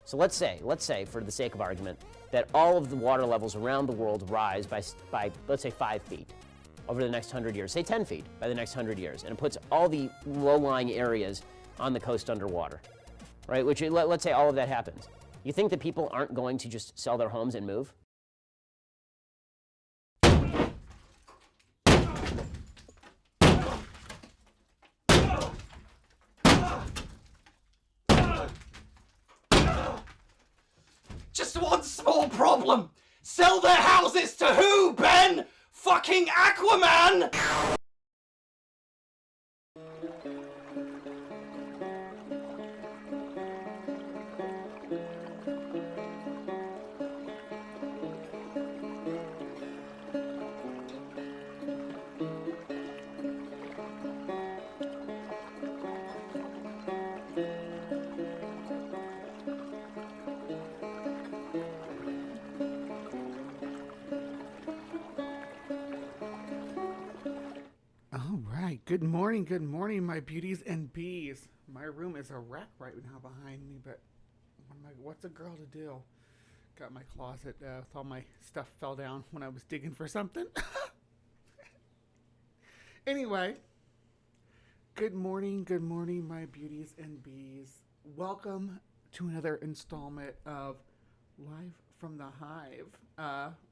So let's say, for the sake of argument, that all of the water levels around the world rise by let's say 5 feet over the next 100 years, say 10 feet by the next 100 years, and it puts all the low-lying areas on the coast underwater, right? Which, let's say all of that happens. You think that people aren't going to just sell their homes and move? Just one small problem. Sell their houses to who, Ben? Fucking Aquaman! Good morning, my beauties and bees. My room is a wreck right now behind me, but what's a girl to do? Got my closet with all my stuff fell down when I was digging for something. Anyway, good morning, my beauties and bees. Welcome to another installment of Live from the Hive,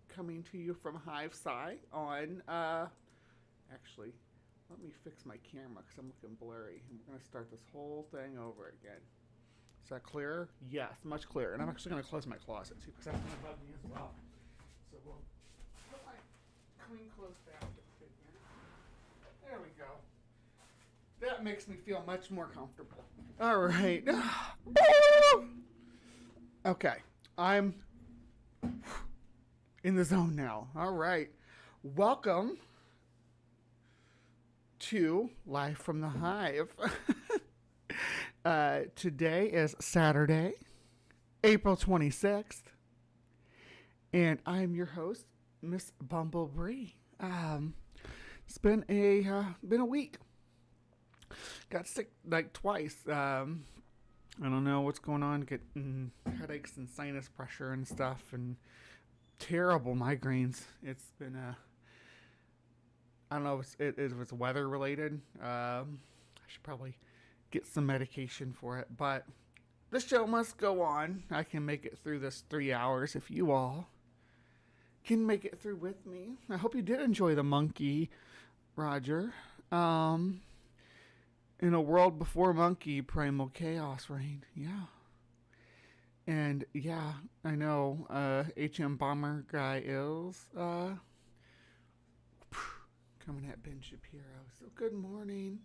coming to you from Hive side on, actually, let me fix my camera because I'm looking blurry. And we're going to start this whole thing over again. Is that clearer? Yes, much clearer. And I'm actually going to close my closet too because that's going to bug me as well. So we'll put my clean clothes back in here. There we go. That makes me feel much more comfortable. All right. Okay. I'm in the zone now. All right. Welcome to Live from the Hive. Today is Saturday, April 26th, and I'm your host, Miss Bumblebee. It's been a week. Got sick like twice. I don't know what's going on. Getting headaches and sinus pressure and stuff, and terrible migraines. It's been I don't know if it's weather related. I should probably get some medication for it. But the show must go on. I can make it through this 3 hours if you all can make it through with me. I hope you did enjoy the monkey, Roger. In a world before monkey, primal chaos reigned. Yeah. And yeah, I know HM Bomber guy is coming at Ben Shapiro. So good morning.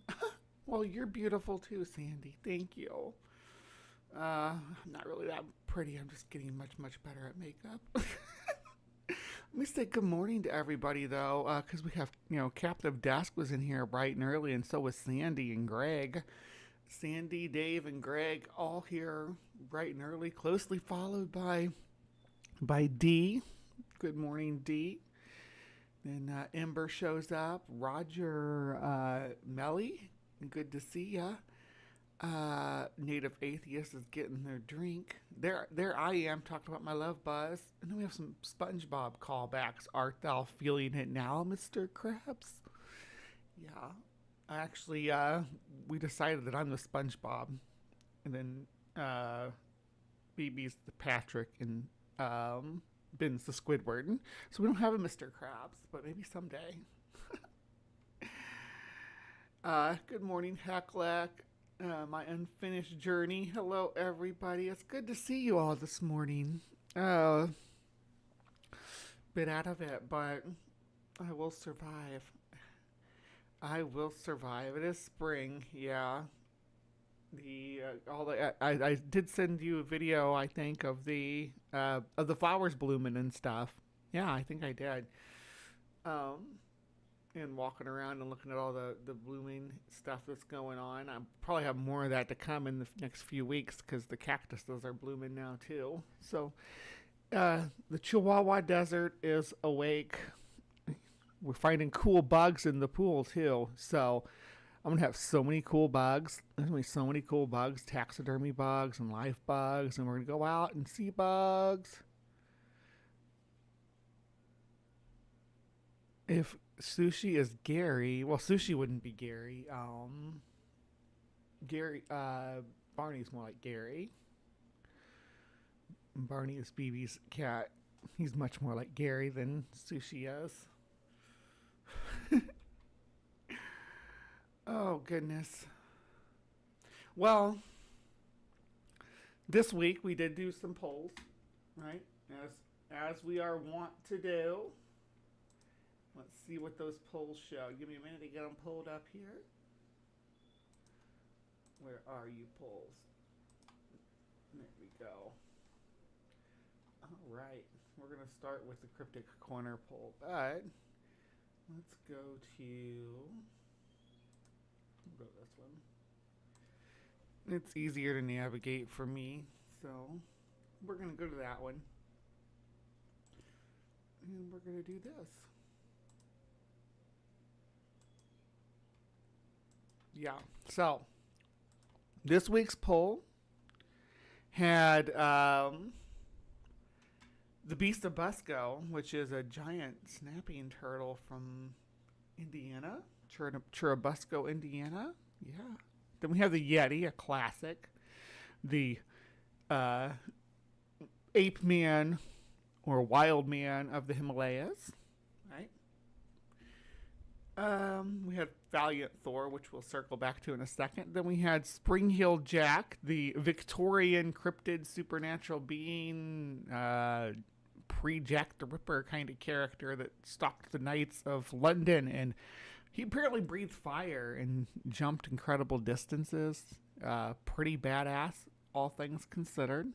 Well, you're beautiful too, Sandy. Thank you. I'm not really that pretty. I'm just getting much better at makeup. Let me say good morning to everybody though, because we have, Captive Desk was in here bright and early, and so was Sandy and Greg. Sandy, Dave, and Greg all here bright and early, closely followed by D. Good morning, D. Then Ember shows up. Roger, Melly, good to see ya. Native Atheist is getting their drink. There I am talking about my love buzz. And then we have some SpongeBob callbacks. Art thou feeling it now, Mr. Krabs? Yeah. Actually, we decided that I'm the SpongeBob. And then BB's the Patrick, and Ben's the Squidward. So we don't have a Mr. Krabs, but maybe someday. Good morning, Hecklek. My unfinished journey. Hello, everybody. It's good to see you all this morning. Bit out of it, but I will survive. It is spring, yeah. I did send you a video, I think, of the flowers blooming and stuff. Yeah, I think I did. And walking around and looking at all the blooming stuff that's going on. I probably have more of that to come in the next few weeks because the cactuses are blooming now too. So the Chihuahua Desert is awake. We're finding cool bugs in the pool too. So I'm going to have so many cool bugs. There's going to be so many cool bugs, taxidermy bugs and live bugs, and we're going to go out and see bugs. If Sushi is Gary, well, Sushi wouldn't be Gary. Barney's more like Gary. Barney is BB's cat. He's much more like Gary than Sushi is. Oh, goodness. Well, this week we did do some polls, right? As we are wont to do. Let's see what those polls show. Give me a minute to get them pulled up here. Where are you, polls? There we go. All right. We're going to start with the Cryptic Corner poll, but let's go to... We'll go this one. It's easier to navigate for me, so we're going to go to that one. And we're going to do this. Yeah, so this week's poll had the Beast of Busco, which is a giant snapping turtle from Indiana, Churubusco, Indiana. Yeah. Then we have the Yeti, a classic. The ape man or wild man of the Himalayas, right? We had Valiant Thor, which we'll circle back to in a second. Then we had Spring-Heeled Jack, the Victorian cryptid supernatural being, pre-Jack the Ripper kind of character that stalked the nights of London, and he apparently breathed fire and jumped incredible distances. Pretty badass, all things considered.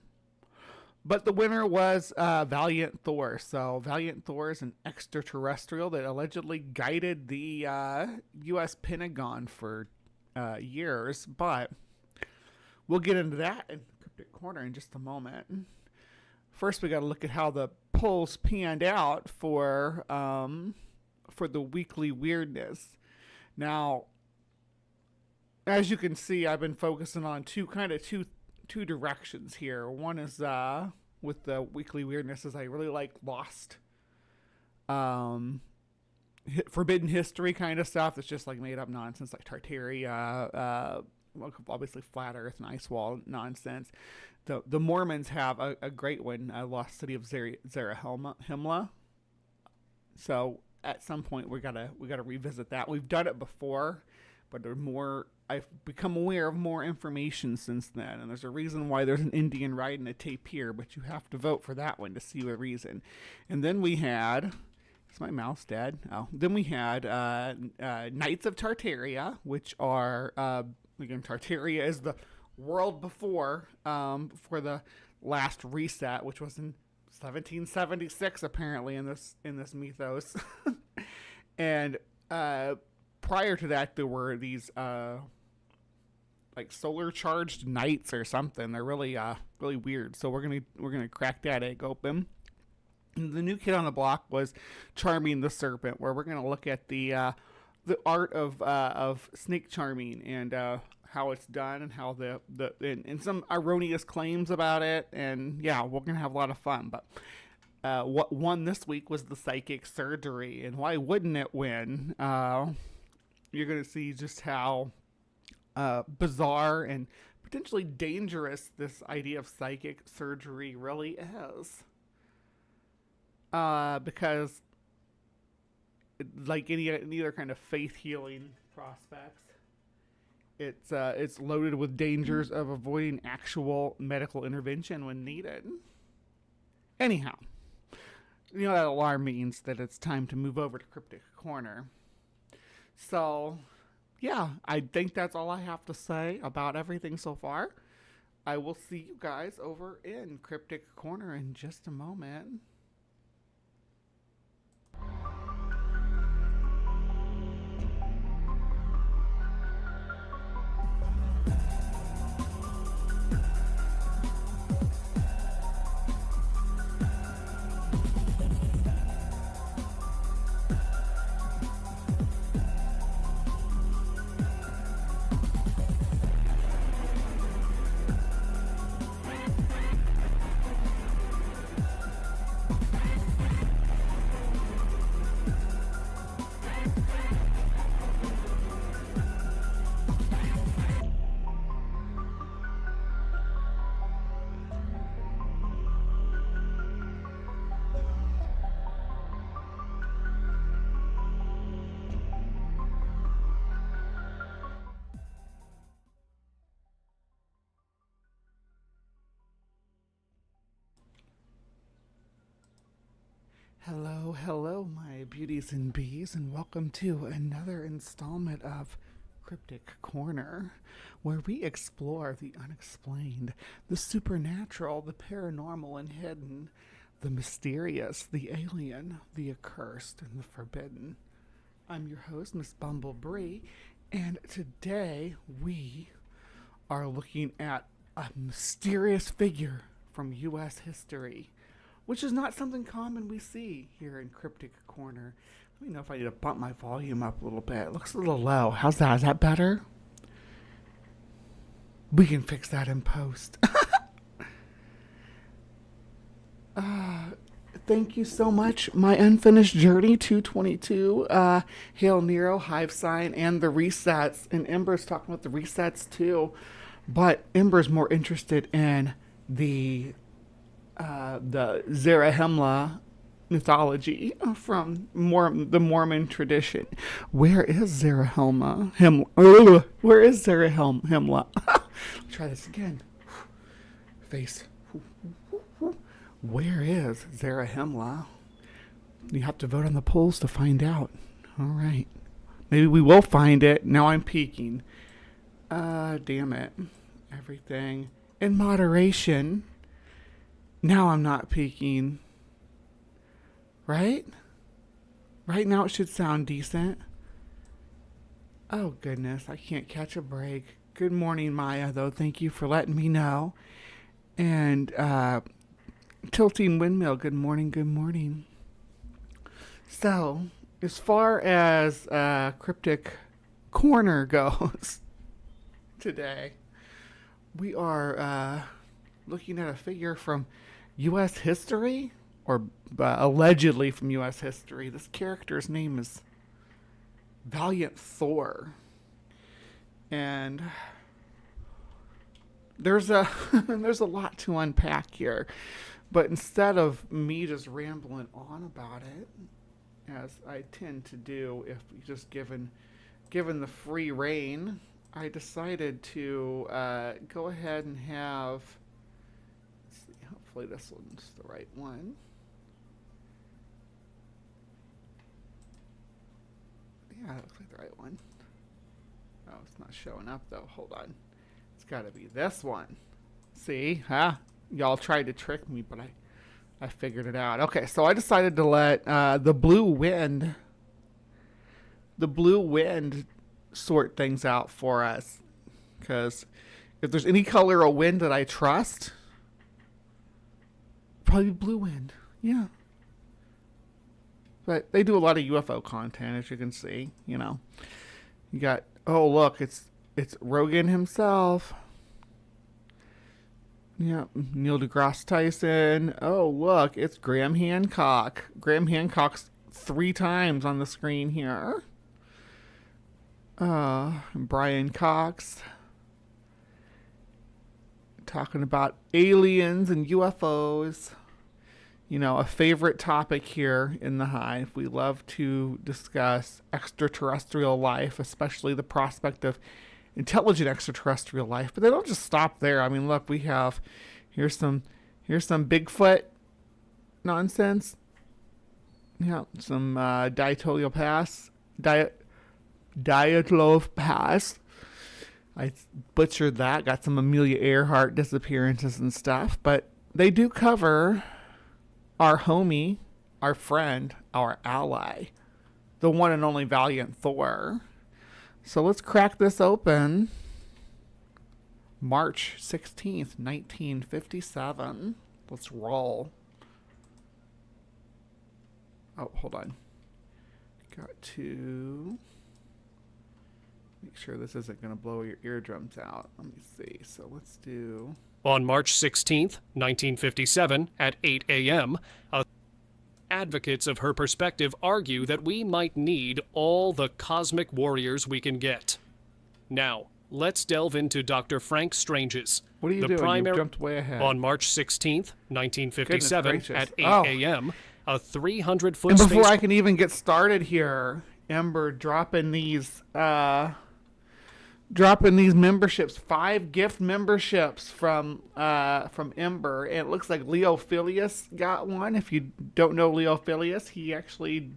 But the winner was Valiant Thor. So Valiant Thor is an extraterrestrial that allegedly guided the U.S. Pentagon for years. But we'll get into that in the Cryptic Corner in just a moment. First, we got to look at how the polls panned out for the weekly weirdness. Now, as you can see, I've been focusing on two directions here. One is with the weekly weirdness is I really like lost forbidden history kind of stuff that's just like made up nonsense, like Tartaria, obviously flat earth and ice wall nonsense. The Mormons have a great one, Lost City of Zarahemla. So at some point we gotta revisit that. We've done it before, but I've become aware of more information since then, and there's a reason why there's an Indian riding a tapir, but you have to vote for that one to see the reason. And then we had, is my mouse dead? Oh, then we had Knights of Tartaria, which are again, Tartaria is the world before the last reset, which was in 1776 apparently in this mythos. And prior to that, there were these like solar charged knights or something. They're really weird. So we're gonna crack that egg open. And the new kid on the block was Charming the Serpent, where we're gonna look at the art of snake charming and how it's done and how and some erroneous claims about it. And yeah, we're gonna have a lot of fun. But what won this week was the psychic surgery, and why wouldn't it win? You're going to see just how bizarre and potentially dangerous this idea of psychic surgery really is. Because like any other kind of faith healing prospects, it's loaded with dangers of avoiding actual medical intervention when needed. Anyhow, you know that alarm means that it's time to move over to Cryptic Corner. So, yeah, I think that's all I have to say about everything so far. I will see you guys over in Cryptic Corner in just a moment. Hello, hello, my beauties and bees, and welcome to another installment of Cryptic Corner, where we explore the unexplained, the supernatural, the paranormal and hidden, the mysterious, the alien, the accursed, and the forbidden. I'm your host, Miss Bumblebee, and today we are looking at a mysterious figure from U.S. history, which is not something common we see here in Cryptic Corner. Let me know if I need to bump my volume up a little bit. It looks a little low. How's that? Is that better? We can fix that in post. Thank you so much. My Unfinished Journey 222, Hail Nero, Hive Sign, and the resets. And Ember's talking about the resets too. But Ember's more interested in the Zarahemla mythology from the Mormon tradition. Where is Zarahemla? Where is Zarahemla? Try this again. Face. Where is Zarahemla? You have to vote on the polls to find out. All right. Maybe we will find it. Now I'm peeking. Damn it. Everything in moderation. Now I'm not peeking. Right? Right now it should sound decent. Oh goodness, I can't catch a break. Good morning, Maya, though. Thank you for letting me know. And Tilting Windmill, good morning, good morning. So, as far as Cryptic Corner goes today, we are looking at a figure from U.S. history, or allegedly from U.S. history. This character's name is Valiant Thor. And there's a lot to unpack here. But instead of me just rambling on about it, as I tend to do if just given the free reign, I decided to go ahead and have, let's see, hopefully this one's the right one. Yeah, it looks like the right one. Oh, it's not showing up though. Hold on. It's got to be this one. See? Huh? Y'all tried to trick me, but I figured it out. Okay, so I decided to let the blue wind sort things out for us. Because if there's any color of wind that I trust, probably blue wind. Yeah. But they do a lot of UFO content, as you can see. You know, you got, oh look, it's Rogan himself. Yeah, Neil deGrasse Tyson. Oh look, it's Graham Hancock. Graham Hancock's 3 times on the screen here. Brian Cox talking about aliens and UFOs. You know, a favorite topic here in the Hive. We love to discuss extraterrestrial life, especially the prospect of intelligent extraterrestrial life. But they don't just stop there. I mean, look, we have here's some Bigfoot nonsense. Yeah, some Diatlov Pass. I butchered that. Got some Amelia Earhart disappearances and stuff, but they do cover our homie, our friend, our ally, the one and only Valiant Thor. So let's crack this open. March 16th, 1957. Let's roll. Oh, hold on. Got to make sure this isn't going to blow your eardrums out. Let me see. So let's do... On March 16th, 1957, at 8 a.m., advocates of her perspective argue that we might need all the cosmic warriors we can get. Now, let's delve into Dr. Frank Strange's. What are you doing? You jumped way ahead. On March 16th, 1957, at 8 a.m., a 300-foot and before I can even get started here, Ember dropping these dropping these memberships, 5 gift memberships from Ember, and it looks like Leo Phileas got one. If you don't know Leo Phileas, he actually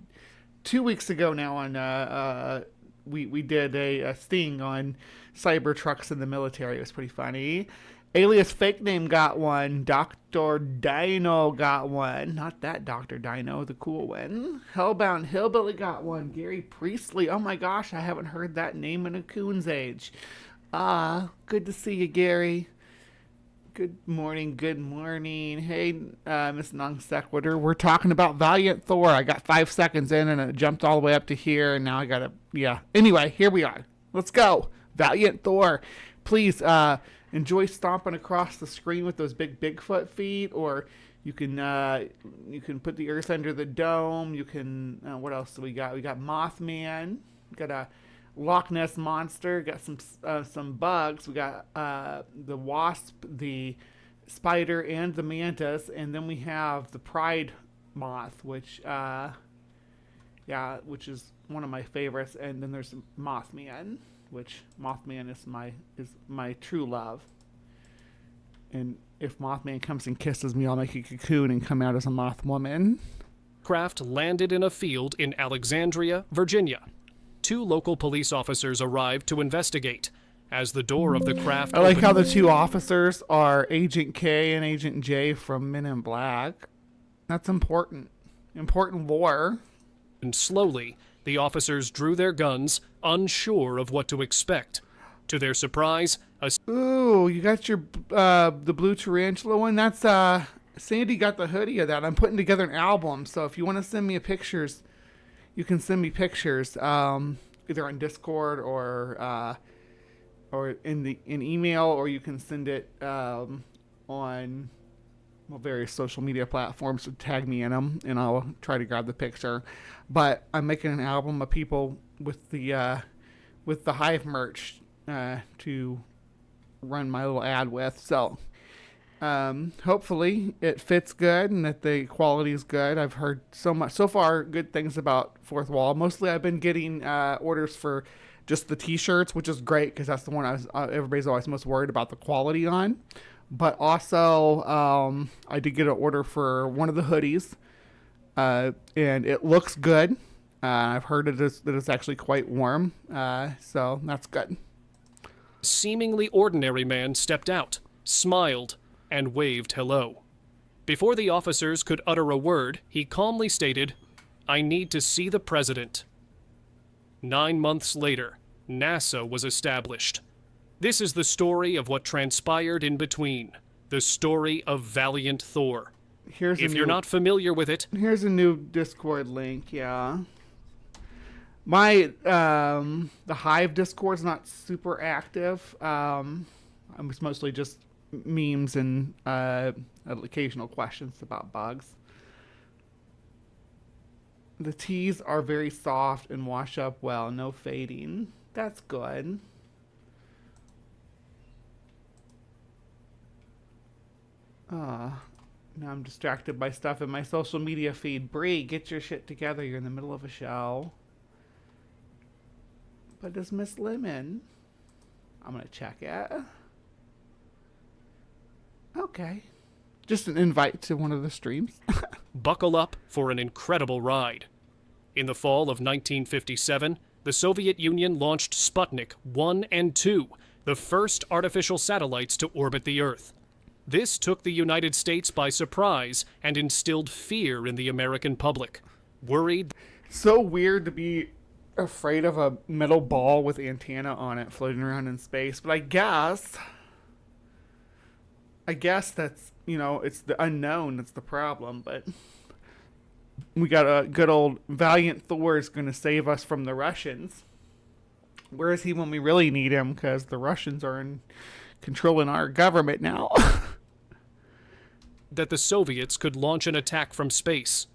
2 weeks ago now on we did a sting on cyber trucks in the military. It was pretty funny. Alias Fake Name got one. Dr. Dino got one. Not that Dr. Dino, the cool one. Hellbound Hillbilly got one. Gary Priestley. Oh my gosh, I haven't heard that name in a coon's age. Good to see you, Gary. Good morning, good morning. Hey, Miss Non Sequitur. We're talking about Valiant Thor. I got 5 seconds in and it jumped all the way up to here, and now I gotta, yeah. Anyway, here we are. Let's go. Valiant Thor. Please, enjoy stomping across the screen with those big Bigfoot feet, or you can put the earth under the dome. You can, what else do we got? We got Mothman. We got a Loch Ness monster. Got some bugs. We got the wasp, the spider, and the mantis, and then we have the pride moth, which which is one of my favorites. And then there's Mothman, which Mothman is my true love. And if Mothman comes and kisses me, I'll make a cocoon and come out as a moth woman. Craft landed in a field in Alexandria, Virginia. 2 local police officers arrived to investigate. As the door of the craft I like how the 2 officers are Agent K and Agent J from Men in Black. That's important. Important lore. And slowly, the officers drew their guns, unsure of what to expect. To their surprise, Ooh, you got your the blue tarantula one? That's Sandy got the hoodie of that. I'm putting together an album, so if you want to send me pictures, you can send me pictures either on Discord or in email, or you can send it on various social media platforms. So tag me in them, and I'll try to grab the picture. But I'm making an album of people with the Hive merch to run my little ad with. So hopefully it fits good and that the quality is good. I've heard so far good things about Fourth Wall. Mostly I've been getting orders for just the t-shirts, which is great because that's the one everybody's always most worried about the quality on. But also I did get an order for one of the hoodies, and it looks good. I've heard that it's actually quite warm, so that's good. Seemingly ordinary man stepped out, smiled, and waved hello. Before the officers could utter a word, he calmly stated, "I need to see the president." 9 months later, NASA was established. This is the story of what transpired in between, the story of Valiant Thor. If you're not familiar with it, here's a new Discord link, yeah. My the Hive Discord's not super active. It's mostly just memes and occasional questions about bugs. The teas are very soft and wash up well, no fading. That's good. Now I'm distracted by stuff in my social media feed. Bree, get your shit together. You're in the middle of a show. But does Miss Lemon? I'm going to check it. Okay. Just an invite to one of the streams. Buckle up for an incredible ride. In the fall of 1957, the Soviet Union launched Sputnik 1 and 2, the first artificial satellites to orbit the Earth. This took the United States by surprise and instilled fear in the American public. Worried. So weird to be afraid of a metal ball with antenna on it floating around in space, but I guess that's, it's the unknown that's the problem. But we got a good old Valiant Thor is going to save us from the Russians. Where is he when we really need him? Because the Russians are controlling our government now. That the Soviets could launch an attack from space.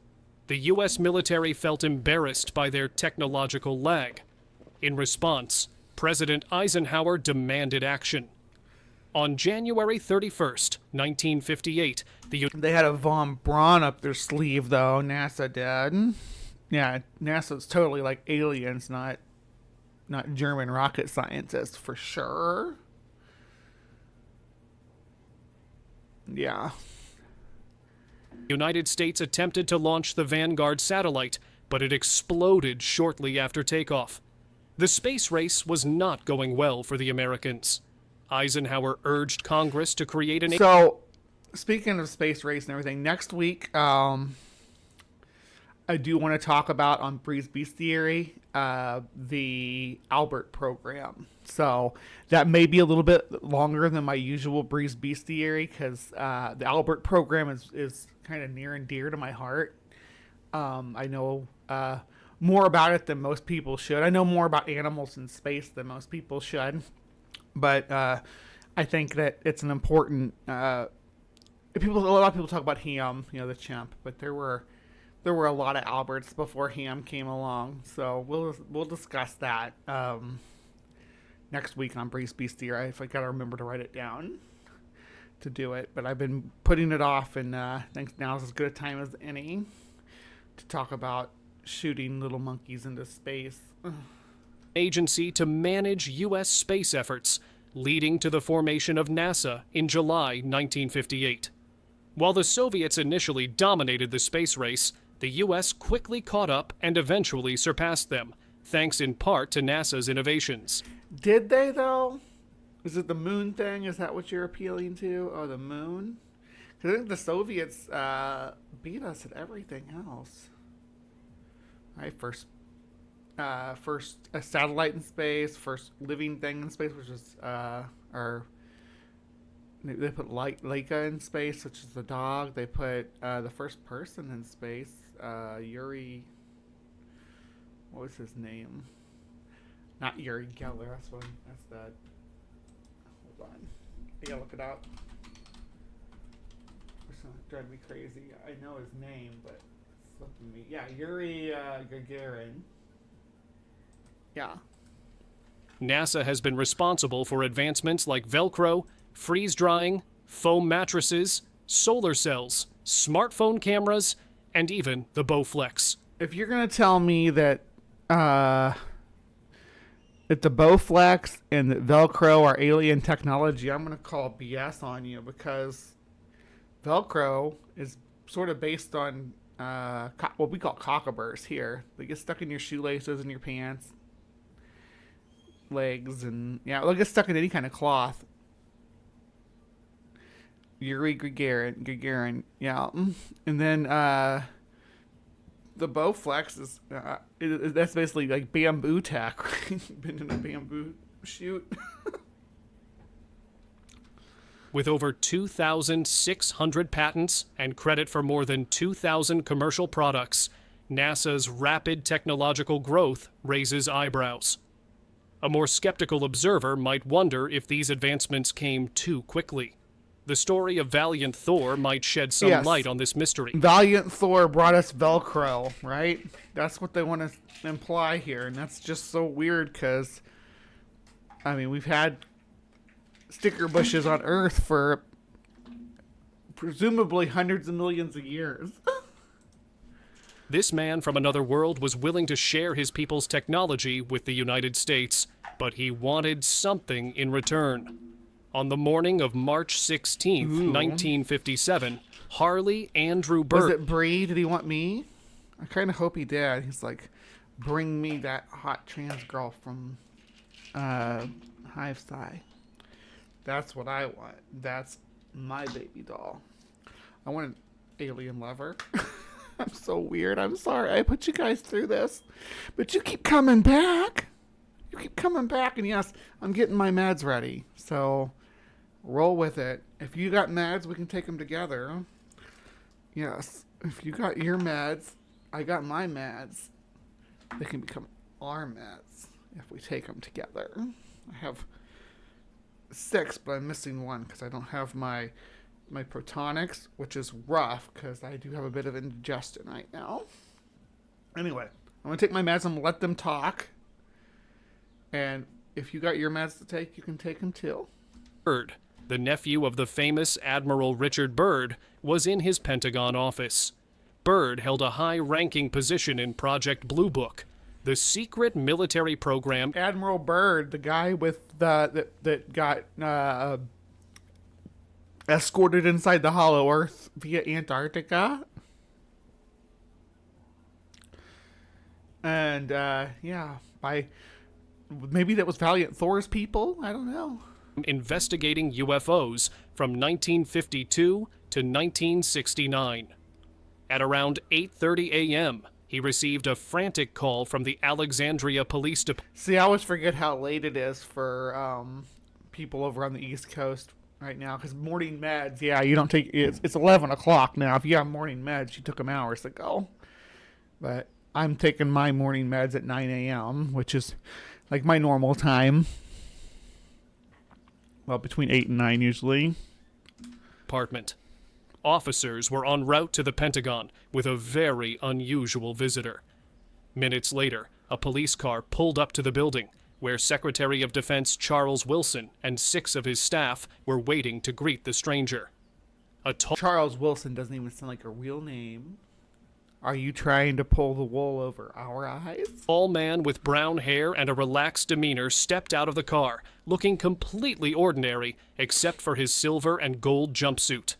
The U.S. military felt embarrassed by their technological lag. In response, President Eisenhower demanded action. On January 31st, 1958, they had a von Braun up their sleeve, though. NASA did. Yeah, NASA's totally like aliens, not not German rocket scientists for sure. Yeah. The United States attempted to launch the Vanguard satellite, but it exploded shortly after takeoff. The space race was not going well for the Americans. Eisenhower urged Congress to create an... So, speaking of space race and everything, next week, I do want to talk about on Bree's Bestiary, the Albert program. So that may be a little bit longer than my usual Bree's Bestiary because the Albert program is kind of near and dear to my heart. I know more about it than most people should. I know more about animals in space than most people should. But I think that it's an important... a lot of people talk about Ham, the chimp, but there were a lot of Alberts before Ham came along, so we'll discuss that next week on Bree's Bestiary. If I gotta remember to write it down to do it, but I've been putting it off, and I think now's as good a time as any to talk about shooting little monkeys into space. Agency to manage U.S. space efforts, leading to the formation of NASA in July 1958. While the Soviets initially dominated the space race, the U.S. quickly caught up and eventually surpassed them, thanks in part to NASA's innovations. Did they, though? Is it the moon thing? Is that what you're appealing to? Oh, the moon? Because I think the Soviets beat us at everything else. Right, first a satellite in space, first living thing in space, which is they put Laika in space, which is the dog. They put the first person in space, Yuri. What was his name? Not Yuri Geller. That's the. Hold on, I gotta look it up. It's gonna drive me crazy. I know his name, but it's slipping me. Yeah, Yuri Gagarin. Yeah. NASA has been responsible for advancements like Velcro, freeze drying, foam mattresses, solar cells, smartphone cameras, and even the Bowflex. If you're gonna tell me that the Bowflex and the Velcro are alien technology, I'm gonna call BS on you, because Velcro is sort of based on what we call cockaburs here. They get stuck in your shoelaces and your pants, legs, and they'll get stuck in any kind of cloth. Yuri Gagarin, yeah. And then the Bowflex is that's basically like bamboo tack, right? Been in a bamboo shoot. With over 2,600 patents and credit for more than 2,000 commercial products, NASA's rapid technological growth raises eyebrows. A more skeptical observer might wonder if these advancements came too quickly. The story of Valiant Thor might shed some light on this mystery. Valiant Thor brought us Velcro, right? That's what they want to imply here, and that's just so weird because, we've had sticker bushes on Earth for presumably hundreds of millions of years. This man from another world was willing to share his people's technology with the United States, but he wanted something in return. On the morning of March 16th, 1957, Harley Andrew Bird... Was it Bree? Did he want me? I kind of hope he did. He's like, bring me that hot trans girl from Hive Sci. That's what I want. That's my baby doll. I want an alien lover. I'm so weird. I'm sorry. I put you guys through this. But you keep coming back. You keep coming back. And yes, I'm getting my meds ready. So roll with it. If you got meds, we can take them together. Yes. If you got your meds, I got my meds. They can become our meds if we take them together. I have 6, but I'm missing 1 because I don't have my protonics, which is rough because I do have a bit of indigestion right now. Anyway, I'm going to take my meds. I'm going to let them talk. And if you got your meds to take, you can take them too. Byrd, the nephew of the famous Admiral Richard Byrd, was in his Pentagon office. Byrd held a high-ranking position in Project Blue Book. The secret military program Admiral Byrd, the guy with that got escorted inside the Hollow Earth via Antarctica. And yeah, by maybe that was Valiant Thor's people. I don't know. investigating UFOs from 1952 to 1969. At around 8:30 a.m., he received a frantic call from the Alexandria Police Department. See, I always forget how late it is for people over on the East Coast right now, because morning meds, yeah, you don't take, it's 11 o'clock now. If you have morning meds, you took them hours ago. But I'm taking my morning meds at 9 a.m., which is like my normal time. Well, between 8 and 9 usually. Officers were en route to the Pentagon with a very unusual visitor. Minutes later, a police car pulled up to the building, where Secretary of Defense Charles Wilson and 6 of his staff were waiting to greet the stranger. Charles Wilson doesn't even sound like a real name. Are you trying to pull the wool over our eyes? A tall man with brown hair and a relaxed demeanor stepped out of the car, looking completely ordinary except for his silver and gold jumpsuit.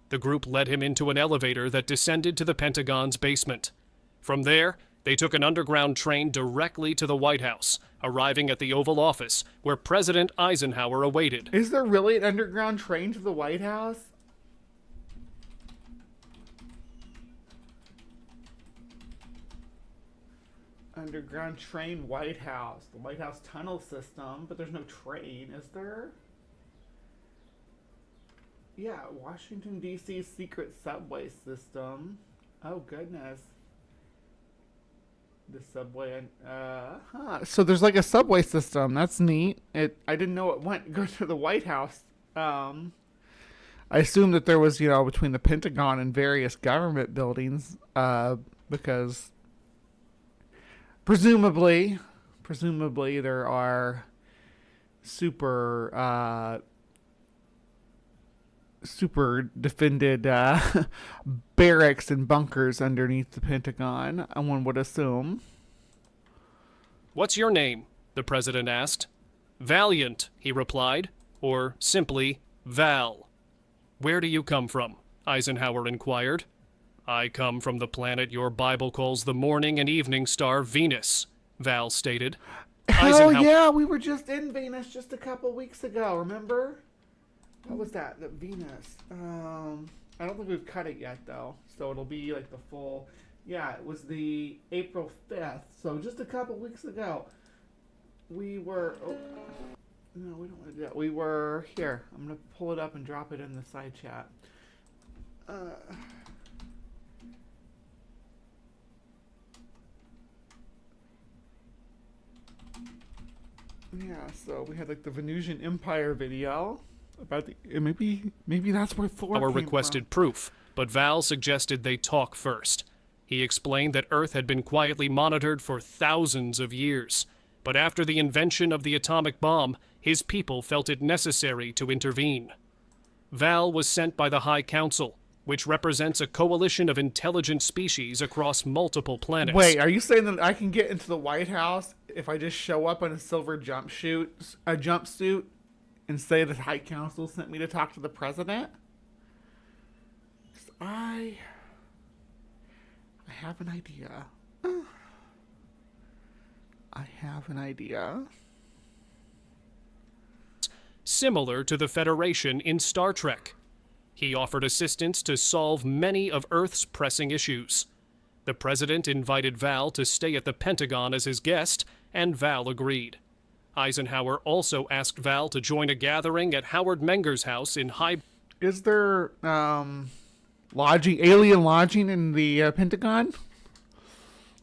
The group led him into an elevator that descended to the Pentagon's basement. From there, they took an underground train directly to the White House, arriving at the Oval Office, where President Eisenhower awaited. Is there really an underground train to the White House? Underground train, White House. The White House tunnel system, but there's no train, is there? Yeah, Washington, D.C.'s secret subway system. Oh, goodness. The subway, So there's like a subway system. That's neat. I didn't know it went go to the White House. I assumed that there was, between the Pentagon and various government buildings, because presumably there are super defended barracks and bunkers underneath the Pentagon, one would assume. "What's your name?" the president asked. "Valiant," he replied, or simply, "Val." "Where do you come from?" Eisenhower inquired. "I come from the planet your Bible calls the morning and evening star Venus," Val stated. Hell yeah, we were just in Venus just a couple weeks ago, remember? What was that? The Venus. I don't think we've cut it yet, though. So it'll be like the full... Yeah, it was the April 5th. So just a couple weeks ago. We were... Oh, no, we don't want to do that. We were... Here, I'm going to pull it up and drop it in the side chat. Yeah, so we had like the Venusian Empire video. About maybe that's where Thor came requested from. Proof, but Val suggested they talk first. He explained that Earth had been quietly monitored for thousands of years, but after the invention of the atomic bomb, his people felt it necessary to intervene. Val was sent by the High Council, which represents a coalition of intelligent species across multiple planets. Wait, are you saying that I can get into the White House if I just show up in a silver jumpsuit, and say that High Council sent me to talk to the president? I have an idea. Similar to the Federation in Star Trek. He offered assistance to solve many of Earth's pressing issues. The president invited Val to stay at the Pentagon as his guest, and Val agreed. Eisenhower also asked Val to join a gathering at Howard Menger's house in Hive. Is there alien lodging in the Pentagon?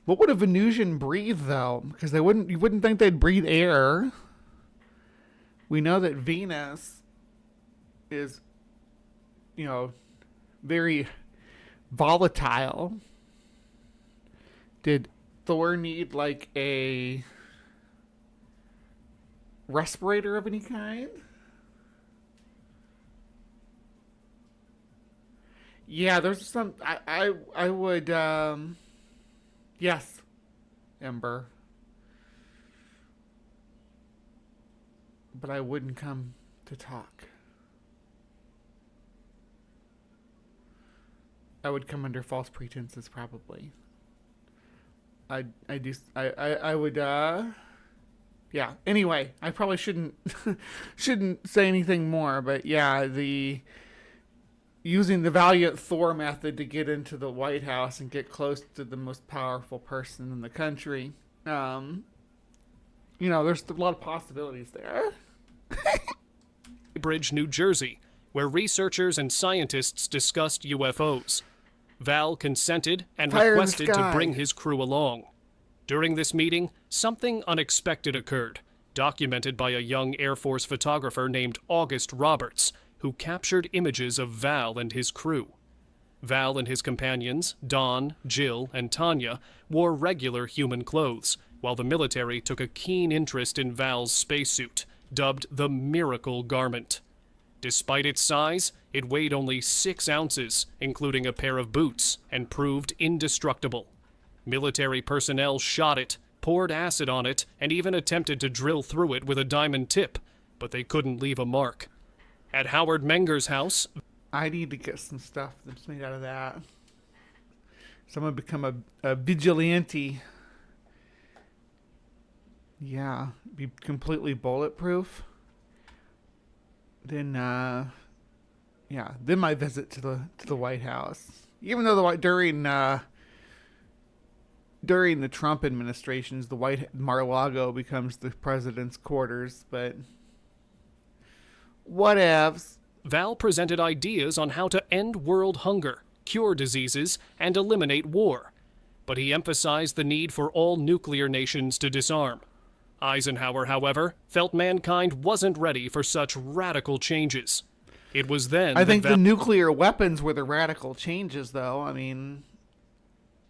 What would a Venusian breathe, though? Because you wouldn't think they'd breathe air. We know that Venus is, very volatile. Did Thor need like a respirator of any kind? Yeah, there's some... I would... Yes, Ember. but I wouldn't come to talk. I would come under false pretenses, probably. I would, yeah. Anyway, I probably shouldn't say anything more, but yeah, using the Valiant Thor method to get into the White House and get close to the most powerful person in the country. There's a lot of possibilities there. Bridge, New Jersey, where researchers and scientists discussed UFOs. Val consented and Fire in the requested to sky. bring his crew along. During this meeting, something unexpected occurred, documented by a young Air Force photographer named August Roberts, who captured images of Val and his crew. Val and his companions, Don, Jill, and Tanya, wore regular human clothes, while the military took a keen interest in Val's spacesuit, dubbed the Miracle Garment. Despite its size, it weighed only 6 ounces, including a pair of boots, and proved indestructible. Military personnel shot it, poured acid on it, and even attempted to drill through it with a diamond tip, but they couldn't leave a mark. At Howard Menger's house, I need to get some stuff that's made out of that. So I'm going to become a vigilante. Yeah, be completely bulletproof. Then, then my visit to the White House. Even though during the Trump administrations, the Mar-a-Lago becomes the president's quarters, but whatevs. Val presented ideas on how to end world hunger, cure diseases, and eliminate war. But he emphasized the need for all nuclear nations to disarm. Eisenhower, however, felt mankind wasn't ready for such radical changes. It was then I think the nuclear weapons were the radical changes, though. I mean,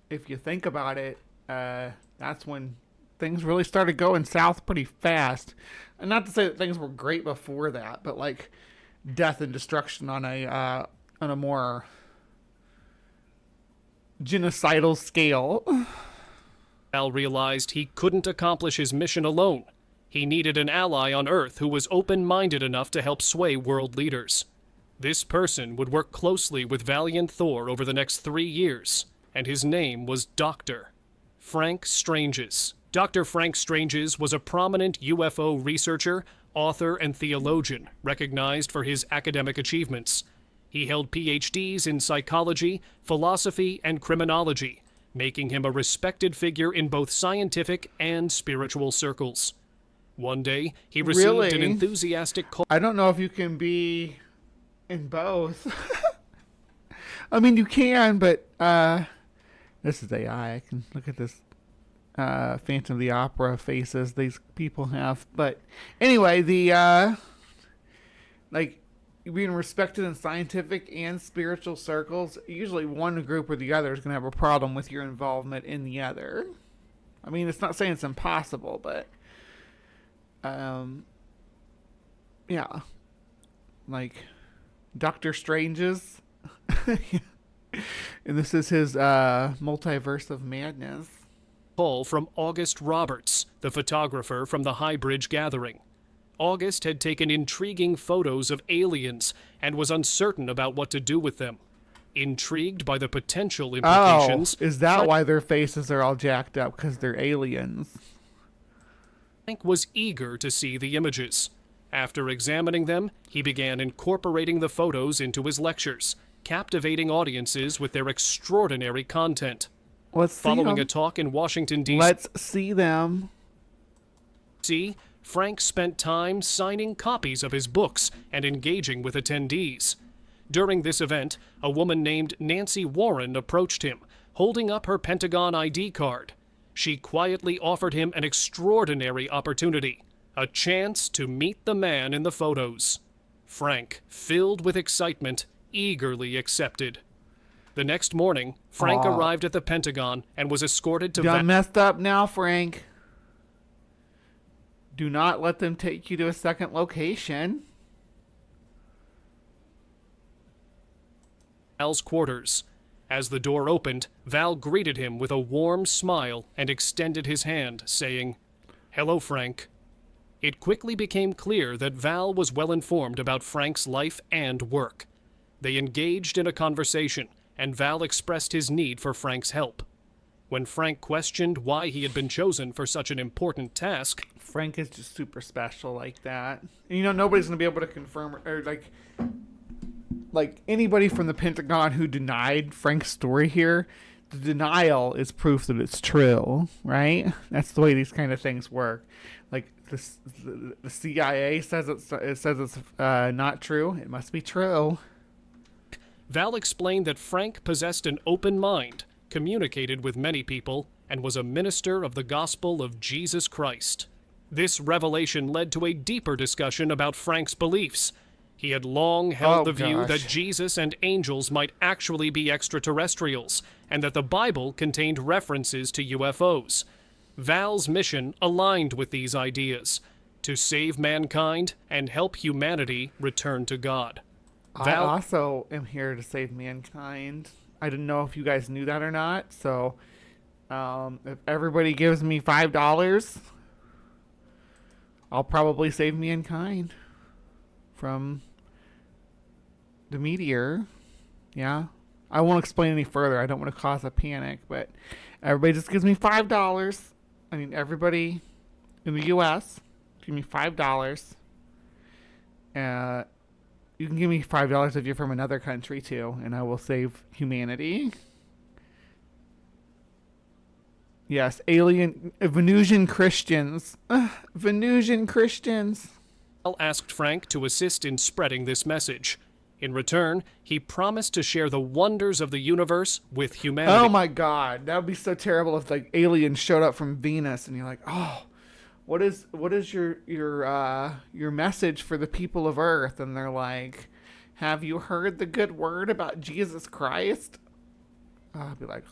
if you think about it, that's when things really started going south pretty fast. And not to say that things were great before that, but like death and destruction on a more genocidal scale. Val realized he couldn't accomplish his mission alone. He needed an ally on Earth who was open-minded enough to help sway world leaders. This person would work closely with Valiant Thor over the next 3 years, and his name was Dr. Frank Stranges. Dr. Frank Stranges was a prominent UFO researcher, author, and theologian, recognized for his academic achievements. He held PhDs in psychology, philosophy, and criminology, making him a respected figure in both scientific and spiritual circles. One day, he received an enthusiastic call. I don't know if you can be in both. I mean, you can, but this is AI. I can look at this Phantom of the Opera faces these people have. But anyway, being respected in scientific and spiritual circles, usually one group or the other is going to have a problem with your involvement in the other. I mean, it's not saying it's impossible, but yeah, like Dr. Strange's, and this is his multiverse of madness. Call from August Roberts, the photographer from the High Bridge gathering. August had taken intriguing photos of aliens and was uncertain about what to do with them. Intrigued by the potential implications... Oh, is that why their faces are all jacked up? Because they're aliens. Frank was eager to see the images. After examining them, he began incorporating the photos into his lectures, captivating audiences with their extraordinary content. Following a talk in Washington, D.C. Let's see them. Frank spent time signing copies of his books and engaging with attendees. During this event, a woman named Nancy Warren approached him, holding up her Pentagon ID card. She quietly offered him an extraordinary opportunity, a chance to meet the man in the photos. Frank, filled with excitement, eagerly accepted. The next morning, Frank arrived at the Pentagon and was escorted to... Done messed up now, Frank. Do not let them take you to a second location. Val's quarters. As the door opened, Val greeted him with a warm smile and extended his hand, saying, "Hello, Frank." It quickly became clear that Val was well informed about Frank's life and work. They engaged in a conversation, and Val expressed his need for Frank's help. When Frank questioned why he had been chosen for such an important task, Frank is just super special like that. And, you know, nobody's going to be able to confirm, or like anybody from the Pentagon who denied Frank's story here, the denial is proof that it's true, right? That's the way these kind of things work. Like the CIA says it's not true. It must be true. Val explained that Frank possessed an open mind, communicated with many people, and was a minister of the gospel of Jesus Christ. This revelation led to a deeper discussion about Frank's beliefs. He had long held the view that Jesus and angels might actually be extraterrestrials, and that the Bible contained references to UFOs. Val's mission aligned with these ideas, to save mankind and help humanity return to God. I also am here to save mankind. I didn't know if you guys knew that or not, so if everybody gives me $5, I'll probably save mankind from the meteor. Yeah. I won't explain any further. I don't want to cause a panic, but everybody just gives me $5. I mean, everybody in the U.S., give me $5. You can give me $5 if you're from another country, too, and I will save humanity. Yes, Venusian Christians. Venusian Christians. Val asked Frank to assist in spreading this message. In return, he promised to share the wonders of the universe with humanity. Oh my God, that would be so terrible if like aliens showed up from Venus and you're like, oh, what is your message for the people of Earth? And they're like, have you heard the good word about Jesus Christ? I'd be like,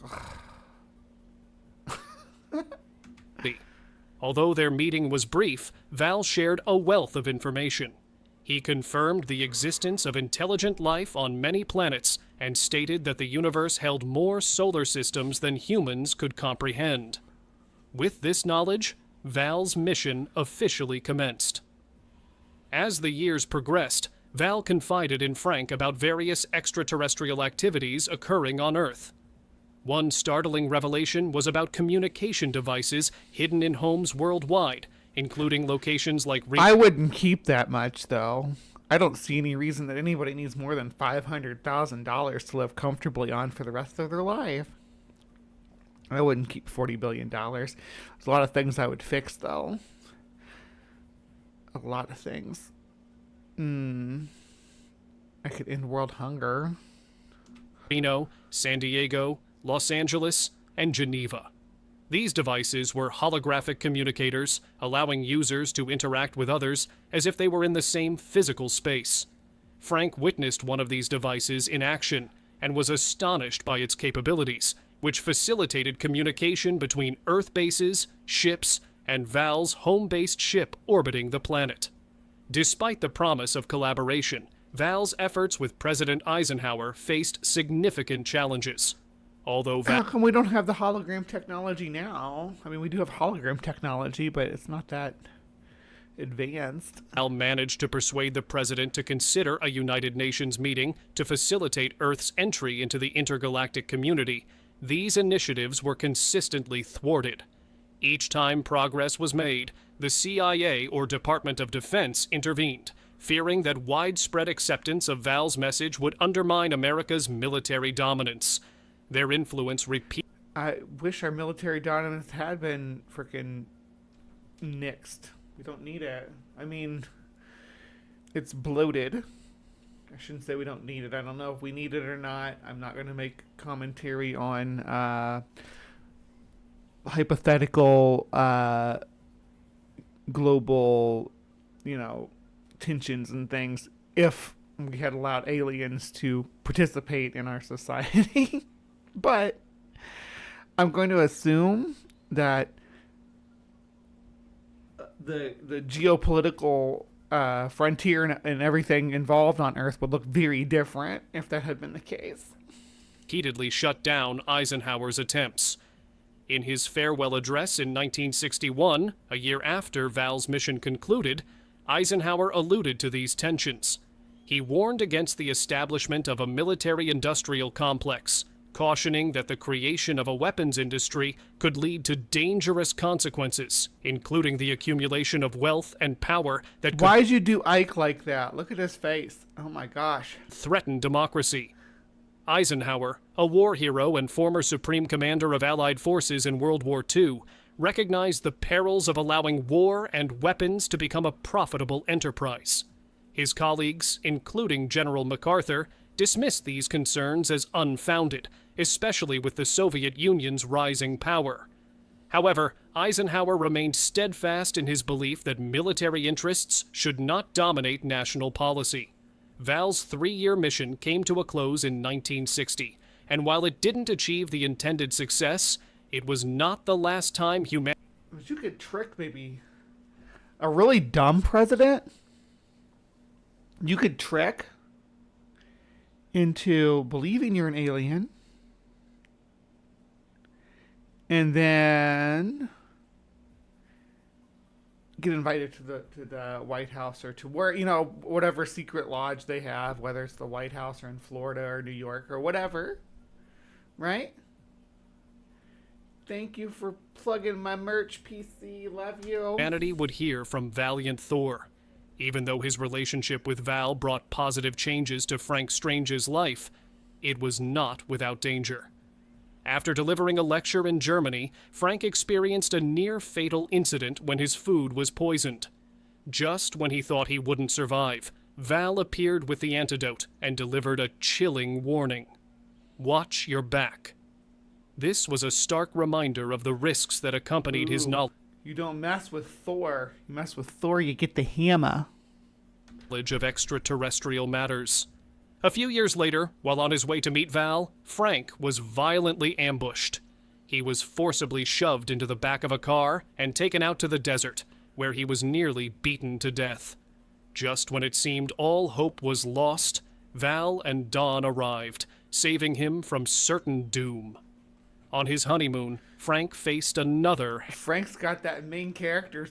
Although their meeting was brief, Val shared a wealth of information. He confirmed the existence of intelligent life on many planets and stated that the universe held more solar systems than humans could comprehend. With this knowledge, Val's mission officially commenced. As the years progressed, Val confided in Frank about various extraterrestrial activities occurring on Earth. One startling revelation was about communication devices hidden in homes worldwide, including locations like... I wouldn't keep that much, though. I don't see any reason that anybody needs more than $500,000 to live comfortably on for the rest of their life. I wouldn't keep $40 billion. There's a lot of things I would fix, though. A lot of things. I could end world hunger. Reno, San Diego, Los Angeles, and Geneva. These devices were holographic communicators, allowing users to interact with others as if they were in the same physical space. Frank witnessed one of these devices in action and was astonished by its capabilities, which facilitated communication between Earth bases, ships, and Val's home-based ship orbiting the planet. Despite the promise of collaboration, Val's efforts with President Eisenhower faced significant challenges. Although how come we don't have the hologram technology now? I mean, we do have hologram technology, but it's not that advanced. Val managed to persuade the president to consider a United Nations meeting to facilitate Earth's entry into the intergalactic community. These initiatives were consistently thwarted. Each time progress was made, the CIA or Department of Defense intervened, fearing that widespread acceptance of Val's message would undermine America's military dominance. Their influence I wish our military dominance had been frickin' nixed. We don't need it. I mean, it's bloated. I shouldn't say we don't need it. I don't know if we need it or not. I'm not going to make commentary on hypothetical global, tensions and things if we had allowed aliens to participate in our society. But I'm going to assume that the geopolitical frontier and everything involved on Earth would look very different if that had been the case. Repeatedly shut down Eisenhower's attempts. In his farewell address in 1961, a year after Val's mission concluded, Eisenhower alluded to these tensions. He warned against the establishment of a military-industrial complex, cautioning that the creation of a weapons industry could lead to dangerous consequences, including the accumulation of wealth and power that could Why'd you do Ike like that? Look at his face. Oh my gosh. threaten democracy. Eisenhower, a war hero and former Supreme Commander of Allied forces in World War II, recognized the perils of allowing war and weapons to become a profitable enterprise. His colleagues, including General MacArthur, dismissed these concerns as unfounded, especially with the Soviet Union's rising power. However, Eisenhower remained steadfast in his belief that military interests should not dominate national policy. Val's 3-year mission came to a close in 1960, and while it didn't achieve the intended success, it was not the last time humanity... But you could trick maybe a really dumb president. You could trick into believing you're an alien. And then get invited to the White House or to where, whatever secret lodge they have, whether it's the White House or in Florida or New York or whatever. Right? Thank you for plugging my merch, PC. Love you. Humanity would hear from Valiant Thor. Even though his relationship with Val brought positive changes to Frank Strange's life, it was not without danger. After delivering a lecture in Germany, Frank experienced a near-fatal incident when his food was poisoned. Just when he thought he wouldn't survive, Val appeared with the antidote and delivered a chilling warning. Watch your back. This was a stark reminder of the risks that accompanied his knowledge. You don't mess with Thor. You mess with Thor, you get the hammer. Of extraterrestrial matters. A few years later, while on his way to meet Val, Frank was violently ambushed. He was forcibly shoved into the back of a car and taken out to the desert, where he was nearly beaten to death. Just when it seemed all hope was lost, Val and Dawn arrived, saving him from certain doom. On his honeymoon, Frank faced another... Frank's got that main character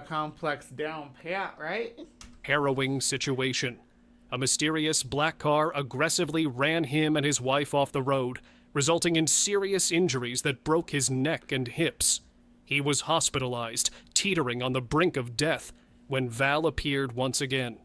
complex down pat, right? ...harrowing situation. A mysterious black car aggressively ran him and his wife off the road, resulting in serious injuries that broke his neck and hips. He was hospitalized, teetering on the brink of death, when Val appeared once again.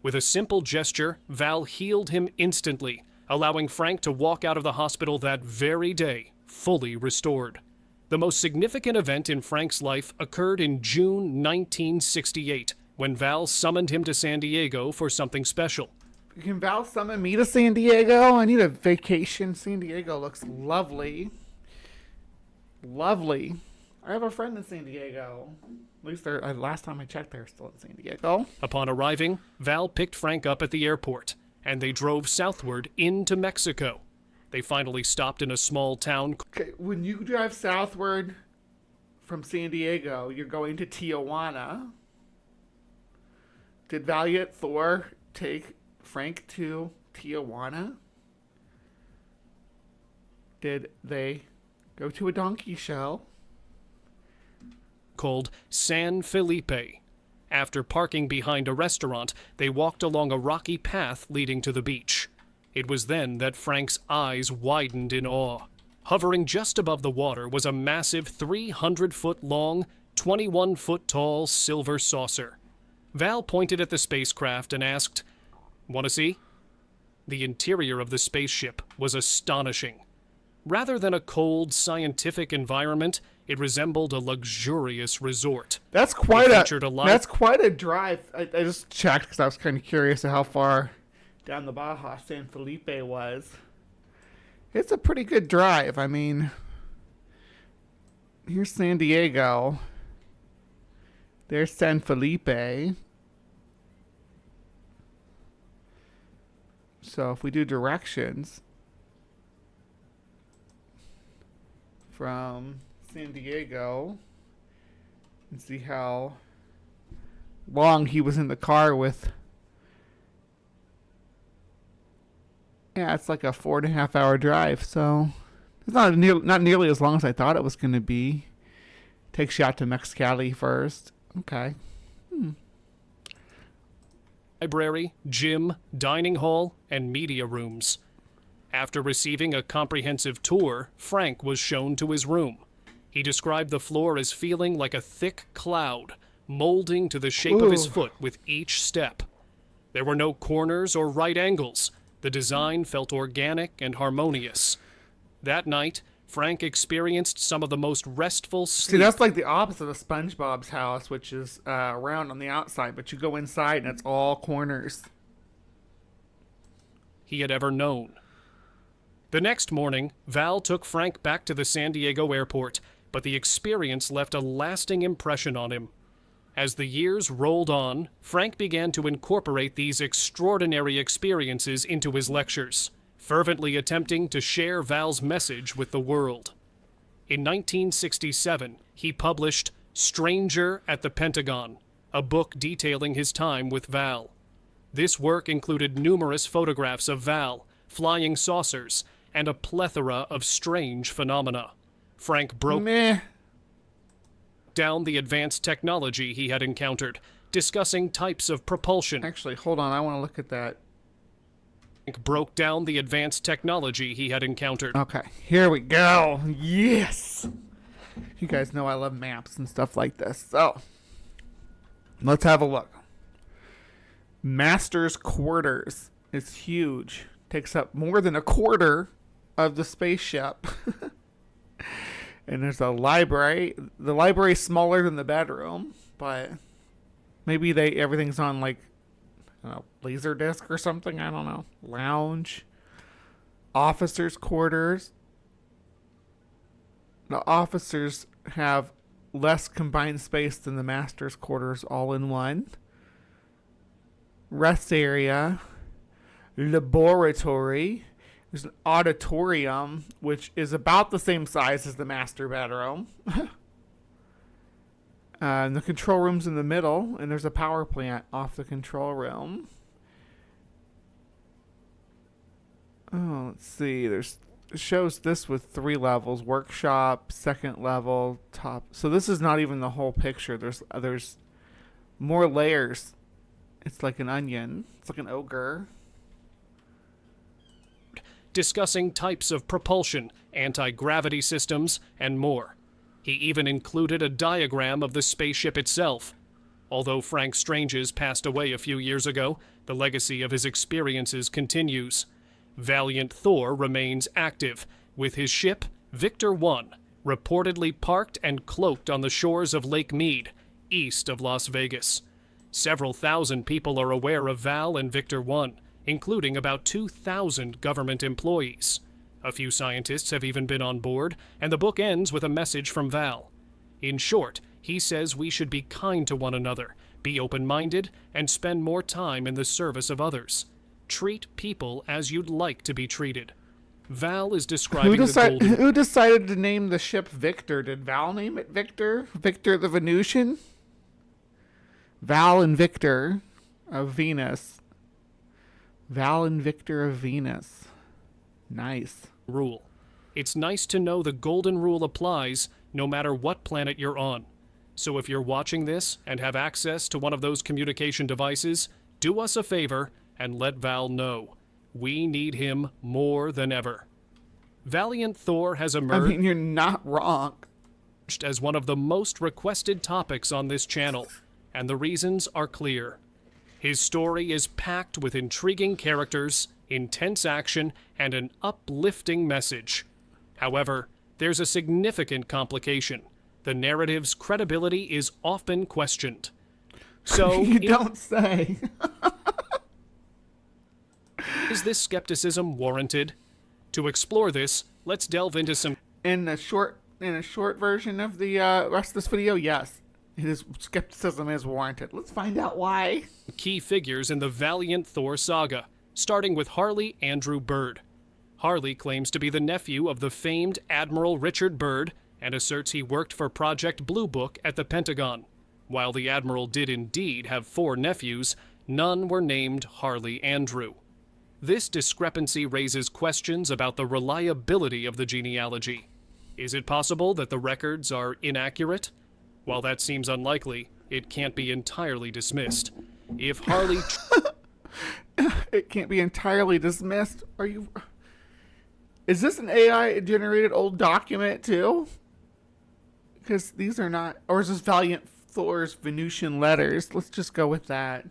With a simple gesture, Val healed him instantly, allowing Frank to walk out of the hospital that very day, fully restored. The most significant event in Frank's life occurred in June 1968, when Val summoned him to San Diego for something special. Can Val summon me to San Diego? I need a vacation. San Diego looks lovely. Lovely. I have a friend in San Diego. At least last time I checked, they're still in San Diego. Upon arriving, Val picked Frank up at the airport, and they drove southward into Mexico. They finally stopped in a small town. Okay, when you drive southward from San Diego, you're going to Tijuana. Did Valiant Thor take Frank to Tijuana? Did they go to a donkey show? Called San Felipe. After parking behind a restaurant, they walked along a rocky path leading to the beach. It was then that Frank's eyes widened in awe. Hovering just above the water was a massive 300-foot-long, 21-foot-tall silver saucer. Val pointed at the spacecraft and asked, "Want to see?" The interior of the spaceship was astonishing. Rather than a cold, scientific environment, it resembled a luxurious resort. That's quite a drive. I just checked because I was kind of curious of how far down the Baja San Felipe was. It's a pretty good drive. I mean, here's San Diego. There's San Felipe. So if we do directions from San Diego and see how long he was in the car with. Yeah, it's like a 4.5 hour drive, so It's not nearly as long as I thought it was going to be. Takes you out to Mexicali first. Okay. Library, gym, dining hall, and media rooms. After receiving a comprehensive tour, Frank was shown to his room. He described the floor as feeling like a thick cloud, molding to the shape of his foot with each step. There were no corners or right angles. The design felt organic and harmonious. That night, Frank experienced some of the most restful sleep. See, that's like the opposite of SpongeBob's house, which is round on the outside, but you go inside and it's all corners. He had ever known. The next morning, Val took Frank back to the San Diego airport, but the experience left a lasting impression on him. As the years rolled on, Frank began to incorporate these extraordinary experiences into his lectures, fervently attempting to share Val's message with the world. In 1967, he published Stranger at the Pentagon, a book detailing his time with Val. This work included numerous photographs of Val, flying saucers, and a plethora of strange phenomena. Frank broke down the advanced technology he had encountered, discussing types of propulsion. Actually, hold on, I want to look at that. Frank broke down the advanced technology he had encountered. Okay, here we go. Yes! You guys know I love maps and stuff like this. So, let's have a look. Master's quarters is huge. Takes up more than a quarter of the spaceship. And there's a library. The library's smaller than the bedroom, but maybe everything's on like, I don't know, laser disc or something. I don't know. Lounge. Officers' quarters. The officers have less combined space than the master's quarters all in one. Rest area. Laboratory. There's an auditorium, which is about the same size as the master bedroom. And the control room's in the middle, and there's a power plant off the control room. Oh, let's see. It shows this with 3 levels: workshop, second level, top. So this is not even the whole picture. There's more layers. It's like an onion. It's like an ogre. Discussing types of propulsion, anti-gravity systems, and more. He even included a diagram of the spaceship itself. Although Frank Strange's passed away a few years ago, the legacy of his experiences continues. Valiant Thor remains active, with his ship, Victor 1, reportedly parked and cloaked on the shores of Lake Mead, east of Las Vegas. Several thousand people are aware of Val and Victor 1, including about 2,000 government employees. A few scientists have even been on board, and the book ends with a message from Val. In short, he says we should be kind to one another, be open-minded, and spend more time in the service of others. Treat people as you'd like to be treated. Val is describing Who decided to name the ship Victor? Did Val name it Victor? Victor the Venusian? Val and Victor of Venus. Val and Victor of Venus. Nice. Rule. It's nice to know the golden rule applies no matter what planet you're on. So if you're watching this and have access to one of those communication devices, do us a favor and let Val know. We need him more than ever. Valiant Thor has emerged. I mean, you're not wrong. As one of the most requested topics on this channel, and the reasons are clear. His story is packed with intriguing characters, intense action, and an uplifting message. However, there's a significant complication. The narrative's credibility is often questioned. So, you don't say. Is this skepticism warranted? To explore this, let's delve into some... In a short version of the rest of this video, yes. Skepticism is warranted. Let's find out why. Key figures in the Valiant Thor saga, starting with Harley Andrew Byrd. Harley claims to be the nephew of the famed Admiral Richard Byrd and asserts he worked for Project Blue Book at the Pentagon. While the Admiral did indeed have 4 nephews, none were named Harley Andrew. This discrepancy raises questions about the reliability of the genealogy. Is it possible that the records are inaccurate? While that seems unlikely, it can't be entirely dismissed. If Harley... It can't be entirely dismissed. Are you... Is this an AI-generated old document, too? Because these are not... Or is this Valiant Thor's Venusian letters? Let's just go with that.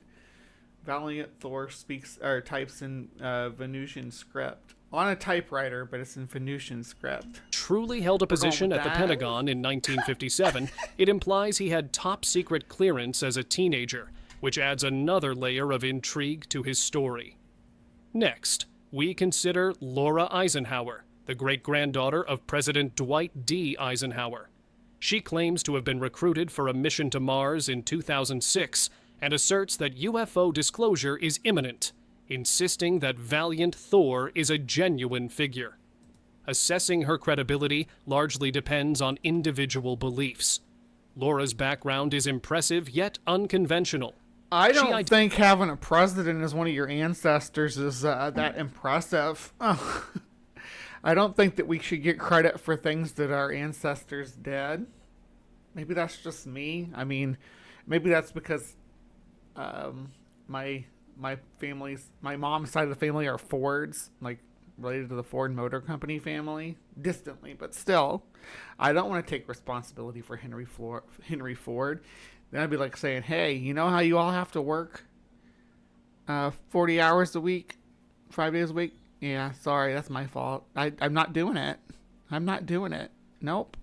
Valiant Thor speaks or types in Venusian script. On a typewriter, but it's in Venusian script. Truly held a position at the Pentagon in 1957, it implies he had top-secret clearance as a teenager, which adds another layer of intrigue to his story. Next, we consider Laura Eisenhower, the great-granddaughter of President Dwight D. Eisenhower. She claims to have been recruited for a mission to Mars in 2006 and asserts that UFO disclosure is imminent, insisting that Valiant Thor is a genuine figure. Assessing her credibility largely depends on individual beliefs. Laura's background is impressive yet unconventional. I don't think having a president as one of your ancestors is that impressive. I don't think that we should get credit for things that our ancestors did. Maybe that's just me. I mean, maybe that's because my mom's side of the family are Fords, like related to the Ford Motor Company family, distantly, but still, I don't want to take responsibility for Henry Ford. Then I'd be like saying, hey, you know how you all have to work 40 hours a week, 5 days a week? Yeah, sorry, that's my fault. I'm not doing it. I'm not doing it. Nope.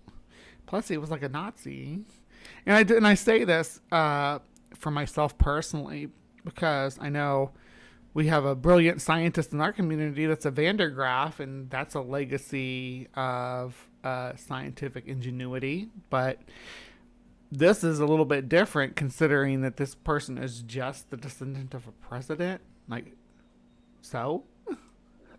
Plus, he was like a Nazi. And I say this for myself personally, because I know we have a brilliant scientist in our community that's a Van der Graaf, and that's a legacy of scientific ingenuity. But this is a little bit different, considering that this person is just the descendant of a president. Like, so?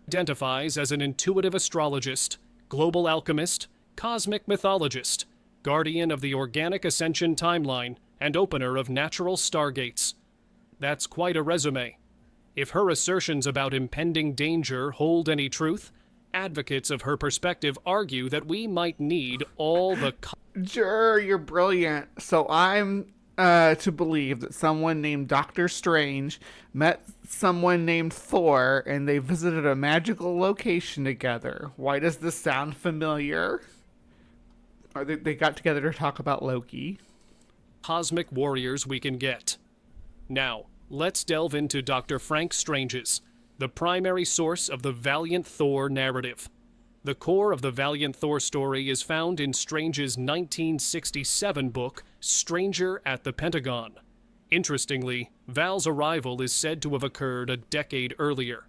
Identifies as an intuitive astrologist, global alchemist, cosmic mythologist, guardian of the organic ascension timeline, and opener of natural stargates. That's quite a resume. If her assertions about impending danger hold any truth, advocates of her perspective argue that we might need all the... Sure, you're brilliant. So I'm to believe that someone named Dr. Strange met someone named Thor and they visited a magical location together. Why does this sound familiar? Or they got together to talk about Loki. Cosmic warriors we can get. Now, let's delve into Dr. Frank Strange's, the primary source of the Valiant Thor narrative. The core of the Valiant Thor story is found in Strange's 1967 book, Stranger at the Pentagon. Interestingly, Val's arrival is said to have occurred a decade earlier.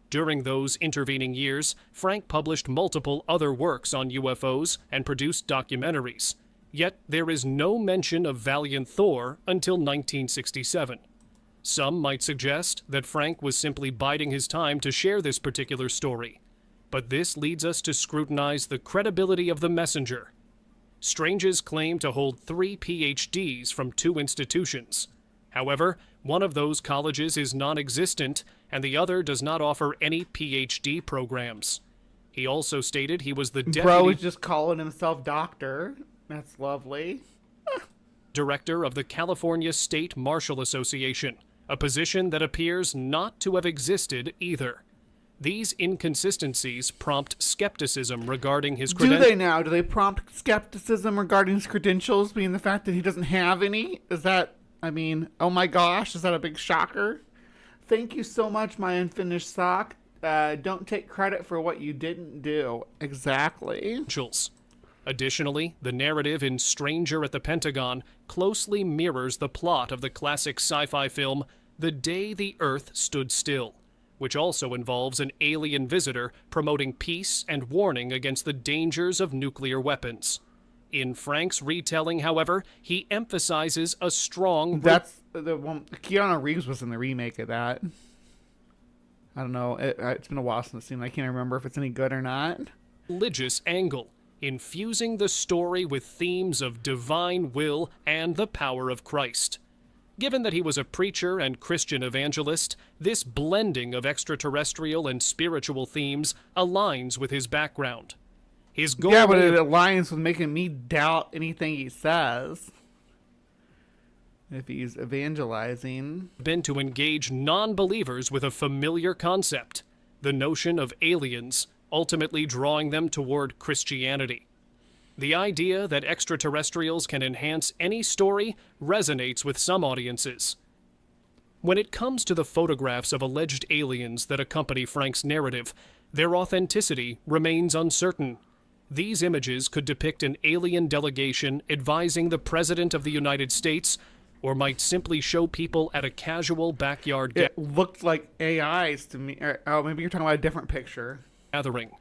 During those intervening years, Frank published multiple other works on UFOs and produced documentaries. Yet there is no mention of Valiant Thor until 1967. Some might suggest that Frank was simply biding his time to share this particular story. But this leads us to scrutinize the credibility of the messenger. Strange's claim to hold 3 PhDs from 2 institutions. However, one of those colleges is non-existent, and the other does not offer any PhD programs. He also stated he was the deputy... Bro is just calling himself doctor. That's lovely. Director of the California State Marshal Association, a position that appears not to have existed either. These inconsistencies prompt skepticism regarding his credentials. Do they now? Do they prompt skepticism regarding his credentials, being the fact that he doesn't have any? Is that, I mean, oh my gosh, is that a big shocker? Thank you so much, my unfinished sock. Don't take credit for what you didn't do. Exactly. Additionally, the narrative in Stranger at the Pentagon closely mirrors the plot of the classic sci-fi film The Day the Earth Stood Still, which also involves an alien visitor promoting peace and warning against the dangers of nuclear weapons. In Frank's retelling, however, he emphasizes a strong... That's the one... Keanu Reeves was in the remake of that. I don't know. It's been a while since I've seen it. I can't remember if it's any good or not. ...religious angle, infusing the story with themes of divine will and the power of Christ. Given that he was a preacher and Christian evangelist, this blending of extraterrestrial and spiritual themes aligns with his background. His goal Yeah, but it aligns with making me doubt anything he says. If he's evangelizing. been to engage non-believers with a familiar concept, the notion of aliens, ultimately drawing them toward Christianity. The idea that extraterrestrials can enhance any story resonates with some audiences. When it comes to the photographs of alleged aliens that accompany Frank's narrative, their authenticity remains uncertain. These images could depict an alien delegation advising the President of the United States, or might simply show people at a casual backyard It looked like AIs to me. Oh, maybe you're talking about a different picture. gathering.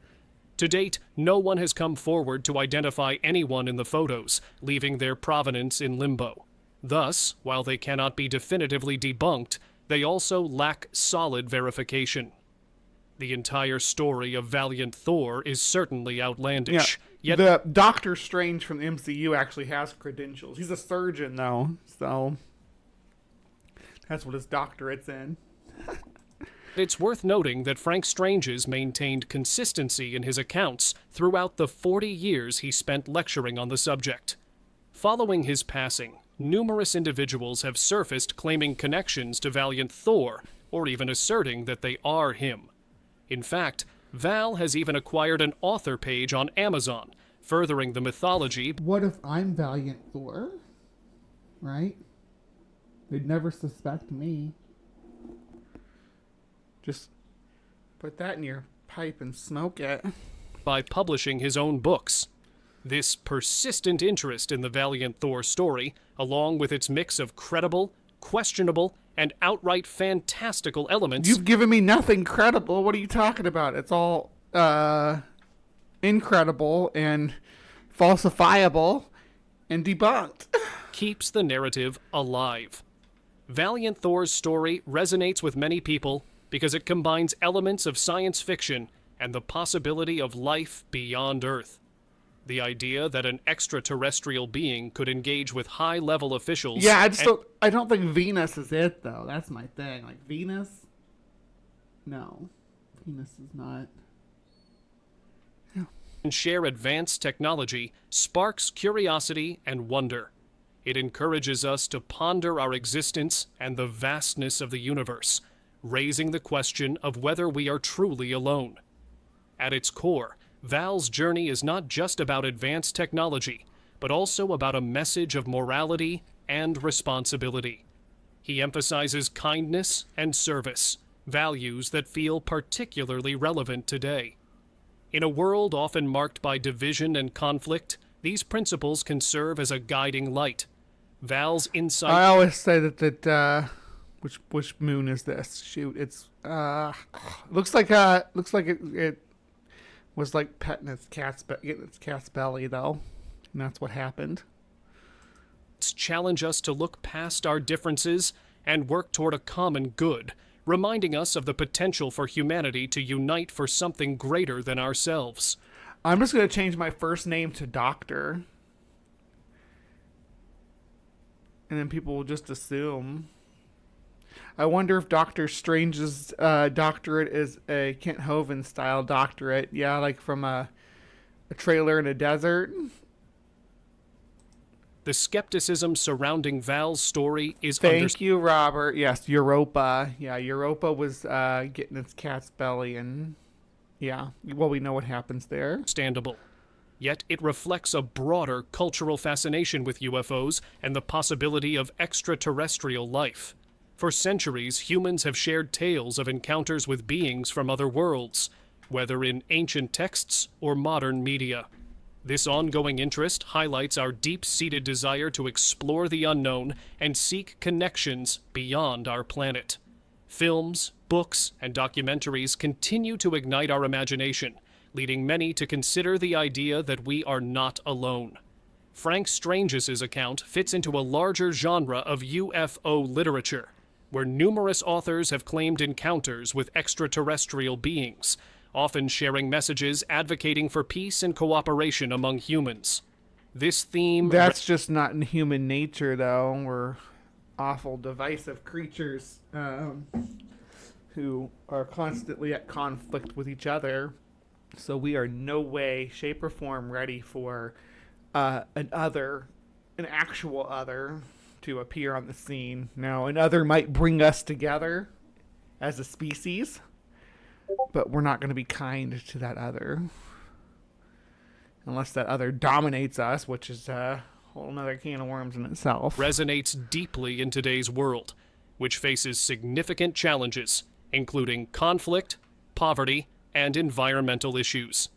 To date, no one has come forward to identify anyone in the photos, leaving their provenance in limbo. Thus, while they cannot be definitively debunked, they also lack solid verification. The entire story of Valiant Thor is certainly outlandish. Yet The Doctor Strange from the MCU actually has credentials. He's a surgeon, though, so that's what his doctorate's in. it's worth noting that Frank Strange's maintained consistency in his accounts throughout the 40 years he spent lecturing on the subject. Following his passing, numerous individuals have surfaced claiming connections to Valiant Thor, or even asserting that they are him. In fact, Val has even acquired an author page on Amazon, furthering the mythology. What if I'm Valiant Thor? Right? They'd never suspect me. Just put that in your pipe and smoke it. By publishing his own books. This persistent interest in the Valiant Thor story, along with its mix of credible, questionable, and outright fantastical elements. You've given me nothing credible. What are you talking about? It's all incredible and falsifiable and debunked. Keeps the narrative alive. Valiant Thor's story resonates with many people because it combines elements of science fiction and the possibility of life beyond Earth. The idea that an extraterrestrial being could engage with high-level officials. Yeah, I don't think Venus is it, though. That's my thing. Like, Venus? No. Venus is not. and share advanced technology sparks curiosity and wonder. It encourages us to ponder our existence and the vastness of the universe, raising the question of whether we are truly alone. At its core, Val's journey is not just about advanced technology, but also about a message of morality and responsibility. He emphasizes kindness and service, values that feel particularly relevant today. In a world often marked by division and conflict, these principles can serve as a guiding light. Val's insight... I always say that which moon is this? Shoot, it's looks like it was like petting its getting its cat's belly though, and that's what happened. challenge us to look past our differences and work toward a common good, reminding us of the potential for humanity to unite for something greater than ourselves. I'm just going to change my first name to Doctor. And then people will just assume. I wonder if Doctor Strange's doctorate is a Kent Hovind style doctorate. Yeah, like from a trailer in a desert. The skepticism surrounding Val's story is Thank you, Robert. Yes, Europa. Yeah, Europa was getting its cat's belly, and yeah, well, we know what happens there. Understandable. Yet it reflects a broader cultural fascination with UFOs and the possibility of extraterrestrial life. For centuries, humans have shared tales of encounters with beings from other worlds, whether in ancient texts or modern media. This ongoing interest highlights our deep-seated desire to explore the unknown and seek connections beyond our planet. Films, books, and documentaries continue to ignite our imagination, leading many to consider the idea that we are not alone. Frank Strange's account fits into a larger genre of UFO literature, where numerous authors have claimed encounters with extraterrestrial beings, often sharing messages advocating for peace and cooperation among humans. This theme... That's just not in human nature, though. We're awful, divisive creatures who are constantly at conflict with each other. So we are no way, shape, or form ready for an actual other to appear on the scene. Now, an other might bring us together as a species, but we're not going to be kind to that other. Unless that other dominates us, which is a whole nother can of worms in itself. Resonates deeply in today's world, which faces significant challenges, including conflict, poverty, and environmental issues.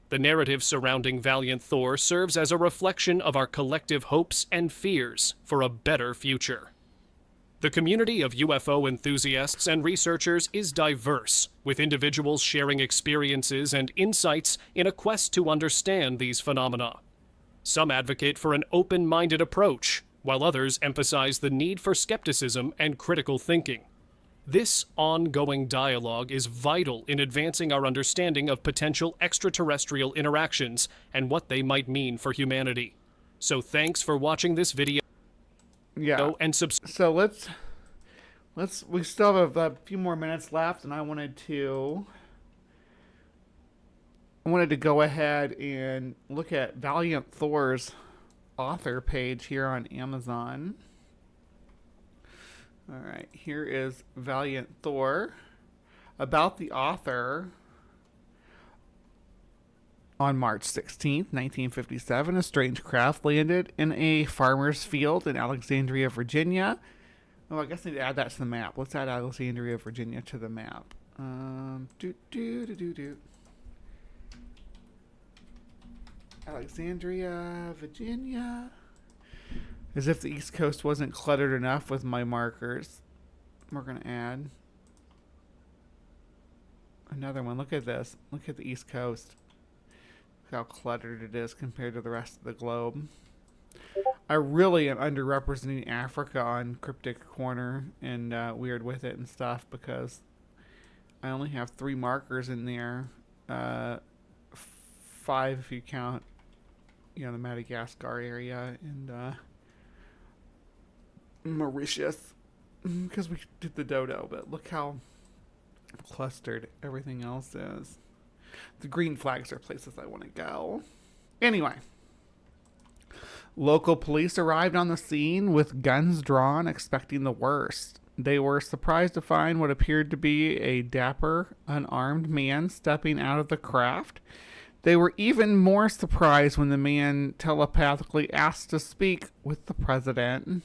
The narrative surrounding Valiant Thor serves as a reflection of our collective hopes and fears for a better future. The community of UFO enthusiasts and researchers is diverse, with individuals sharing experiences and insights in a quest to understand these phenomena. Some advocate for an open-minded approach, while others emphasize the need for skepticism and critical thinking. This ongoing dialogue is vital in advancing our understanding of potential extraterrestrial interactions and what they might mean for humanity. So thanks for watching this video. Yeah. And so we still have a few more minutes left, and I wanted to go ahead and look at Valiant Thor's author page here on Amazon. All right, here is Valiant Thor. About the author. On March 16th, 1957, a strange craft landed in a farmer's field in Alexandria, Virginia. Oh, I guess I need to add that to the map. Let's add Alexandria, Virginia to the map. Alexandria, Virginia. As if the East Coast wasn't cluttered enough with my markers. We're going to add another one. Look at this. Look at the East Coast. Look how cluttered it is compared to the rest of the globe. I really am underrepresenting Africa on CrypticCorner and Weird With It and stuff because I only have 3 markers in there. 5 if you count, the Madagascar area and Mauritius because we did the dodo, but look how clustered everything else is. The green flags are places I want to go. Anyway, local police arrived on the scene with guns drawn, expecting the worst. They were surprised to find what appeared to be a dapper, unarmed man stepping out of the craft. They were even more surprised when the man telepathically asked to speak with the president.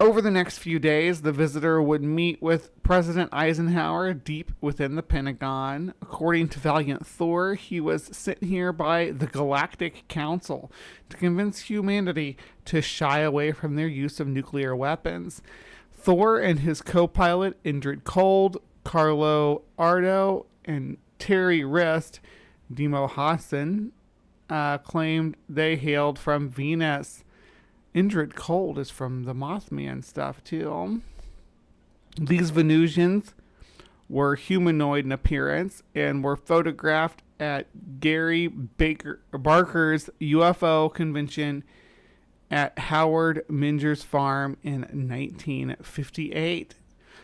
Over the next few days, the visitor would meet with President Eisenhower deep within the Pentagon. According to Valiant Thor, he was sent here by the Galactic Council to convince humanity to shy away from their use of nuclear weapons. Thor and his co-pilot Indrid Cold, Carlo Ardo, and Terry Rist, Demo Hassan, claimed they hailed from Venus. Indrid Cold is from the Mothman stuff, too. These Venusians were humanoid in appearance and were photographed at Gary Barker's UFO convention at Howard Minger's farm in 1958.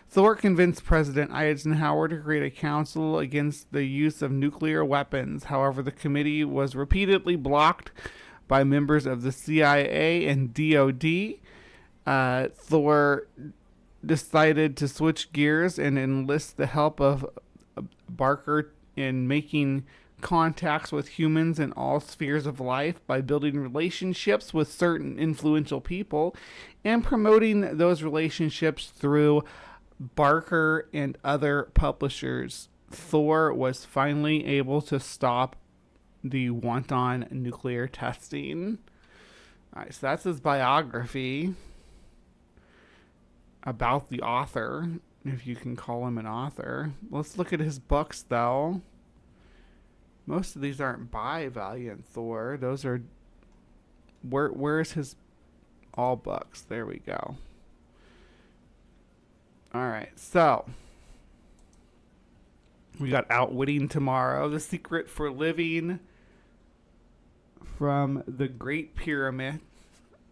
Thor convinced President Eisenhower to create a council against the use of nuclear weapons. However, the committee was repeatedly blocked by members of the CIA and DOD. Thor decided to switch gears and enlist the help of Barker in making contacts with humans in all spheres of life by building relationships with certain influential people and promoting those relationships through Barker and other publishers. Thor was finally able to stop the wanton nuclear testing. All right, so that's his biography about the author, if you can call him an author. Let's look at his books, though. Most of these aren't by Valiant Thor. Those are... Where's his... all books? There we go. All right, so... we got Outwitting Tomorrow, The Secret for Living from the Great Pyramid.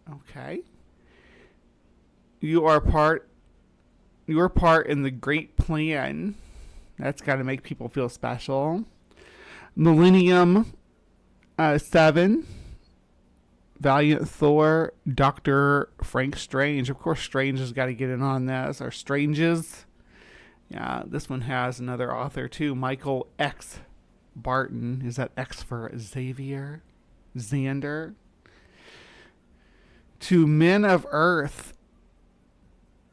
Okay. Your part in the great plan. That's got to make people feel special. Millennium 7. Valiant Thor, Dr. Frank Strange. Of course, Strange has got to get in on this. Or Stranges. Yeah, this one has another author too. Michael X. Barton. Is that X for Xavier? Xander? To Men of Earth.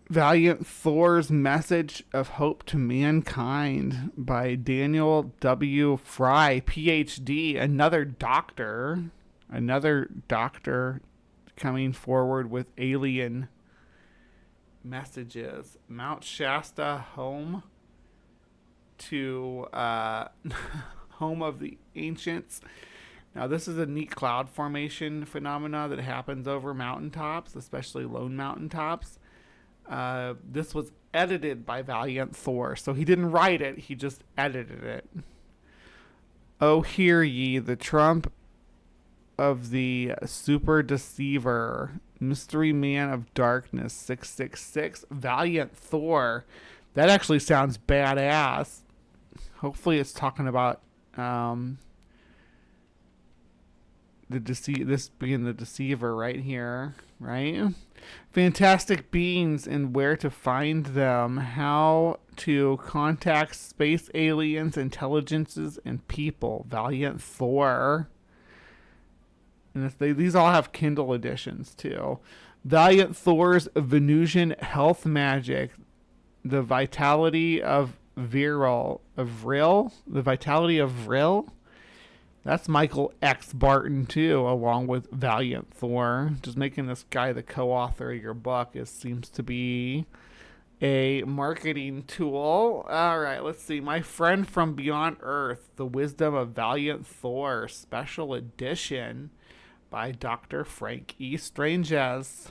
Valiant Thor's Message of Hope to Mankind by Daniel W. Fry, PhD. Another doctor coming forward with alien messages. Mount Shasta, home to home of the ancients. Now, this is a neat cloud formation phenomena that happens over mountaintops, especially lone mountaintops. This was edited by Valiant Thor, so he didn't write it, he just edited it. Oh, hear ye the trump of the super deceiver, mystery man of darkness, 666, Valiant Thor. That actually sounds badass. Hopefully it's talking about this being the deceiver right here, right? Fantastic beings and where to find them, how to contact space aliens, intelligences, and people. Valiant Thor. And these all have Kindle editions too. Valiant Thor's Venusian Health Magic. The Vitality of Vril. The Vitality of Vril. That's Michael X. Barton too, along with Valiant Thor. Just making this guy the co-author of your book seems to be a marketing tool. All right, let's see. My Friend from Beyond Earth, The Wisdom of Valiant Thor, special edition by Dr. Frank E. Stranges.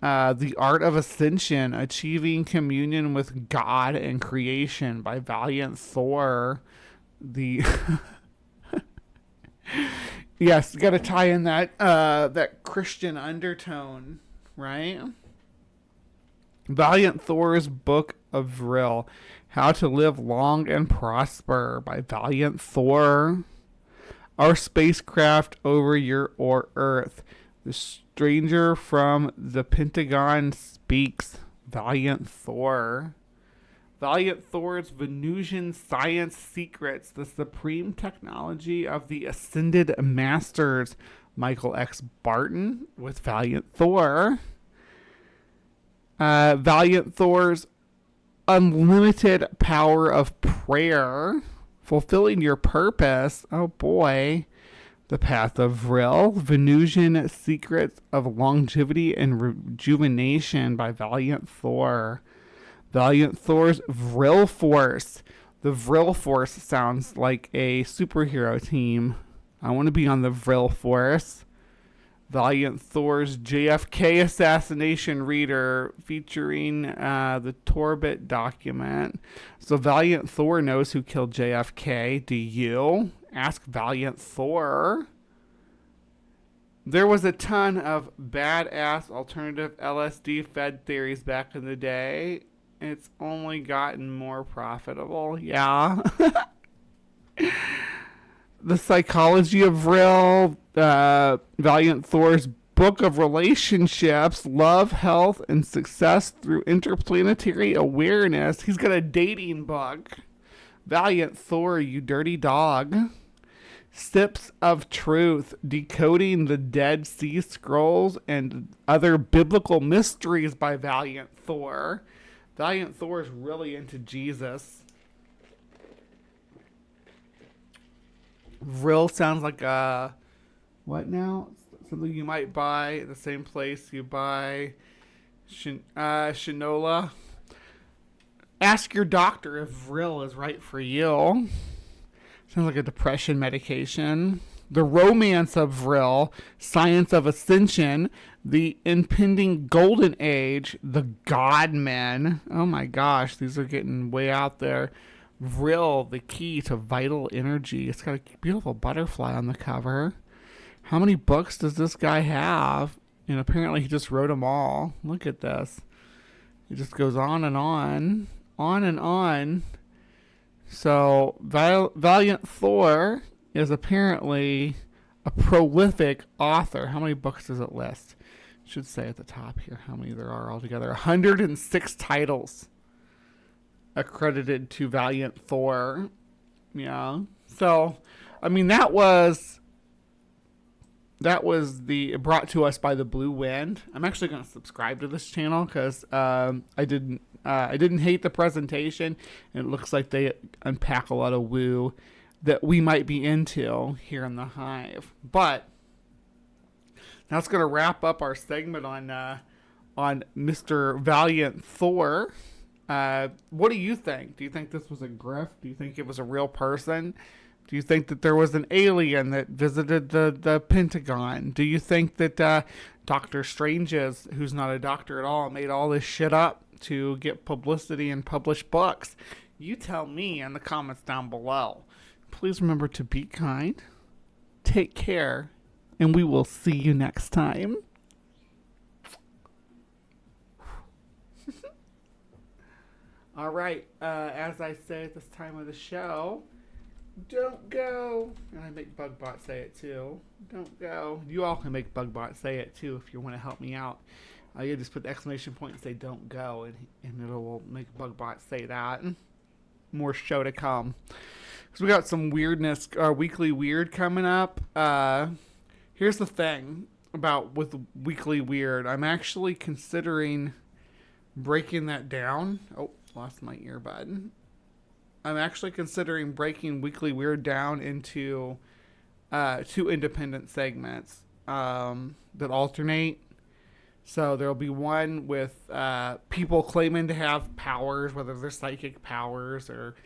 The Art of Ascension, Achieving Communion with God and Creation by Valiant Thor. Yes, you got to tie in that Christian undertone, right? Valiant Thor's Book of Vril, How to Live Long and Prosper by Valiant Thor. Our Spacecraft Over Your Earth, The Stranger from the Pentagon Speaks, Valiant Thor. Valiant Thor's Venusian Science Secrets, The Supreme Technology of the Ascended Masters, Michael X. Barton with Valiant Thor. Valiant Thor's Unlimited Power of Prayer, Fulfilling Your Purpose. Oh boy. The Path of Vril, Venusian Secrets of Longevity and Rejuvenation by Valiant Thor. Valiant Thor's Vril Force. The Vril Force sounds like a superhero team. I want to be on the Vril Force. Valiant Thor's JFK Assassination Reader, featuring the Torbit document. So Valiant Thor knows who killed JFK. Do you? Ask Valiant Thor. There was a ton of badass alternative LSD fed theories back in the day. It's only gotten more profitable. Yeah. The Psychology of Vril, Valiant Thor's Book of Relationships, Love, Health, and Success Through Interplanetary Awareness. He's got a dating book. Valiant Thor, you dirty dog. Sips of Truth, Decoding the Dead Sea Scrolls and Other Biblical Mysteries by Valiant Thor. Valiant Thor is really into Jesus. Vril sounds like a... what now? Something you might buy at the same place you buy Shinola. Ask your doctor if Vril is right for you. Sounds like a depression medication. The Romance of Vril, Science of Ascension, The Impending Golden Age, The God-Men. Oh my gosh, these are getting way out there. Vril, The Key to Vital Energy. It's got a beautiful butterfly on the cover. How many books does this guy have? And apparently he just wrote them all. Look at this. It just goes on and on. On and on. So Valiant Thor is apparently a prolific author. How many books does it list? It should say at the top here how many there are altogether. 106 titles accredited to Valiant Thor. Yeah. So, I mean, that was brought to us by the Blue Wind. I'm actually going to subscribe to this channel because I didn't hate the presentation, and it looks like they unpack a lot of woo that we might be into here in the Hive. But that's going to wrap up our segment on Mr. Valiant Thor. What do you think? Do you think this was a grift? Do you think it was a real person? Do you think that there was an alien that visited the Pentagon? Do you think that Doctor Strange's, who's not a doctor at all, made all this shit up to get publicity and publish books? You tell me in the comments down below. Please remember to be kind, take care, and we will see you next time. All right, as I say at this time of the show, don't go. And I make Bugbot say it too. Don't go. You all can make Bugbot say it too if you want to help me out. You just put the exclamation point and say don't go, and it will make Bugbot say that. More show to come. Because we got some weirdness, weekly weird coming up. Here's the thing with weekly weird. I'm actually considering breaking that down. Oh, lost my earbud. I'm actually considering breaking weekly weird down into 2 independent segments that alternate. So there'll be one with people claiming to have powers, whether they're psychic powers or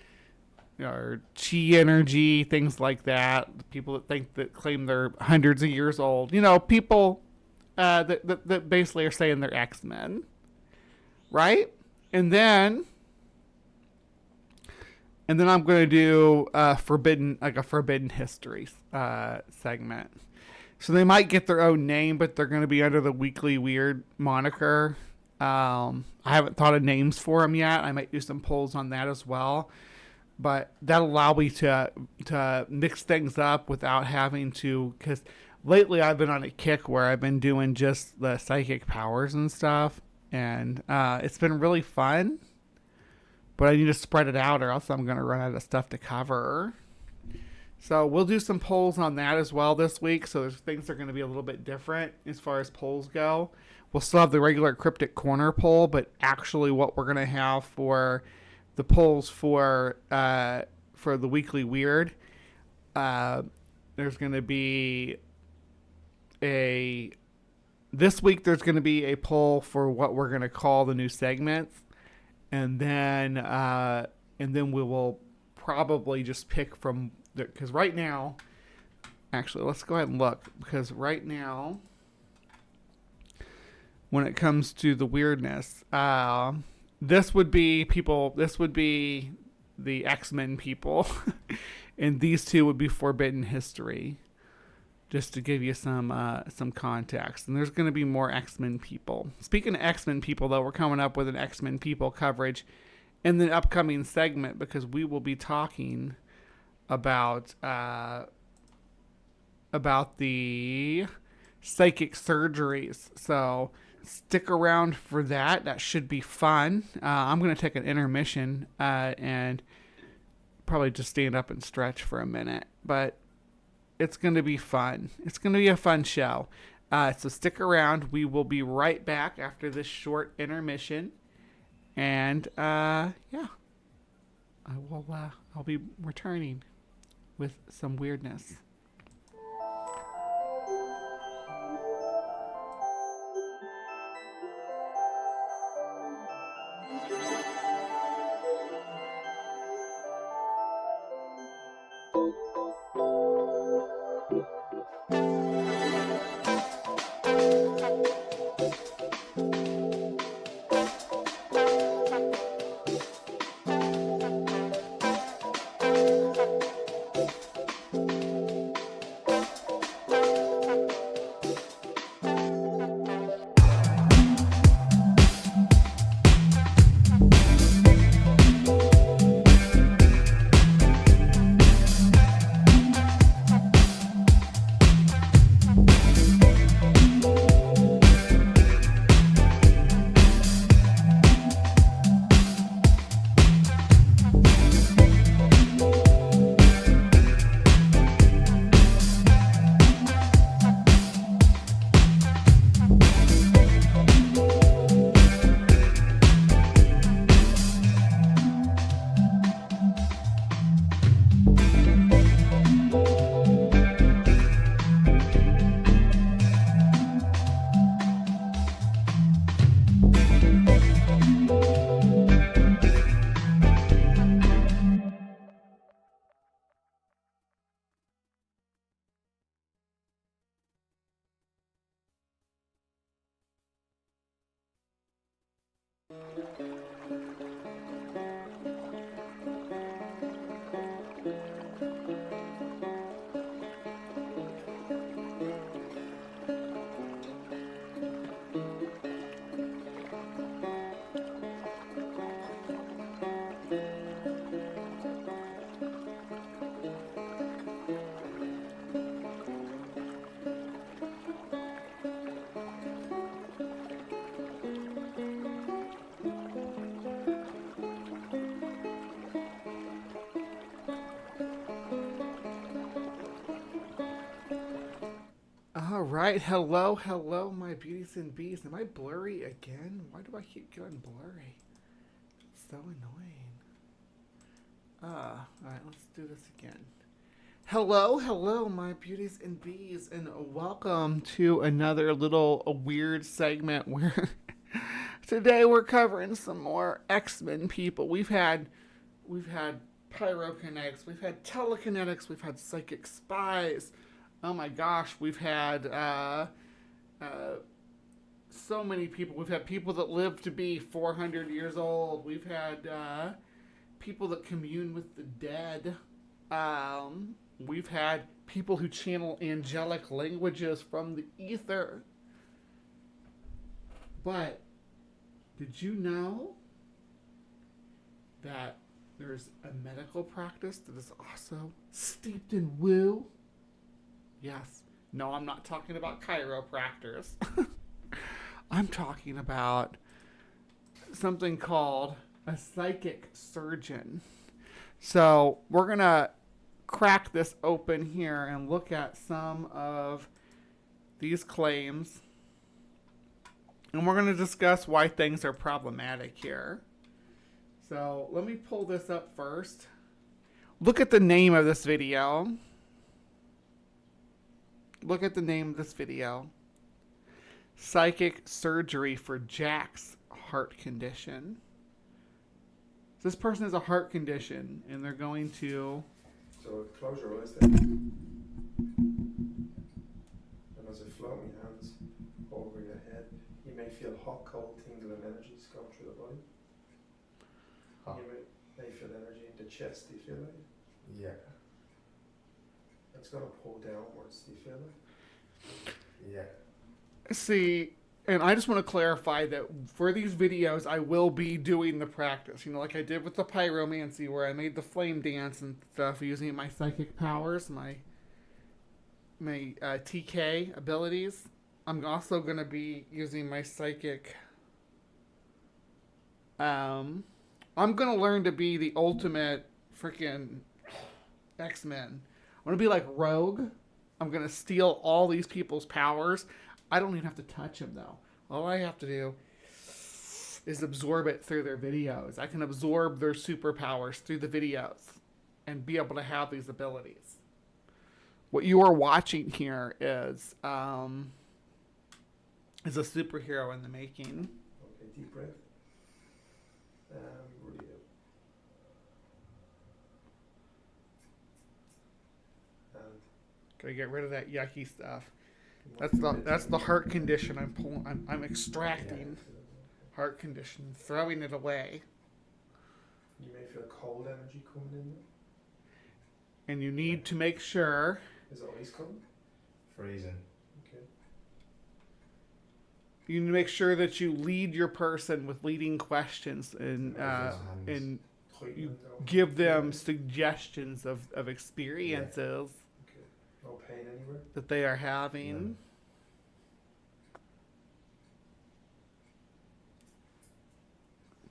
chi energy, things like that. People that claim they're hundreds of years old. People that basically are saying they're X-Men, right? And then I'm going to do a forbidden history segment. So they might get their own name, but they're going to be under the Weekly Weird moniker. I haven't thought of names for them yet. I might do some polls on that as well. But that'll allow me to mix things up without having to... Because lately I've been on a kick where I've been doing just the psychic powers and stuff. And it's been really fun. But I need to spread it out or else I'm going to run out of stuff to cover. So we'll do some polls on that as well this week. So there's things that are going to be a little bit different as far as polls go. We'll still have the regular Cryptic Corner poll, but actually what we're going to have for the polls for the Weekly Weird, there's going to be this week there's going to be a poll for what we're going to call the new segments. And then we will probably just pick from... Because right now... Actually, let's go ahead and look. Because right now, when it comes to the weirdness, this would be the X-Men people. And these two would be Forbidden History. Just to give you some context. And there's going to be more X-Men people. Speaking of X-Men people, though, we're coming up with an X-Men people coverage in the upcoming segment because we will be talking about the psychic surgeries. So stick around for that. That should be fun. I'm going to take an intermission and probably just stand up and stretch for a minute. But it's going to be fun. It's going to be a fun show. So stick around. We will be right back after this short intermission. And, I'll be returning with some weirdness. All right, hello, my beauties and bees. Am I blurry again? Why do I keep going blurry? It's so annoying. All right, let's do this again. Hello, my beauties and bees, and welcome to another little weird segment where today we're covering some more X-Men people. We've had pyrokinetics, we've had telekinetics, we've had psychic spies. Oh my gosh, we've had so many people. We've had people that live to be 400 years old. We've had people that commune with the dead. We've had people who channel angelic languages from the ether. But did you know that there's a medical practice that is also steeped in woo? Yes. No, I'm not talking about chiropractors. I'm talking about something called a psychic surgeon. So we're going to crack this open here and look at some of these claims. And we're going to discuss why things are problematic here. So let me pull this up first. Look at the name of this video. Look at the name of this video. Psychic surgery for Jack's heart condition. This person has a heart condition, and they're going to... So close your eyes then. And as it flow in your hands over your head, you may feel hot, cold, tingling energies going through the body. Hot. You may feel energy in the chest. Do you feel it? Yeah. It's going to pull downwards. Do you feel it? Yeah. See, and I just want to clarify that for these videos, I will be doing the practice. You know, like I did with the pyromancy, where I made the flame dance and stuff using my psychic powers, my TK abilities. I'm also going to be using my psychic... I'm going to learn to be the ultimate freaking X-Men. I'm going to be like Rogue. I'm going to steal all these people's powers. I don't even have to touch them, though. All I have to do is absorb it through their videos. I can absorb their superpowers through the videos and be able to have these abilities. What you are watching here is a superhero in the making. Okay, deep breath. Breathe out. Gotta get rid of that yucky stuff. That's the heart condition I'm pulling. I'm extracting heart condition, throwing it away. You may feel cold energy coming in there. And you need to make sure. Is it ice coming? Freezing. Okay. You need to make sure that you lead your person with leading questions and you give them suggestions of experiences. No pain anywhere? That they are having.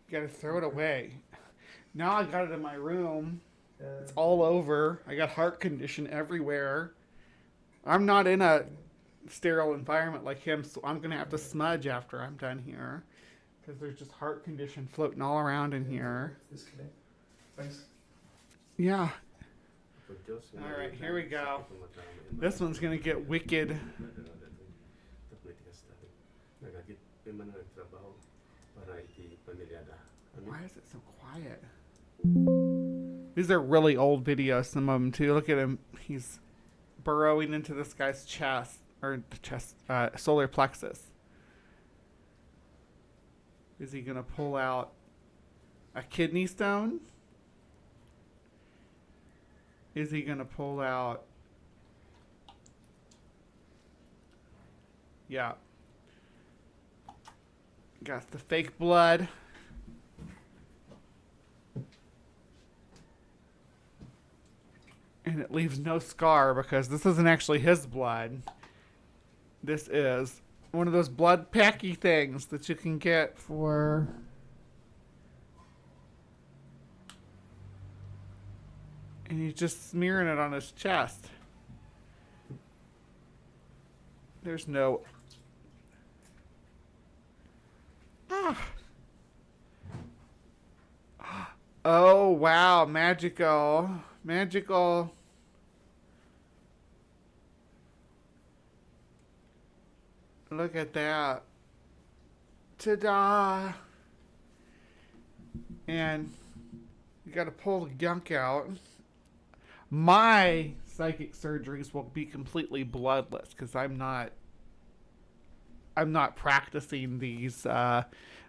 You gotta throw it away. Now I got it in my room. It's all over. I got heart condition everywhere. I'm not in a sterile environment like him, so I'm gonna have to smudge after I'm done here. Because there's just heart condition floating all around in here. Disconnect. Thanks. Yeah. Alright, here we go. This one's gonna get wicked. Why is it so quiet? These are really old videos, some of them too. Look at him. He's burrowing into this guy's chest, or solar plexus. Is he going to pull out a kidney stone? Is he going to pull out... Yeah. Got the fake blood. And it leaves no scar because this isn't actually his blood. This is one of those blood packy things that you can get for... And he's just smearing it on his chest. There's no... Ah. Oh, wow. Magical. Magical. Look at that. Ta-da. And you got to pull the gunk out. My psychic surgeries will be completely bloodless because I'm not practicing these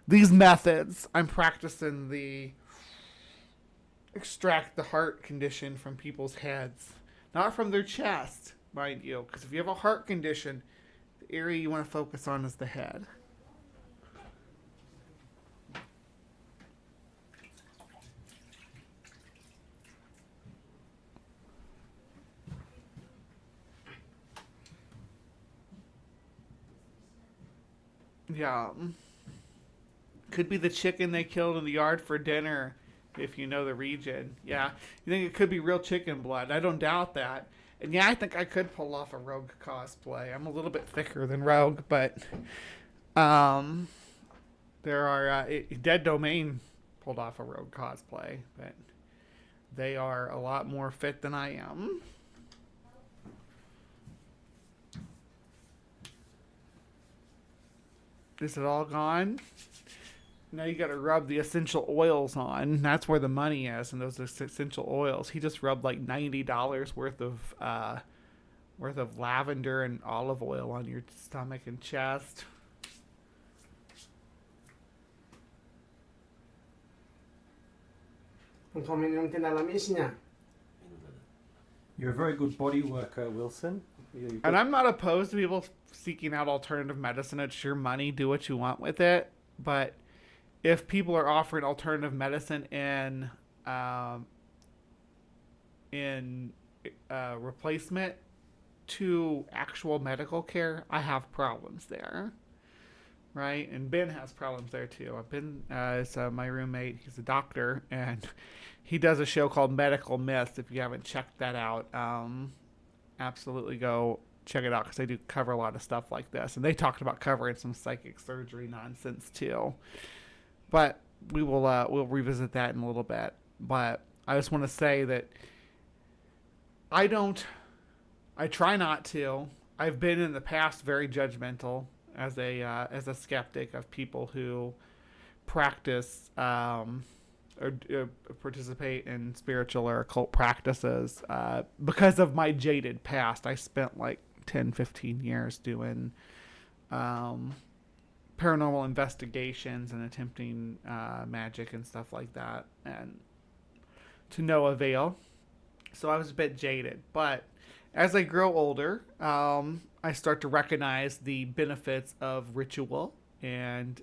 methods. I'm practicing the extract the heart condition from people's heads, not from their chest, mind you, because if you have a heart condition, the area you want to focus on is the head. Yeah. Could be the chicken they killed in the yard for dinner, if you know the region. Yeah. You think it could be real chicken blood? I don't doubt that. And yeah, I think I could pull off a Rogue cosplay. I'm a little bit thicker than Rogue, but there are Dead Domain pulled off a Rogue cosplay, but they are a lot more fit than I am. Is it all gone? Now you got to rub the essential oils on. That's where the money is, and those essential oils. He just rubbed like $90 worth of lavender and olive oil on your stomach and chest. You're a very good body worker, Wilson. And I'm not opposed to people seeking out alternative medicine. It's your money. Do what you want with it. But if people are offering alternative medicine in replacement to actual medical care, I have problems there, right? And Ben has problems there too. Ben is my roommate. He's a doctor, and he does a show called Medical Myths. If you haven't checked that out, absolutely go check it out, because they do cover a lot of stuff like this, and they talked about covering some psychic surgery nonsense too. But we will we'll revisit that in a little bit. But I just want to say that I try not to. I've been in the past very judgmental as a skeptic of people who practice or participate in spiritual or occult practices because of my jaded past. I spent like 10, 15 years doing paranormal investigations and attempting magic and stuff like that, and to no avail. So I was a bit jaded. But as I grow older, I start to recognize the benefits of ritual and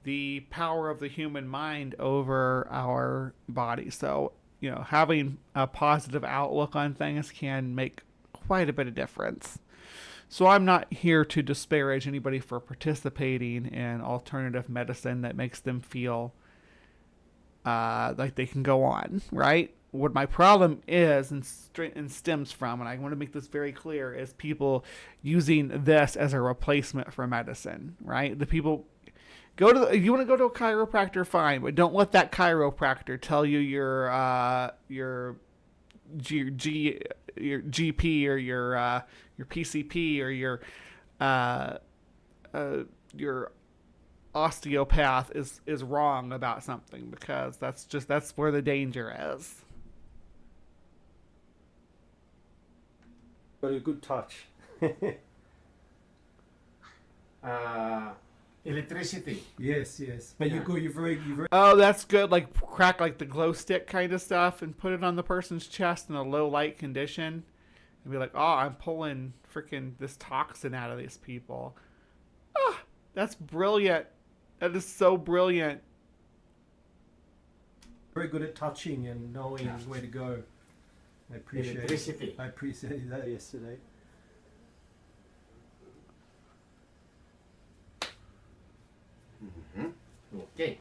the power of the human mind over our body. So, you know, having a positive outlook on things can make quite a bit of difference. So I'm not here to disparage anybody for participating in alternative medicine that makes them feel like they can go on, right? What my problem is and stems from, and I want to make this very clear, is people using this as a replacement for medicine, right? The people if you want to go to a chiropractor, fine, but don't let that chiropractor tell you your GP or your PCP or your osteopath is wrong about something, because that's where the danger is. But a good touch. Electricity. Yes, yes. But you very. Oh, that's good. Like crack like the glow stick kind of stuff and put it on the person's chest in a low light condition. And be like, oh, I'm pulling freaking this toxin out of these people. Ah, that's brilliant. That is so brilliant. Very good at touching and knowing where to go. I appreciate that yesterday. Okay.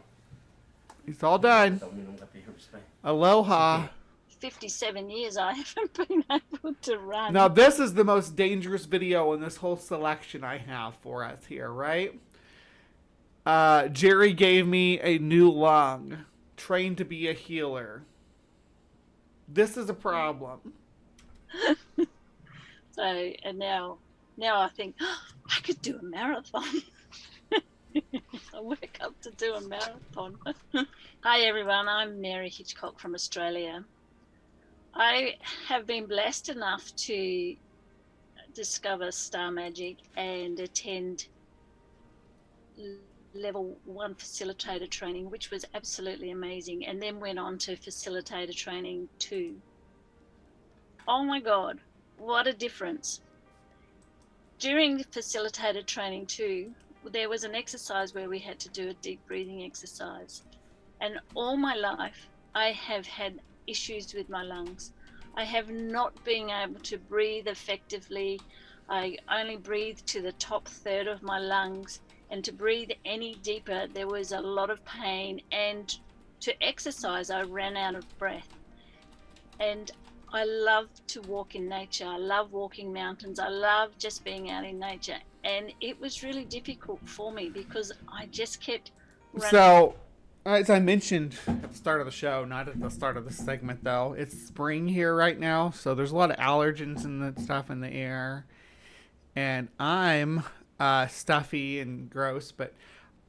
It's all done. Aloha. 57 years I haven't been able to run. Now, this is the most dangerous video in this whole selection I have for us here, right? Jerry gave me a new lung. Trained to be a healer. This is a problem. So, and now I think, oh, I could do a marathon. I wake up to do a marathon. Hi everyone, I'm Mary Hitchcock from Australia. I have been blessed enough to discover star magic and attend level 1 facilitator training, which was absolutely amazing, and then went on to facilitator training 2. Oh my God, what a difference. During the facilitator training 2, there was an exercise where we had to do a deep breathing exercise. And all my life, I have had issues with my lungs. I have not been able to breathe effectively. I only breathe to the top third of my lungs. And to breathe any deeper, there was a lot of pain. And to exercise, I ran out of breath. And I love to walk in nature. I love walking mountains. I love just being out in nature. And it was really difficult for me because I just kept running. So, as I mentioned at the start of the show, not at the start of the segment though, it's spring here right now. So there's a lot of allergens and the stuff in the air. And I'm stuffy and gross, but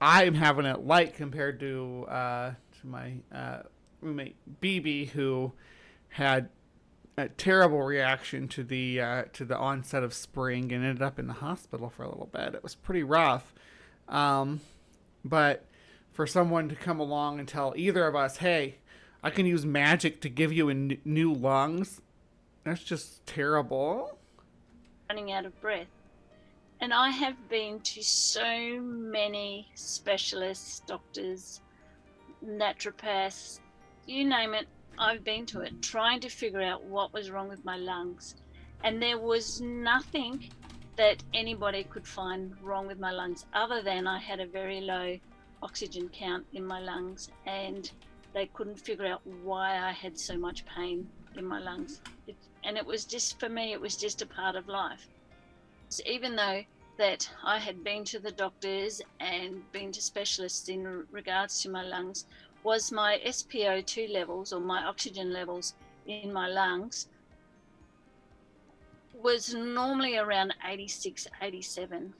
I'm having it light compared to my roommate BB, who had a terrible reaction to the onset of spring and ended up in the hospital for a little bit. It was pretty rough. But for someone to come along and tell either of us, hey, I can use magic to give you new lungs, that's just terrible. Running out of breath. And I have been to so many specialists, doctors, naturopaths, you name it, I've been to it, trying to figure out what was wrong with my lungs. And there was nothing that anybody could find wrong with my lungs other than I had a very low oxygen count in my lungs, and they couldn't figure out why I had so much pain in my lungs. And it was just, for me, it was just a part of life. So even though that I had been to the doctors and been to specialists in regards to my lungs, was my SpO2 levels, or my oxygen levels in my lungs, was normally around 86, 87,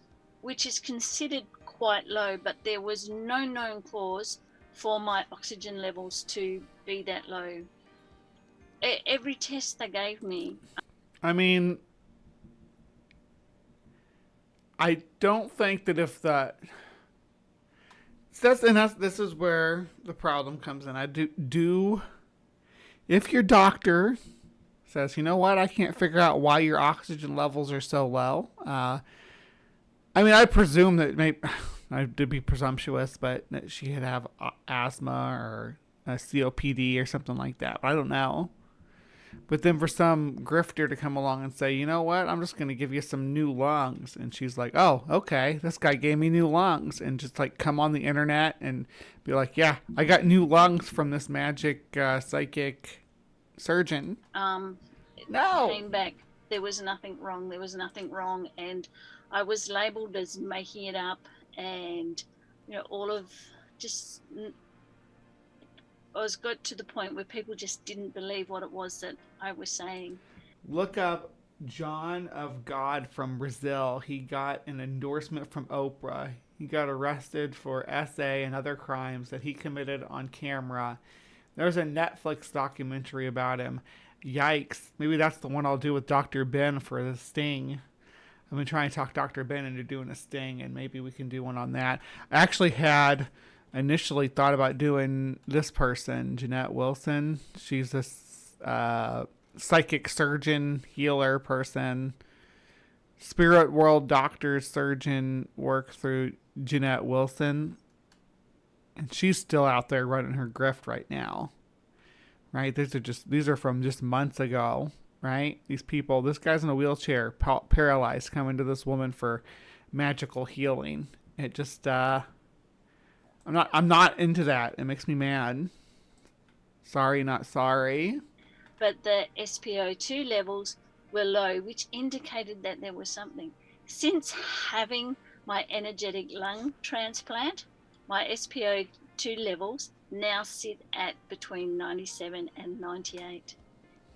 which is considered quite low, but there was no known cause for my oxygen levels to be that low. Every test they gave me. I mean, I don't think that if that... this is where the problem comes in. If your doctor says, you know what, I can't figure out why your oxygen levels are so low. I mean, I presume that maybe, I did be presumptuous, but that she had have asthma or a COPD or something like that. I don't know. But then for some grifter to come along and say, you know what, I'm just going to give you some new lungs. And she's like, oh, okay, this guy gave me new lungs. And just like come on the internet and be like, yeah, I got new lungs from this magic psychic surgeon. No. Came back. There was nothing wrong. There was nothing wrong. And I was labeled as making it up. And, you know, all of just... I was got to the point where people just didn't believe what it was that I was saying. Look up John of God from Brazil. He got an endorsement from Oprah. He got arrested for SA and other crimes that he committed on camera. There's a Netflix documentary about him. Yikes. Maybe that's the one I'll do with Dr. Ben for the sting. I've been trying to talk Dr. Ben into doing a sting, and maybe we can do one on that. I actually had initially thought about doing this person, Jeanette Wilson. She's a psychic surgeon, healer person. Spirit world doctor, surgeon, work through Jeanette Wilson. And she's still out there running her grift right now. Right? These are from just months ago. Right? These people, this guy's in a wheelchair, paralyzed, coming to this woman for magical healing. It just, I'm not into that. It makes me mad. Sorry, not sorry. But the SpO2 levels were low, which indicated that there was something. Since having my energetic lung transplant, my SpO2 levels now sit at between 97 and 98.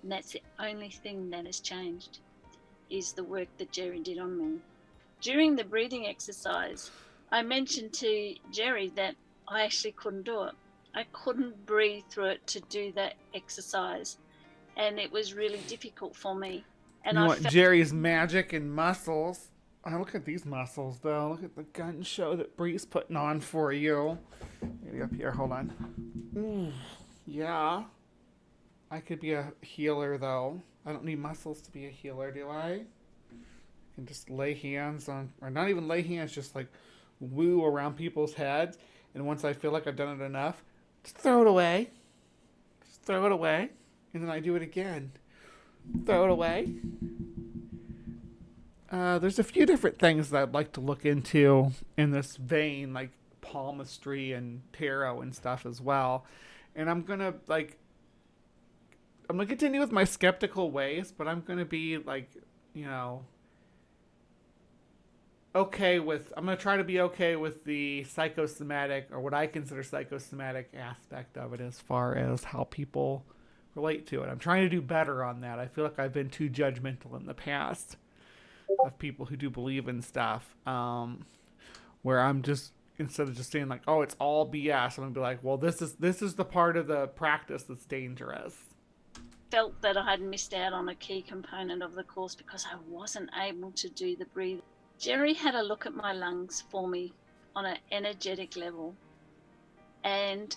And that's the only thing that has changed, is the work that Jerry did on me. During the breathing exercise, I mentioned to Jerry that I actually couldn't do it. I couldn't breathe through it to do that exercise. And it was really difficult for me. And you I want Jerry's magic and muscles. Oh, look at these muscles, though. Look at the gun show that Bree's putting on for you. Maybe up here. Hold on. Ooh, yeah. I could be a healer, though. I don't need muscles to be a healer, do I? I can just lay hands on, or not even lay hands, just like woo around people's heads. And once I feel like I've done it enough, just throw it away. Just throw it away. And then I do it again. Throw it away. There's a few different things that I'd like to look into in this vein, like palmistry and tarot and stuff as well. And I'm gonna continue with my skeptical ways, but I'm gonna be I'm gonna try to be okay with the psychosomatic, or what I consider psychosomatic aspect of it, as far as how people relate to it. I'm trying to do better on that. I feel like I've been too judgmental in the past of people who do believe in stuff, where I'm just, instead of just saying like, oh, it's all BS, I'm gonna be like, well, this is the part of the practice that's dangerous. felt that I had missed out on a key component of the course because I wasn't able to do the breathing. Jerry had a look at my lungs for me on an energetic level, and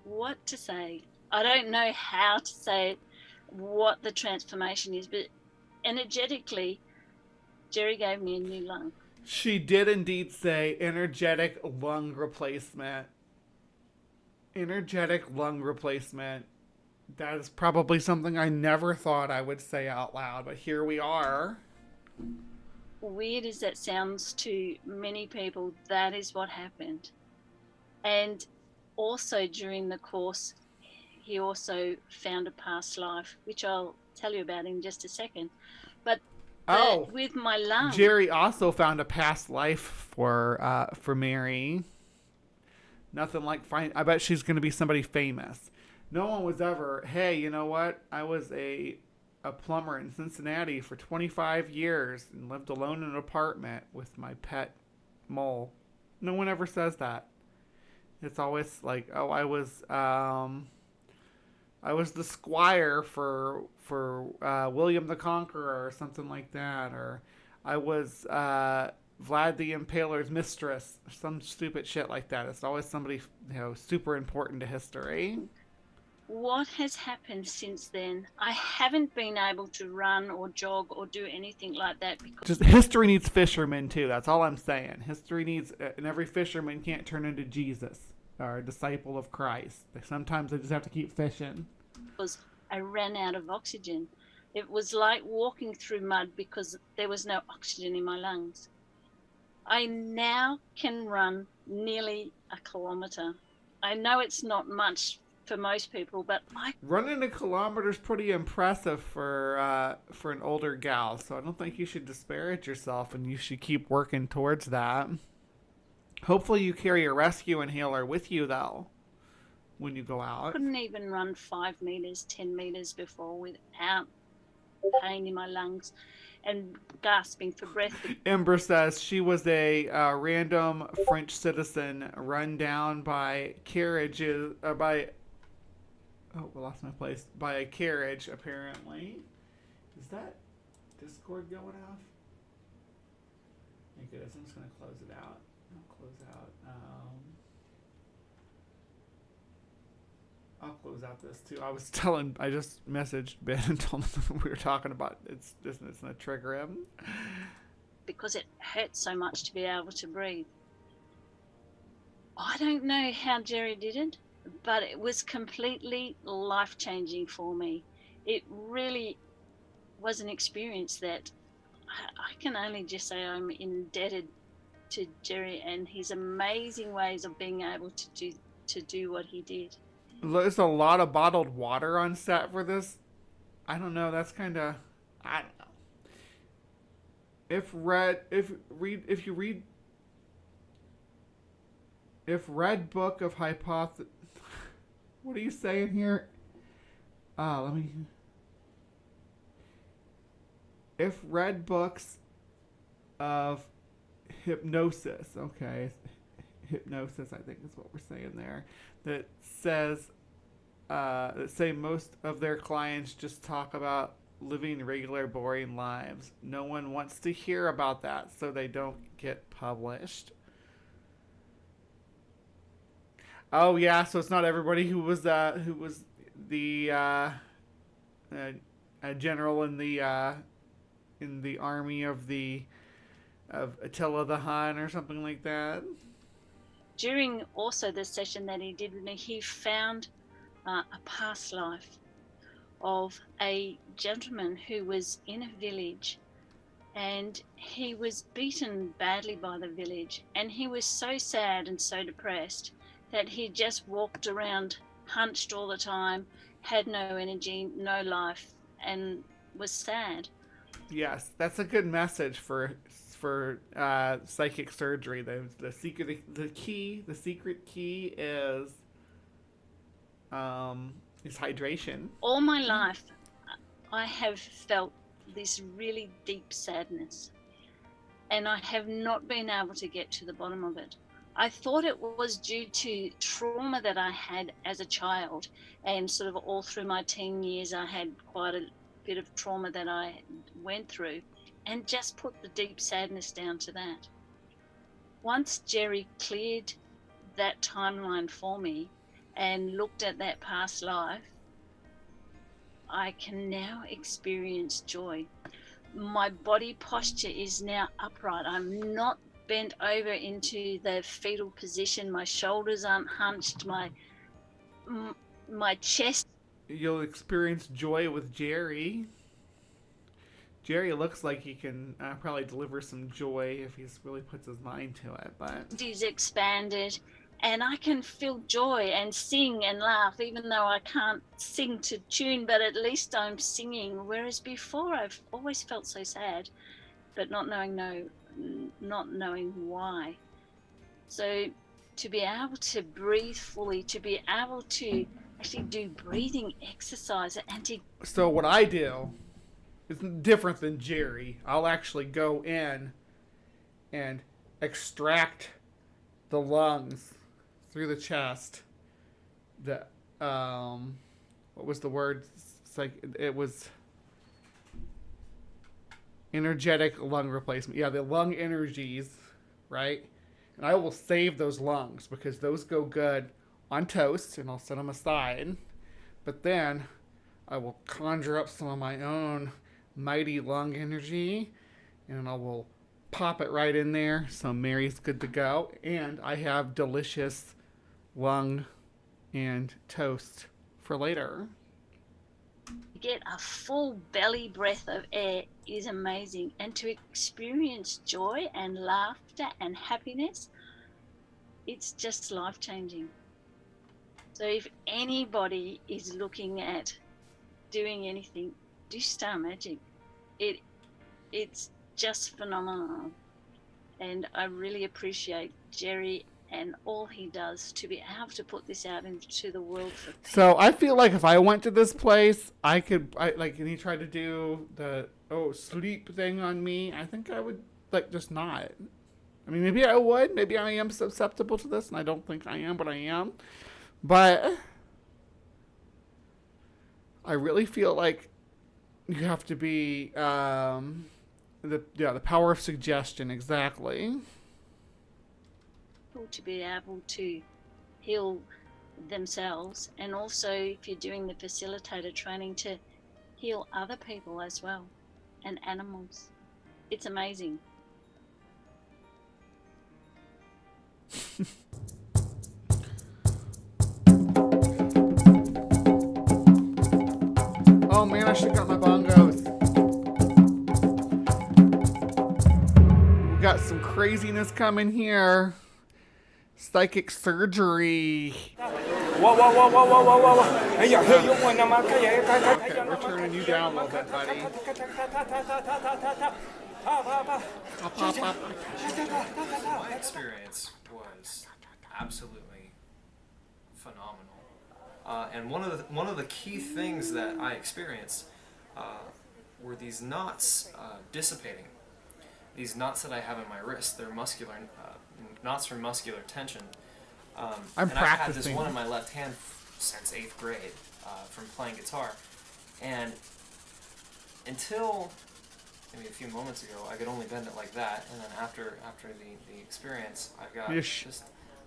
what to say? I don't know how to say it, what the transformation is, but energetically, Jerry gave me a new lung. She did indeed say energetic lung replacement. Energetic lung replacement. That is probably something I never thought I would say out loud, but here we are. Weird as that sounds to many people, that is what happened. And also during the course, he also found a past life, which I'll tell you about in just a second. But with my lung, Jerry also found a past life for Mary. Nothing like I bet she's going to be somebody famous. No one was ever, hey, you know what? I was a plumber in Cincinnati for 25 years and lived alone in an apartment with my pet mole. No one ever says that. It's always like, oh, I was the squire for William the Conqueror or something like that, or I was Vlad the Impaler's mistress, or some stupid shit like that. It's always somebody, super important to history. what has happened since then? I haven't been able to run or jog or do anything like that because Just history needs fishermen too. That's all I'm saying. History needs, and every fisherman can't turn into Jesus or a disciple of Christ. Sometimes they just have to keep fishing. I ran out of oxygen. It was like walking through mud because there was no oxygen in my lungs. I now can run nearly a kilometre. I know it's not much for most people, but Running a kilometer is pretty impressive for an older gal, so I don't think you should disparage yourself, and you should keep working towards that. Hopefully you carry a rescue inhaler with you, though, when you go out. couldn't even run 5 meters, 10 meters before without pain in my lungs and gasping for breath. Ember says she was a random French citizen run down by carriages, by a carriage, apparently. Is that Discord going off? Thank goodness. I'm just gonna close it out. I'll close out this too. I just messaged Ben and told him we were talking about it's gonna trigger him. Because it hurts so much to be able to breathe. I don't know how Jerry did it, but it was completely life-changing for me. It really was an experience that I can only just say I'm indebted to Jerry and his amazing ways of being able to do what he did. There's a lot of bottled water on set for this. I don't know. That's kind of, I don't know. If Red Book of Hypothesis, what are you saying here? If Red Books of Hypnosis, okay, hypnosis, I think is what we're saying there, that says, that say most of their clients just talk about living regular, boring lives. No one wants to hear about that, so they don't get published. Oh yeah, so it's not everybody who was the general in the army of Attila the Hun or something like that. During also the session that he did with me, he found a past life of a gentleman who was in a village, and he was beaten badly by the village, and he was so sad and so depressed that he just walked around hunched all the time, had no energy, no life, and was sad. Yes, that's a good message for psychic surgery. The secret key is hydration. All my life, I have felt this really deep sadness, and I have not been able to get to the bottom of it. I thought it was due to trauma that I had as a child, and sort of all through my teen years I had quite a bit of trauma that I went through, and just put the deep sadness down to that. Once Jerry cleared that timeline for me and looked at that past life, I can now experience joy. My body posture is now upright. I'm not bent over into the fetal position. My shoulders aren't hunched. My chest. You'll experience joy with Jerry. Jerry looks like he can probably deliver some joy if he really puts his mind to it. But is expanded, and I can feel joy and sing and laugh, even though I can't sing to tune, but at least I'm singing. Whereas before I've always felt so sad, but not knowing why. So to be able to breathe fully, to be able to actually do breathing exercise, and to... So what I do is different than Jerry. I'll actually go in and extract the lungs through the chest. What was the word? It's like it was energetic lung replacement. Yeah, the lung energies, right? And I will save those lungs because those go good on toast, and I'll set them aside. But then I will conjure up some of my own mighty lung energy, and I will pop it right in there, so Mary's good to go. And I have delicious lung and toast for later. Get a full belly breath of air is amazing, and to experience joy and laughter and happiness, it's just life-changing. So if anybody is looking at doing anything, do Star Magic. It's just phenomenal, and I really appreciate Jerry and all he does to be able to put this out into the world for people. So I feel like if I went to this place, and he tried to do the sleep thing on me, I think I would just not. I mean, maybe I would. Maybe I am susceptible to this, and I don't think I am, but I am. But I really feel like You have to be the power of suggestion, exactly. To be able to heal themselves, and also if you're doing the facilitator training, to heal other people as well, and animals. It's amazing. Oh man, I should got my bongos. We got some craziness coming here. Psychic surgery. Whoa, whoa, whoa, whoa, whoa, whoa, whoa. Hey, Okay, we're turning you down a little bit, buddy. My experience was absolutely phenomenal, and one of the key things that I experienced were these knots dissipating. These knots that I have in my wrist, they're muscular knots from muscular tension. I'm and practicing. I've had this one in my left hand since 8th grade from playing guitar, and until maybe a few moments ago, I could only bend it like that, and then after the experience, I've got just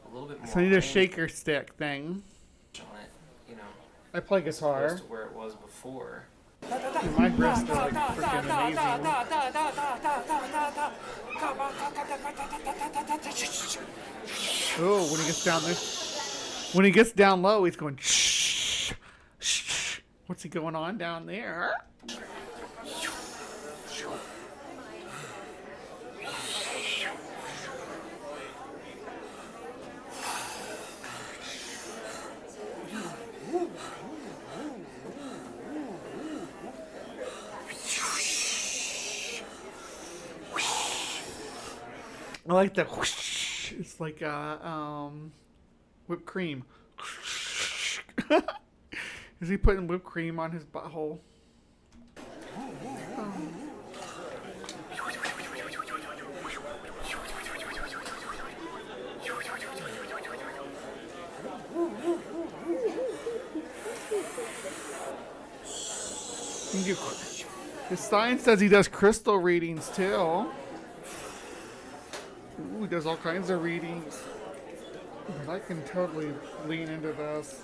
a little bit more. So I need a shaker stick thing. On it, you know. I play guitar. Close to where it was before. My wrists are like freaking amazing. Oh, when he gets down low, he's going shh, shh. What's he going on down there? I like the whoosh. It's like whipped cream. Is he putting whipped cream on his butthole? His sign says he does crystal readings too. Ooh, he does all kinds of readings. I can totally lean into this.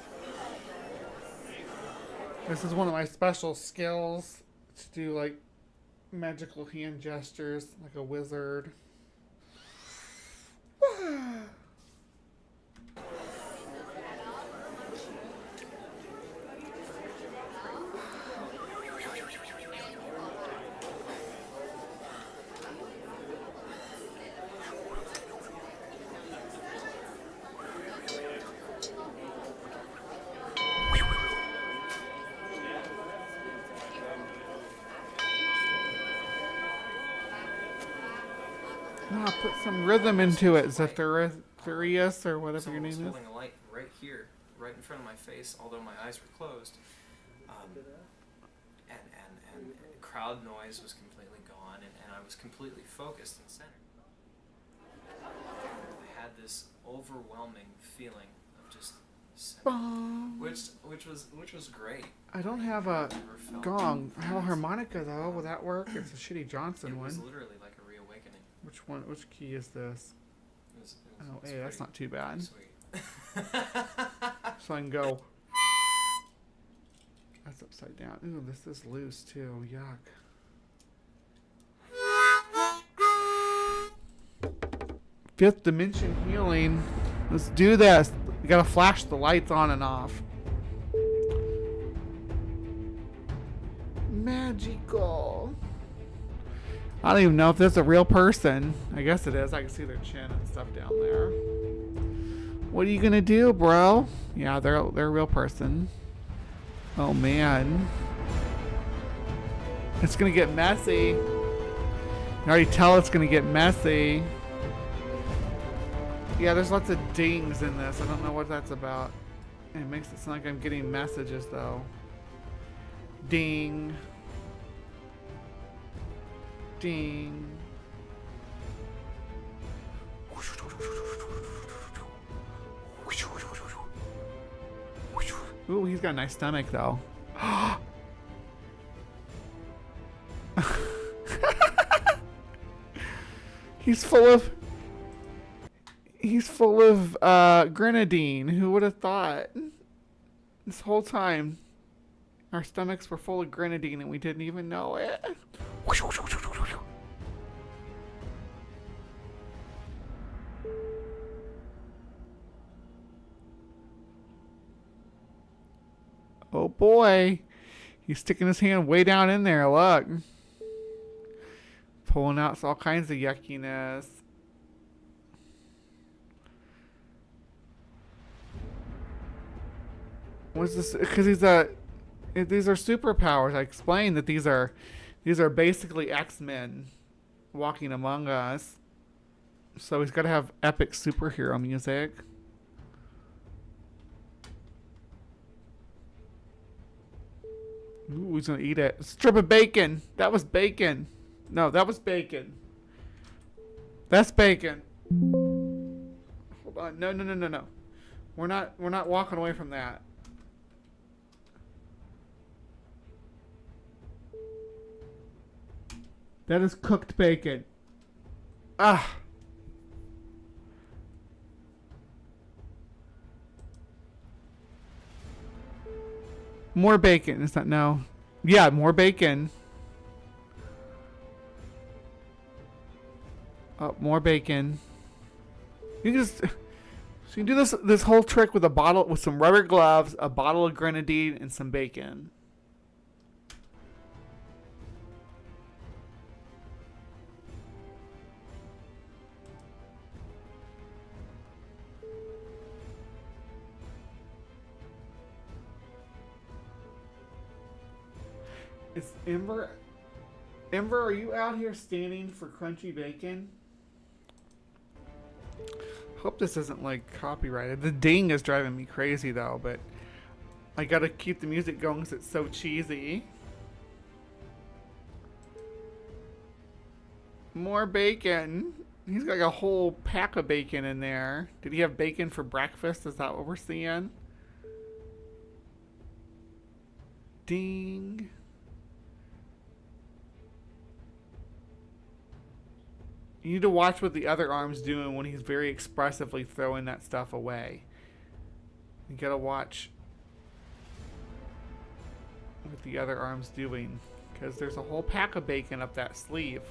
This is one of my special skills, to do like magical hand gestures like a wizard. Put some rhythm into it, Zetharius, or whatever your name is. Someone was holding a light right here, right in front of my face, although my eyes were closed. And crowd noise was completely gone, and I was completely focused and centered. I had this overwhelming feeling of just center, which was great. I don't have a gong. I have a harmonica though. Will that work? It's a shitty Johnson one. It was literally like a reawakening. Which one? Which key is this? Oh, hey, that's not too bad. Sweet. So I can go. That's upside down. Ooh, this is loose too. Yuck. Fifth dimension healing. Let's do this. We gotta flash the lights on and off. Magical. I don't even know if this is a real person. I guess it is. I can see their chin and stuff down there. What are you gonna do, bro? Yeah, they're a real person. Oh man. It's gonna get messy. You already tell it's gonna get messy. Yeah, there's lots of dings in this. I don't know what that's about. It makes it sound like I'm getting messages though. Ding. Ding. Ooh, he's got a nice stomach though. He's full of grenadine. Who would have thought? This whole time, our stomachs were full of grenadine and we didn't even know it. Oh boy. He's sticking his hand way down in there, look. Pulling out all kinds of yuckiness. What's this? Because these are superpowers. I explained that these are basically X-Men walking among us. So he's got to have epic superhero music. Ooh, he's gonna eat it. Strip of bacon. That was bacon. No, that was bacon. That's bacon. Hold on. No. We're not walking away from that. That is cooked bacon. Ah. More bacon. Is that no? Yeah, more bacon. Oh, more bacon. You can just so you can do this whole trick with a bottle with some rubber gloves, a bottle of grenadine, and some bacon. Is Ember, are you out here standing for crunchy bacon? Hope this isn't like copyrighted. The ding is driving me crazy though, but I gotta keep the music going because it's so cheesy. More bacon. He's got like a whole pack of bacon in there. Did he have bacon for breakfast? Is that what we're seeing? Ding. You need to watch what the other arm's doing when he's very expressively throwing that stuff away. You gotta watch what the other arm's doing, because there's a whole pack of bacon up that sleeve.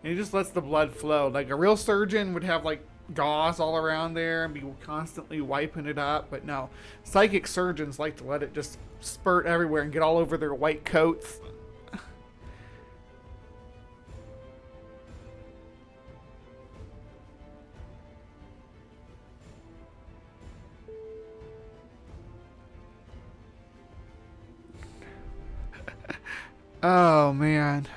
And he just lets the blood flow. Like a real surgeon would have like gauze all around there and be constantly wiping it up, but no. Psychic surgeons like to let it just spurt everywhere and get all over their white coats. Oh man.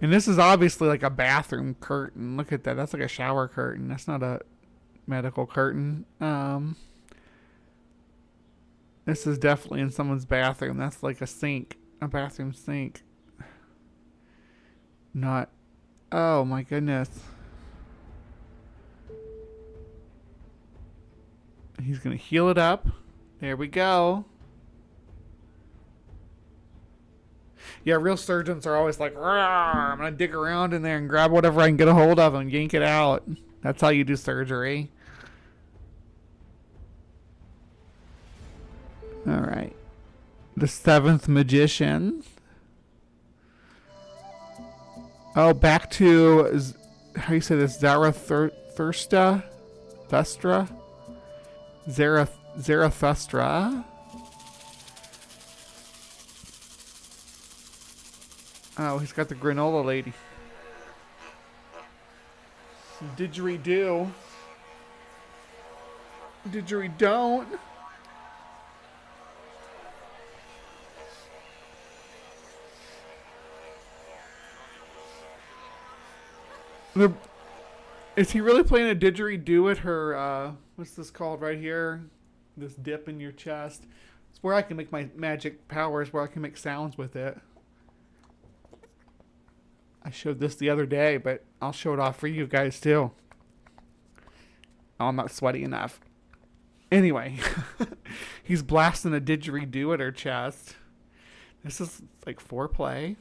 And this is obviously like a bathroom curtain. Look at that. That's like a shower curtain. That's not a medical curtain. This is definitely in someone's bathroom. That's like a sink. A bathroom sink. Not. Oh my goodness. He's going to heal it up. There we go. Yeah, real surgeons are always like, I'm going to dig around in there and grab whatever I can get a hold of and yank it out. That's how you do surgery. All right. The seventh magician. Oh, back to, how do you say this? Zarathustra? Zarathustra. Oh, he's got the granola lady. Some didgeridoo. Didgeridoo. Is he really playing a didgeridoo at her, what's this called right here? This dip in your chest. It's where I can make my magic powers, where I can make sounds with it. I showed this the other day, but I'll show it off for you guys too. Oh, I'm not sweaty enough. Anyway, he's blasting a didgeridoo at her chest. This is like foreplay.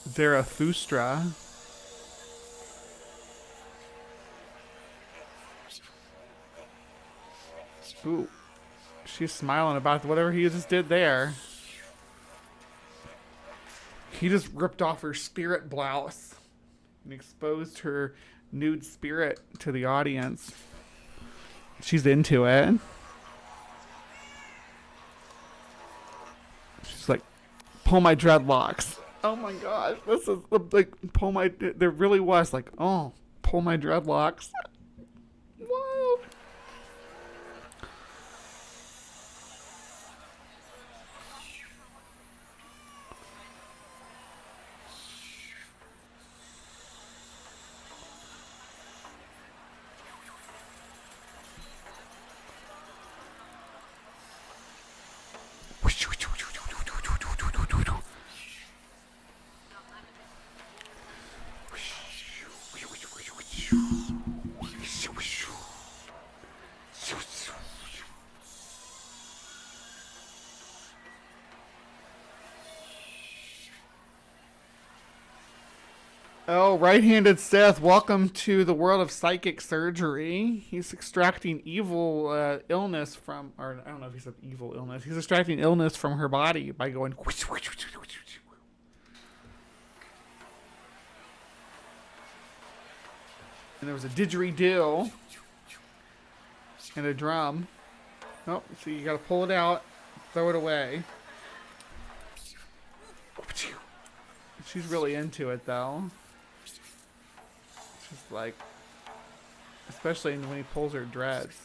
Zarathustra. Ooh. She's smiling about whatever he just did there. He just ripped off her spirit blouse and exposed her nude spirit to the audience. She's into it. She's like, pull my dreadlocks. Oh my gosh, this is like, pull my, there really was like, oh, pull my dreadlocks. Wild. Oh, right-handed Seth, welcome to the world of psychic surgery. He's extracting evil illness from, or I don't know if he said evil illness. He's extracting illness from her body by going. And there was a didgeridoo and a drum. Oh, so you gotta pull it out, throw it away. She's really into it though. She's like, especially when he pulls her dreads.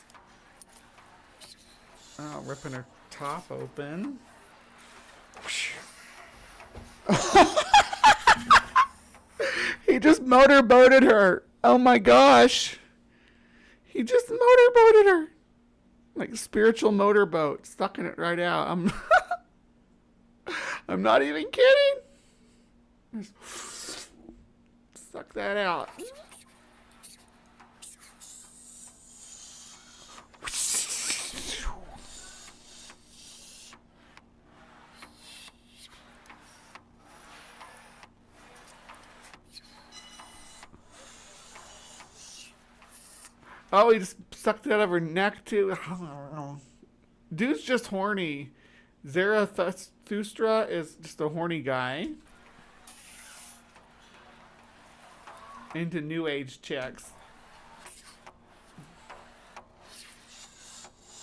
Oh, ripping her top open. He just motorboated her. Oh my gosh. He just motorboated her. Like spiritual motorboat. Sucking it right out. I'm not even kidding. Just suck that out. Oh, he just sucked it out of her neck too. Dude's just horny. Zarathustra is just a horny guy. Into new age chicks.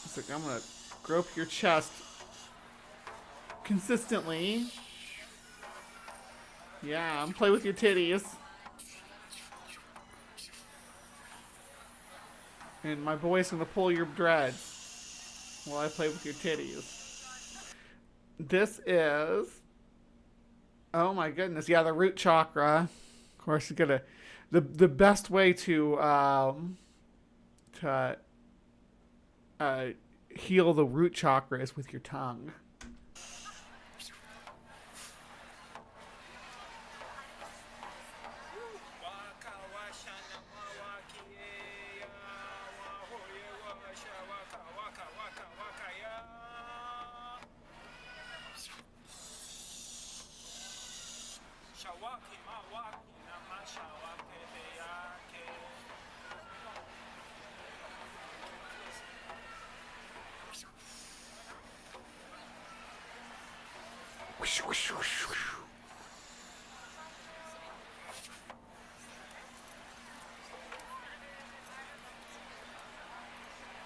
It's like, I'm gonna grope your chest consistently. Yeah, I'm play with your titties. And my boy's gonna pull your dreads while I play with your titties. This is, oh my goodness, yeah, the root chakra. Of course, you gotta, the best way to heal the root chakra is with your tongue.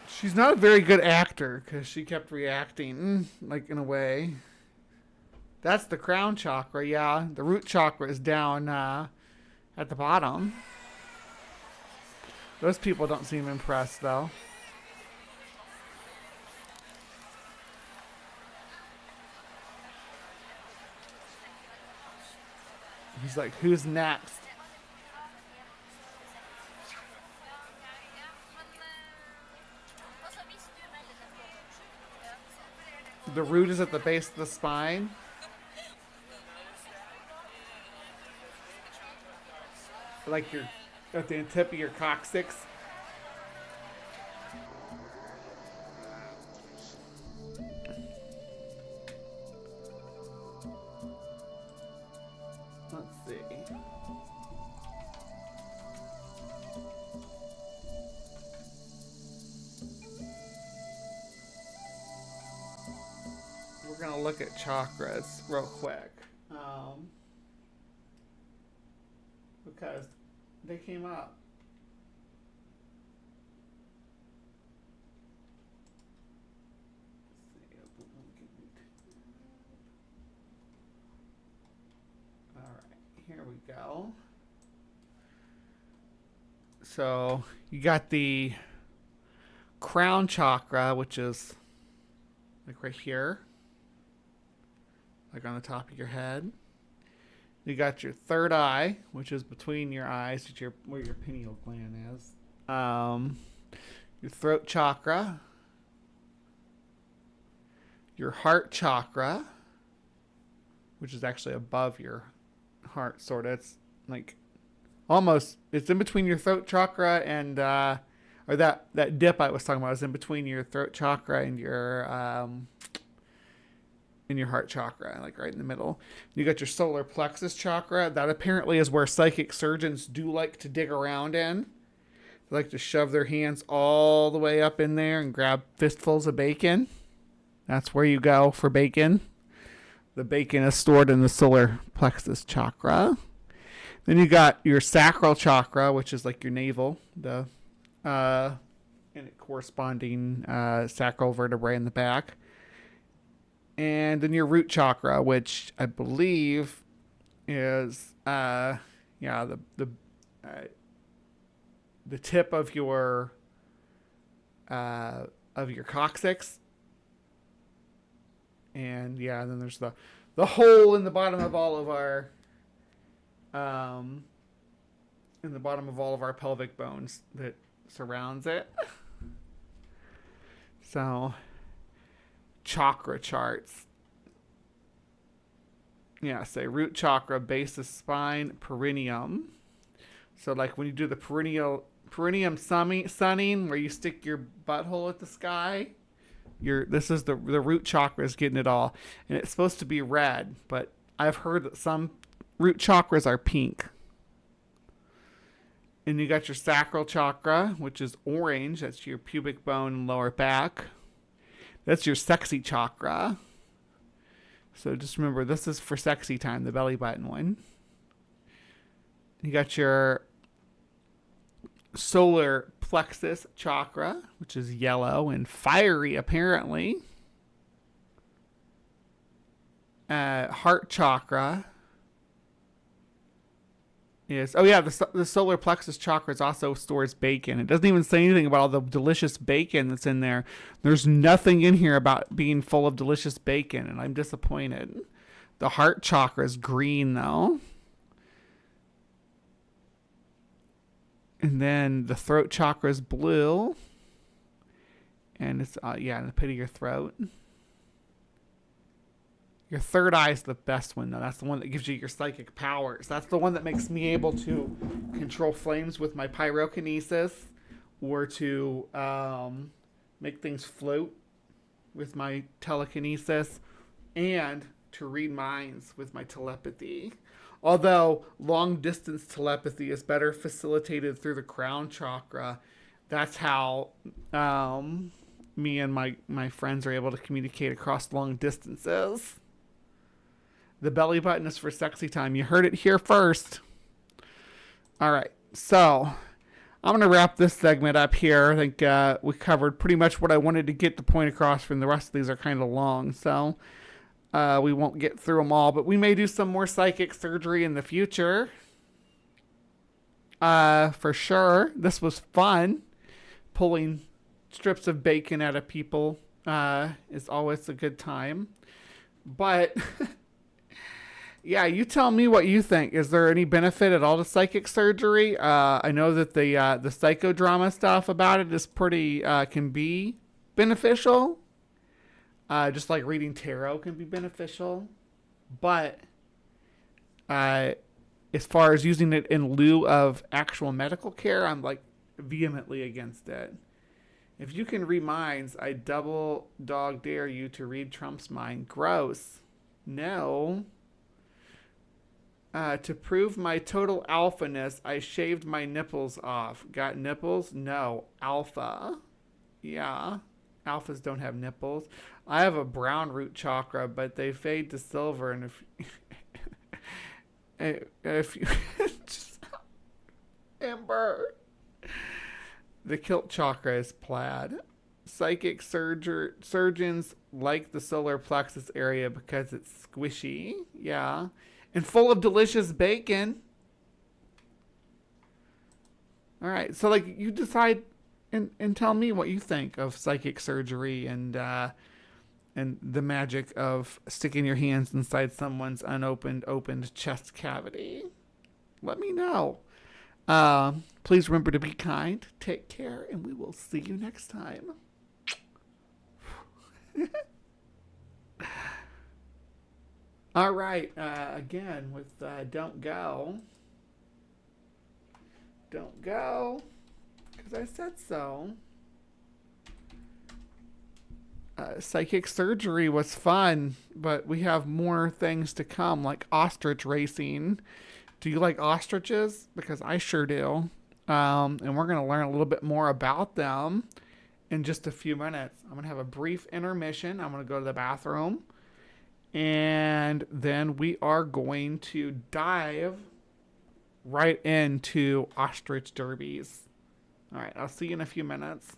She's not a very good actor because she kept reacting, like, in a way. That's the crown chakra, yeah. The root chakra is down at the bottom. Those people don't seem impressed, though. He's like, who's next? The root is at the base of the spine. like your at the tip of your coccyx. Let's see. We're gonna look at chakras real quick, because they came up. All right, here we go. So you got the crown chakra, which is like right here. Like on the top of your head. You got your third eye, which is between your eyes, where your pineal gland is. Your throat chakra. Your heart chakra, which is actually above your heart, sort of. It's like almost, it's in between your throat chakra and, or that dip I was talking about is in between your throat chakra and your heart chakra, like right in the middle. You got your solar plexus chakra. That apparently is where psychic surgeons do like to dig around in. They like to shove their hands all the way up in there and grab fistfuls of bacon. That's where you go for bacon. The bacon is stored in the solar plexus chakra. Then you got your sacral chakra, which is like your navel, and it corresponding sacral vertebrae in the back. And then your root chakra, which I believe is the tip of your coccyx. And then there's the hole in the bottom of all of our pelvic bones that surrounds it. So chakra charts. Say root chakra, base of spine, perineum. So like when you do the perineum sunning, where you stick your butthole at the sky, this is the root chakra is getting it all, and it's supposed to be red, but I've heard that some root chakras are pink. And you got your sacral chakra, which is orange. That's your pubic bone and lower back. That's your sexy chakra. So just remember, this is for sexy time, the belly button one. You got your solar plexus chakra, which is yellow and fiery, apparently. Heart chakra is, the solar plexus chakra also stores bacon. It doesn't even say anything about all the delicious bacon that's in there. There's nothing in here about being full of delicious bacon, and I'm disappointed. The heart chakra is green, though. And then the throat chakra is blue. And it's, in the pit of your throat. Your third eye is the best one, though. That's the one that gives you your psychic powers. That's the one that makes me able to control flames with my pyrokinesis, or to make things float with my telekinesis, and to read minds with my telepathy. Although long-distance telepathy is better facilitated through the crown chakra. That's how me and my friends are able to communicate across long distances. The belly button is for sexy time. You heard it here first. All right, so I'm going to wrap this segment up here. I think we covered pretty much what I wanted to get the point across from. The rest of these are kind of long, so we won't get through them all. But we may do some more psychic surgery in the future. For sure. This was fun. Pulling strips of bacon out of people is always a good time. But you tell me what you think. Is there any benefit at all to psychic surgery? I know that the psychodrama stuff about it is pretty can be beneficial. Just like reading tarot can be beneficial. But as far as using it in lieu of actual medical care, I'm like vehemently against it. If you can read minds, I double dog dare you to read Trump's mind. Gross. No. To prove my total alphaness, I shaved my nipples off. Got nipples? No. Alpha. Yeah. Alphas don't have nipples. I have a brown root chakra, but they fade to silver. And if you just, Amber. The kilt chakra is plaid. Psychic surgeons like the solar plexus area because it's squishy. Yeah. And full of delicious bacon. All right. So, like, you decide and tell me what you think of psychic surgery and the magic of sticking your hands inside someone's opened chest cavity. Let me know. Please remember to be kind, take care, and we will see you next time. All right, again with Don't Go. Don't go, because I said so. Psychic surgery was fun, but we have more things to come, like ostrich racing. Do you like ostriches? Because I sure do. And we're going to learn a little bit more about them in just a few minutes. I'm going to have a brief intermission. I'm going to go to the bathroom. And then we are going to dive right into ostrich derbies. All right, I'll see you in a few minutes.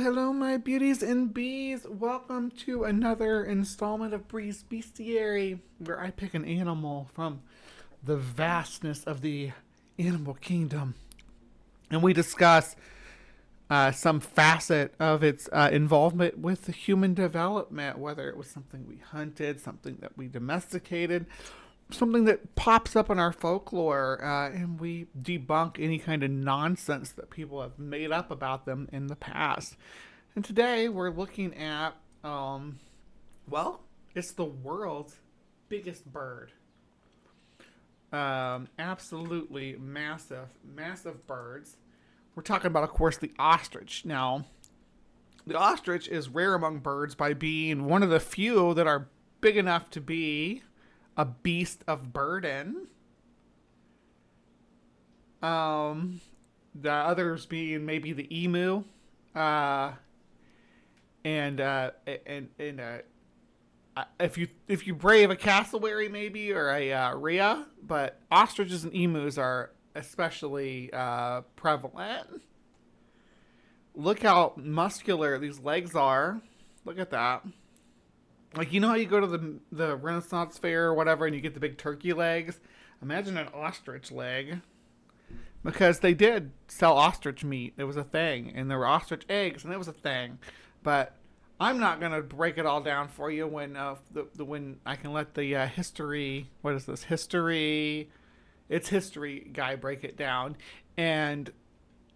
Hello, my beauties and bees. Welcome to another installment of Bree's Bestiary, where I pick an animal from the vastness of the animal kingdom. And we discuss some facet of its involvement with the human development, whether it was something we hunted, something that we domesticated, something that pops up in our folklore, and we debunk any kind of nonsense that people have made up about them in the past. And today we're looking at, well, it's the world's biggest bird. Absolutely massive birds. We're talking about, of course, the ostrich. Now, the ostrich is rare among birds by being one of the few that are big enough to be a beast of burden. The others being maybe the emu, if you brave a cassowary maybe, or a rhea, but ostriches and emus are especially prevalent. Look how muscular these legs are. Look at that. Like, you know how you go to the Renaissance fair or whatever and you get the big turkey legs? Imagine an ostrich leg. Because they did sell ostrich meat. It was a thing. And there were ostrich eggs, and it was a thing. But I'm not going to break it all down for you when when I can let the history guy break it down. And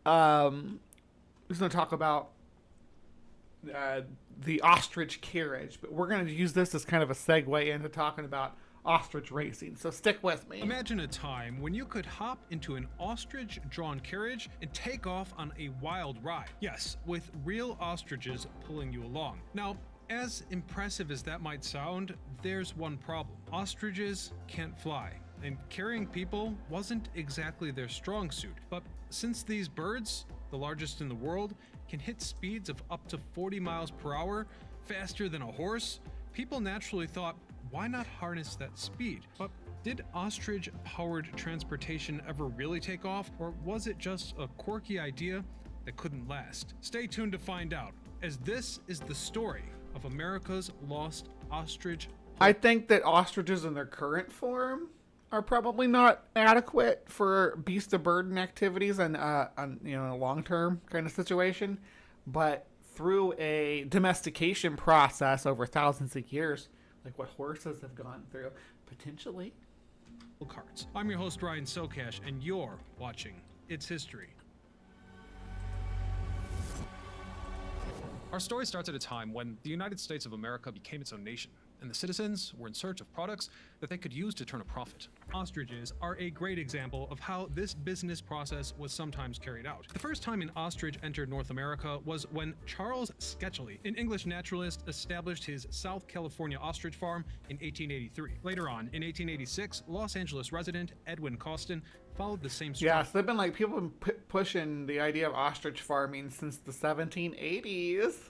I'm just going to talk about the ostrich carriage, but we're going to use this as kind of a segue into talking about ostrich racing. So stick with me. Imagine a time when you could hop into an ostrich-drawn carriage and take off on a wild ride. Yes, with real ostriches pulling you along. Now, as impressive as that might sound, there's one problem. Ostriches can't fly, and carrying people wasn't exactly their strong suit. But since these birds, the largest in the world, can hit speeds of up to 40 miles per hour, faster than a horse, people naturally thought, why not harness that speed? But did ostrich-powered transportation ever really take off, or was it just a quirky idea that couldn't last? Stay tuned to find out, as this is the story of America's lost ostrich. I think that ostriches in their current form are probably not adequate for beast of burden activities and a long-term kind of situation, but through a domestication process over thousands of years, like what horses have gone through, potentially. Carts. I'm your host, Ryan Socash, and you're watching It's History. Our story starts at a time when the United States of America became its own nation, and the citizens were in search of products that they could use to turn a profit. Ostriches are a great example of how this business process was sometimes carried out. The first time an ostrich entered North America was when Charles Sketchley, an English naturalist, established his South California ostrich farm in 1883. Later on, in 1886, Los Angeles resident Edwin Costin followed the same strategy. Yeah, so they've been like, people have been pushing the idea of ostrich farming since the 1780s.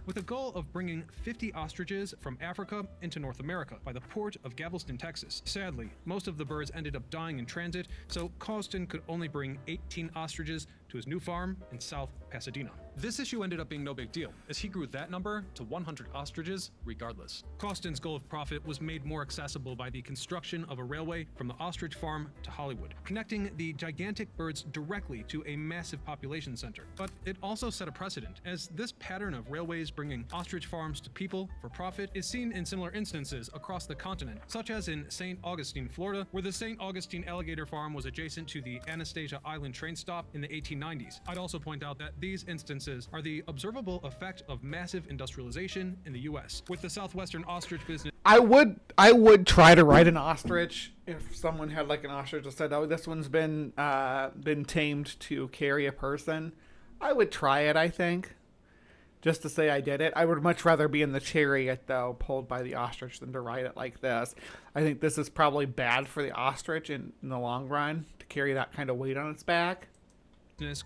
With a goal of bringing 50 ostriches from Africa into North America by the port of Galveston, Texas. Sadly, most of the birds ended up dying in transit, so Costin could only bring 18 ostriches to his new farm in South Pasadena. This issue ended up being no big deal, as he grew that number to 100 ostriches regardless. Costin's goal of profit was made more accessible by the construction of a railway from the ostrich farm to Hollywood, connecting the gigantic birds directly to a massive population center. But it also set a precedent, as this pattern of railways bringing ostrich farms to people for profit is seen in similar instances across the continent, such as in St. Augustine, Florida, where the St. Augustine alligator farm was adjacent to the Anastasia Island train stop in the 1890s. I'd also point out that these instances are the observable effect of massive industrialization in the US, with the southwestern ostrich business. I would try to ride an ostrich if someone had like an ostrich that said, oh, this one's been tamed to carry a person. I would try it, I think, just to say I did it. I would much rather be in the chariot, though, pulled by the ostrich than to ride it like this. I think this is probably bad for the ostrich in the long run, to carry that kind of weight on its back.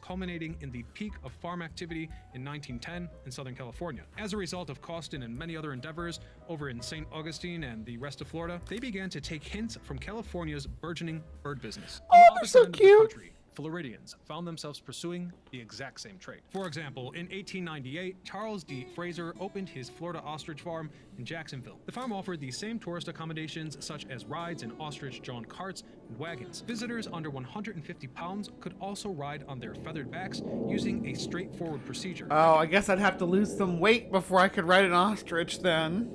Culminating in the peak of farm activity in 1910 in Southern California. As a result of Costin and many other endeavors over in St. Augustine and the rest of Florida, they began to take hints from California's burgeoning bird business. Oh, they're so cute. Floridians found themselves pursuing the exact same trade. For example, in 1898, Charles D. Fraser opened his Florida ostrich farm in Jacksonville. The farm offered the same tourist accommodations such as rides in ostrich-drawn carts and wagons. Visitors under 150 pounds could also ride on their feathered backs using a straightforward procedure. Oh, I guess I'd have to lose some weight before I could ride an ostrich then.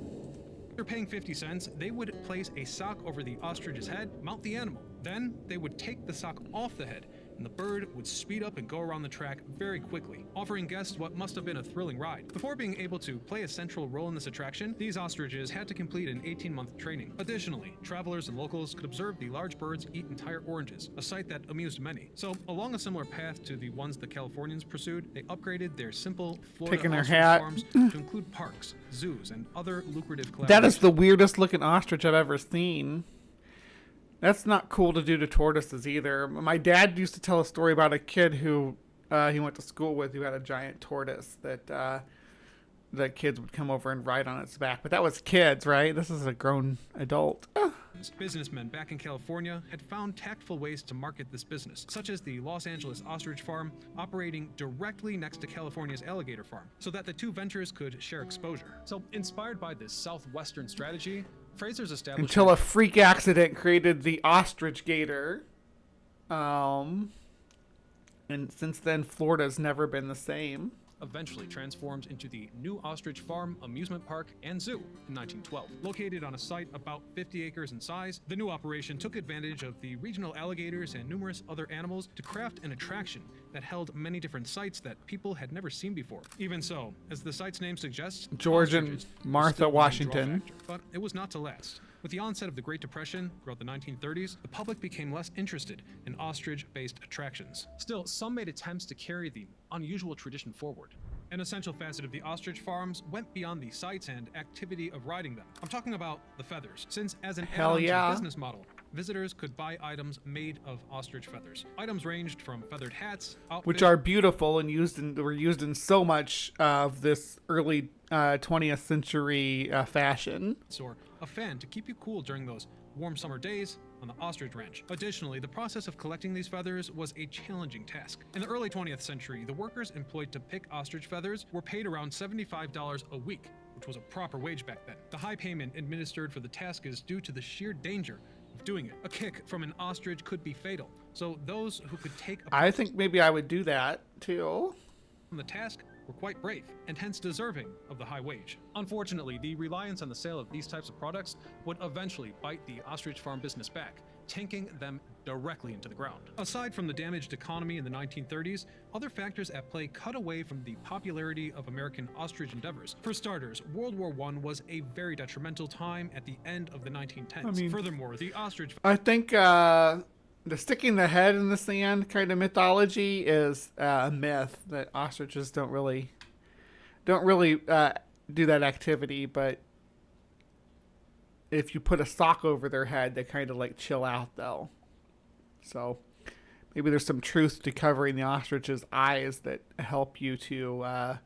After paying 50 cents, they would place a sock over the ostrich's head, mount the animal. Then they would take the sock off the head, and the bird would speed up and go around the track very quickly, offering guests what must have been a thrilling ride. Before being able to play a central role in this attraction, these ostriches had to complete an 18-month training. Additionally, travelers and locals could observe the large birds eat entire oranges, a sight that amused many. So, along a similar path to the ones the Californians pursued, they upgraded their simple Florida ostrich farms to include parks, zoos, and other lucrative collaborations. That is the weirdest looking ostrich I've ever seen. That's not cool to do to tortoises either. My dad used to tell a story about a kid who he went to school with who had a giant tortoise that the kids would come over and ride on its back. But that was kids, right? This is a grown adult. Businessmen back in California had found tactful ways to market this business, such as the Los Angeles Ostrich Farm operating directly next to California's Alligator Farm, so that the two ventures could share exposure. So, inspired by this southwestern strategy, Fraser's established until a freak accident created the ostrich gator. And since then, Florida's never been the same. Eventually transformed into the New Ostrich Farm Amusement Park and Zoo in 1912. Located on a site about 50 acres in size, the new operation took advantage of the regional alligators and numerous other animals to craft an attraction that held many different sights that people had never seen before. Even so, as the site's name suggests, George and Martha Washington. But it was not to last. With the onset of the Great Depression throughout the 1930s, the public became less interested in ostrich-based attractions. Still, some made attempts to carry the unusual tradition forward. An essential facet of the ostrich farms went beyond the sights and activity of riding them. I'm talking about the feathers, since as an add-on to the business model, visitors could buy items made of ostrich feathers. Items ranged from feathered hats, outfits, which are beautiful and were used in so much of this early 20th century fashion. Or a fan to keep you cool during those warm summer days on the ostrich ranch. Additionally, the process of collecting these feathers was a challenging task. In the early 20th century, the workers employed to pick ostrich feathers were paid around $75 a week, which was a proper wage back then. The high payment administered for the task is due to the sheer danger of doing it. A kick from an ostrich could be fatal, so those who could take I think maybe I would do that too. On the task were quite brave, and hence deserving of the high wage. Unfortunately, the reliance on the sale of these types of products would eventually bite the ostrich farm business back, tanking them directly into the ground. Aside from the damaged economy in the 1930s, other factors at play cut away from the popularity of American ostrich endeavors. For starters, World War I was a very detrimental time at the end of the 1910s. Furthermore, the ostrich... I think the sticking the head in the sand kind of mythology is a myth that ostriches don't really do that activity, but if you put a sock over their head, they kind of like chill out though. So maybe there's some truth to covering the ostrich's eyes that help you to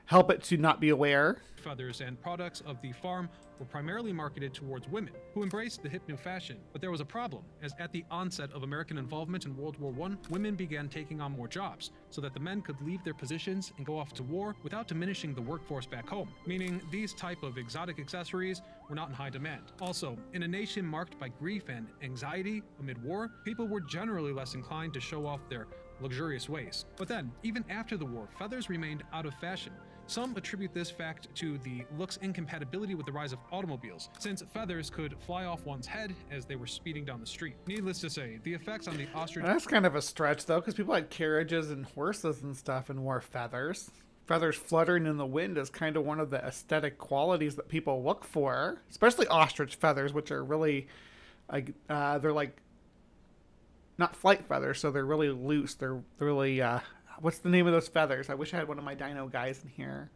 help it to not be aware. Feathers and products of the farm were primarily marketed towards women who embraced the hip new fashion. But there was a problem, as at the onset of American involvement in World War I, women began taking on more jobs so that the men could leave their positions and go off to war without diminishing the workforce back home, meaning these type of exotic accessories were not in high demand. Also, in a nation marked by grief and anxiety amid war, people were generally less inclined to show off their luxurious ways. But then, even after the war, feathers remained out of fashion. Some attribute this fact to the look's incompatibility with the rise of automobiles, since feathers could fly off one's head as they were speeding down the street. Needless to say, the effects on the ostrich... That's kind of a stretch, though, because people had carriages and horses and stuff and wore feathers. Feathers fluttering in the wind is kind of one of the aesthetic qualities that people look for, especially ostrich feathers, which are really, like, they're like, not flight feathers, so they're really loose. They're really, what's the name of those feathers? I wish I had one of my dino guys in here.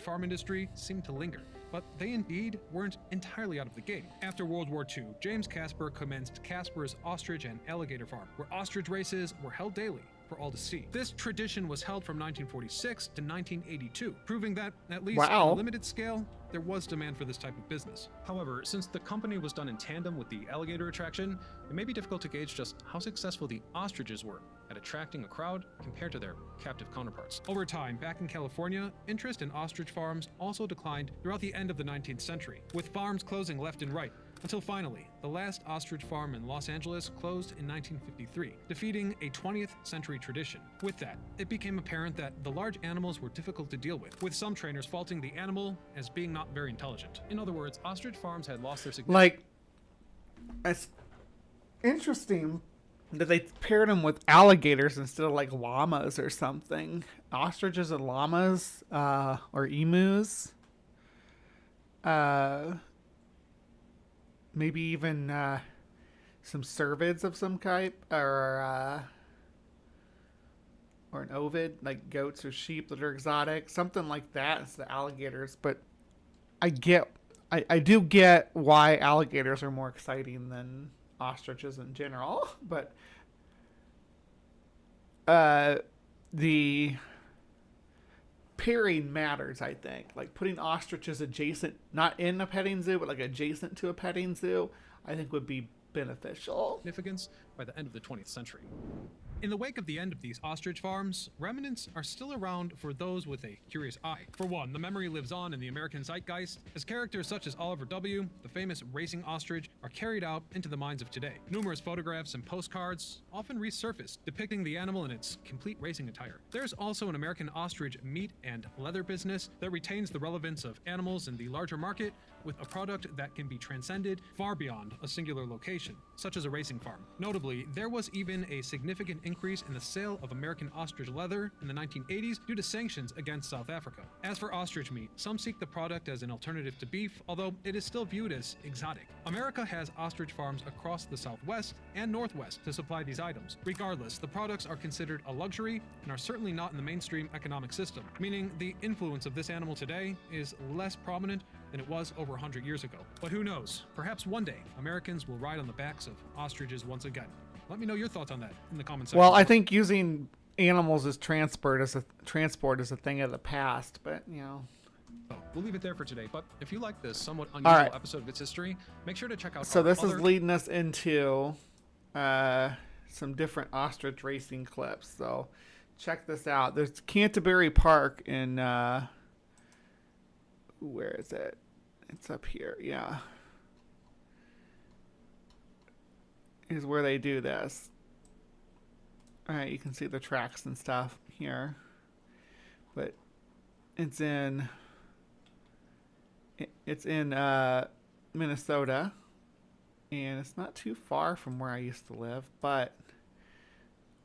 Farm industry seemed to linger, but they indeed weren't entirely out of the game. After World War II, James Casper commenced Casper's Ostrich and Alligator Farm, where ostrich races were held daily for all to see. This tradition was held from 1946 to 1982, proving that, at least Wow. on a limited scale, there was demand for this type of business. However, since the company was done in tandem with the alligator attraction, it may be difficult to gauge just how successful the ostriches were at attracting a crowd compared to their captive counterparts. Over time, back in California, interest in ostrich farms also declined throughout the end of the 19th century, with farms closing left and right, until finally, the last ostrich farm in Los Angeles closed in 1953, defeating a 20th century tradition. With that, it became apparent that the large animals were difficult to deal with some trainers faulting the animal as being not very intelligent. In other words, ostrich farms had lost their significance. Like, it's interesting that they paired them with alligators instead of like llamas or something. Ostriches and llamas, or emus. Maybe even some cervids of some type, or an ovid, like goats or sheep that are exotic, something like that. It's the alligators, but I do get why alligators are more exciting than ostriches in general, but the pairing matters, I think. Like putting ostriches adjacent, not in a petting zoo, but like adjacent to a petting zoo, I think would be beneficial. Significance by the end of the 20th century. In the wake of the end of these ostrich farms, remnants are still around for those with a curious eye. For one, the memory lives on in the American zeitgeist, as characters such as Oliver W., the famous racing ostrich, are carried out into the minds of today. Numerous photographs and postcards often resurface, depicting the animal in its complete racing attire. There's also an American ostrich meat and leather business that retains the relevance of animals in the larger market, with a product that can be transcended far beyond a singular location, such as a racing farm. Notably, there was even a significant increase in the sale of American ostrich leather in the 1980s due to sanctions against South Africa. As for ostrich meat, some seek the product as an alternative to beef, although it is still viewed as exotic. America has ostrich farms across the Southwest and Northwest to supply these items. Regardless, the products are considered a luxury and are certainly not in the mainstream economic system, meaning the influence of this animal today is less prominent than it was over 100 years ago. But who knows? Perhaps one day, Americans will ride on the backs of ostriches once again. Let me know your thoughts on that in the comments section. Well, I think using animals as transport is a thing of the past, but you know. So, we'll leave it there for today, but if you like this somewhat unusual episode of Its History, make sure to check out So this is leading us into some different ostrich racing clips. So check this out. There's Canterbury Park in where is it? It's up here. Yeah. Is where they do this. All right, you can see the tracks and stuff here. But it's in Minnesota, and it's not too far from where I used to live, but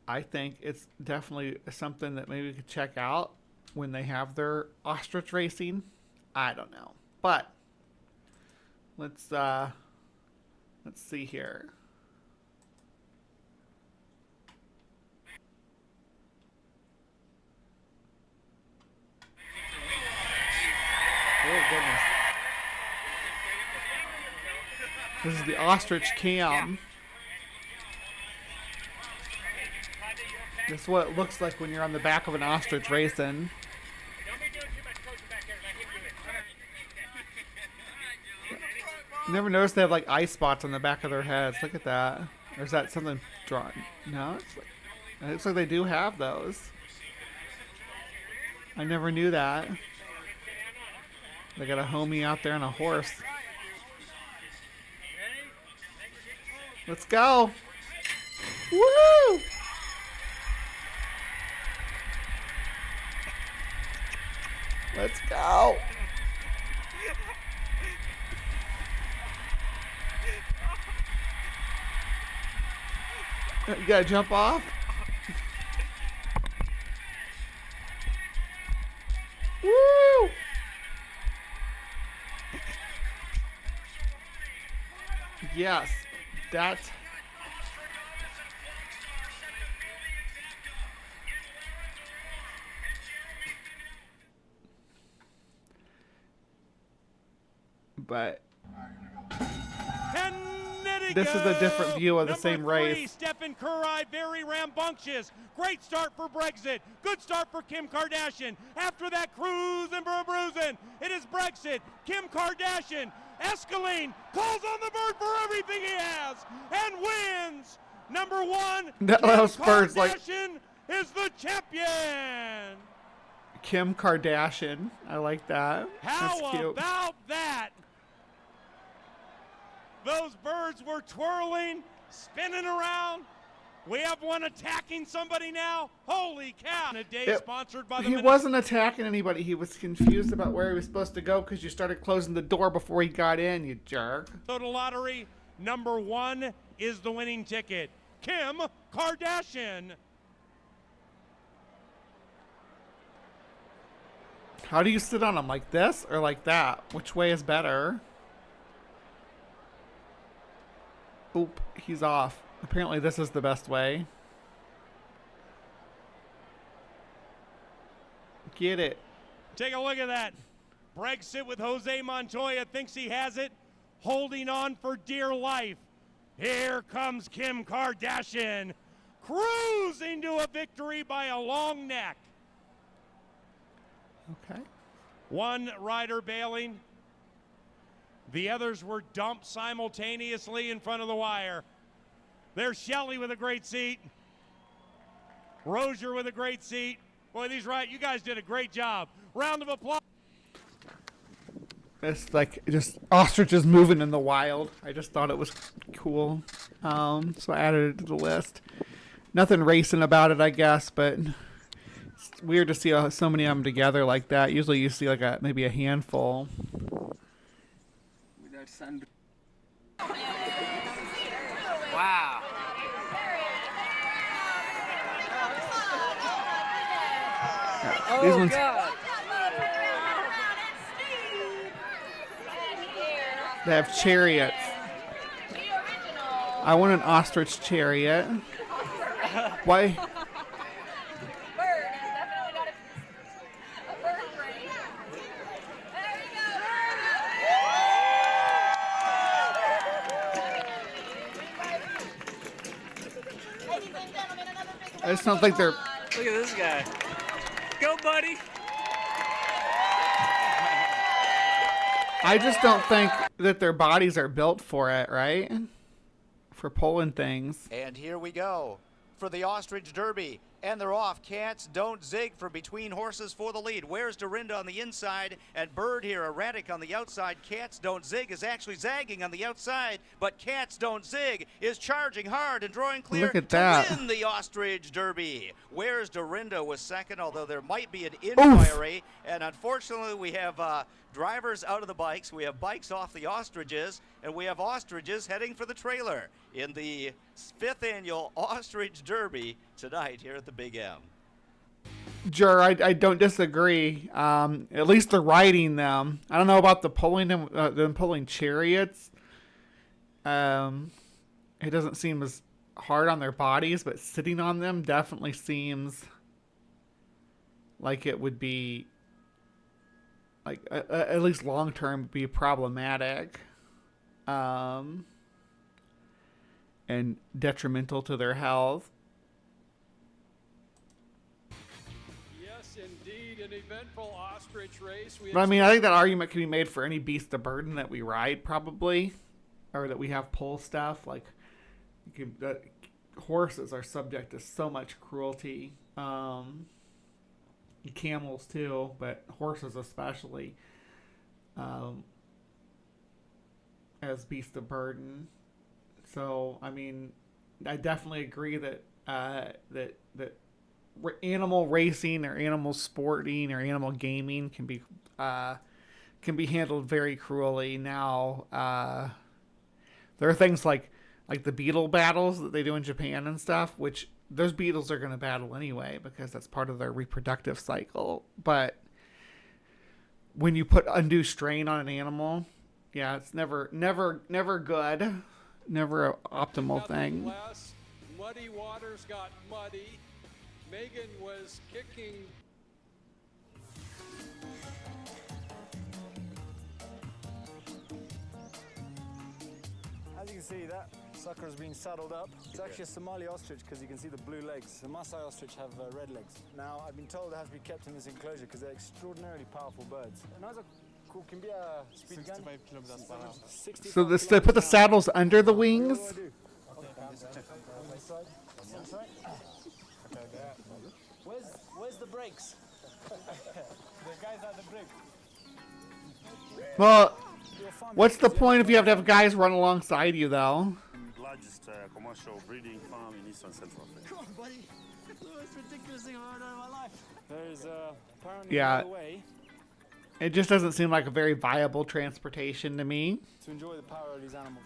I think it's definitely something that maybe we could check out when they have their ostrich racing. I don't know, but let's see here. Oh goodness. This is the ostrich cam. This is what it looks like when you're on the back of an ostrich racing. You never noticed they have like eye spots on the back of their heads. Look at that. Or is that something drawn? No, it looks like they do have those. I never knew that. They got a homie out there on a horse. Let's go. Woo! Let's go. You gotta jump off. Woo! Yes, that's. But. And it this is a different view of the same Number 3, race. Stephen Curry, very rambunctious. Great start for Brexit. Good start for Kim Kardashian. After that, cruising for a bruising. It is Brexit. Kim Kardashian. Escaline calls on the bird for everything he has and wins. Number 1, Those Kim birds, like- Kardashian is the champion. Kim Kardashian. I like that. How That's cute. about that? Those birds were twirling, spinning around. We have one attacking somebody now. Holy cow. A day sponsored by the He wasn't attacking anybody. He was confused about where he was supposed to go because you started closing the door before he got in, you jerk. Minnesota Lottery. Number 1 is the winning ticket. Kim Kardashian. How do you sit on him? Like this or like that? Which way is better? Oop, he's off. Apparently this is the best way. Get it. Take a look at that. Brexit with Jose Montoya thinks he has it, holding on for dear life. Here comes Kim Kardashian, cruising to a victory by a long neck. Okay. One rider bailing. The others were dumped simultaneously in front of the wire. There's Shelley with a great seat. Rozier with a great seat. Boy, you guys did a great job. Round of applause. It's like just ostriches moving in the wild. I just thought it was cool. So I added it to the list. Nothing racing about it, I guess, but it's weird to see so many of them together like that. Usually you see like maybe a handful. Wow. These ones. God. They have chariots. I want an ostrich chariot. Why? I just don't think they're. Look at this guy. Go, buddy. I just don't think that their bodies are built for it, right? For pulling things. And here we go for the Ostrich Derby. And they're off. Cats don't zig for between horses for the lead. Where's Dorinda on the inside? And Bird here, erratic on the outside. Cats don't zig is actually zagging on the outside. But Cats don't zig is charging hard and drawing clear Look at that. to win the Ostrich Derby. Where's Dorinda was second, although there might be an inquiry. And unfortunately, we have drivers out of the bikes. We have bikes off the ostriches. And we have ostriches heading for the trailer in the 5th annual Ostrich Derby tonight here at the Big M. Jur, I don't disagree. At least they're riding them. I don't know about the pulling them pulling chariots. It doesn't seem as hard on their bodies, but sitting on them definitely seems like it would be like at least long term be problematic. And detrimental to their health. Yes, indeed, an eventful ostrich race. But I mean, I think that argument can be made for any beast of burden that we ride, probably, or that we have pull stuff. Like, horses are subject to so much cruelty. Camels too, but horses especially, as beasts of burden. So, I mean, I definitely agree that that animal racing or animal sporting or animal gaming can be handled very cruelly. Now, there are things like the beetle battles that they do in Japan and stuff, which those beetles are going to battle anyway because that's part of their reproductive cycle. But when you put undue strain on an animal, yeah, it's never good. Never an optimal thing. Less, muddy waters got muddy. Megan was kicking. As you can see, that sucker's been saddled up. It's actually a Somali ostrich because you can see the blue legs. The Maasai ostrich have red legs. Now, I've been told it has to be kept in this enclosure because they're extraordinarily powerful birds. So this, they put the saddles under the wings? Where's the brakes? The guys at the brake. Well, what's the point if you have to have guys run alongside you, though? Largest commercial breeding farm in Eastern Central Africa. Come on, buddy. That's the most ridiculous thing I've ever done in my life. There's apparently Yeah. another way It just doesn't seem like a very viable transportation to me. to enjoy the power of these animals.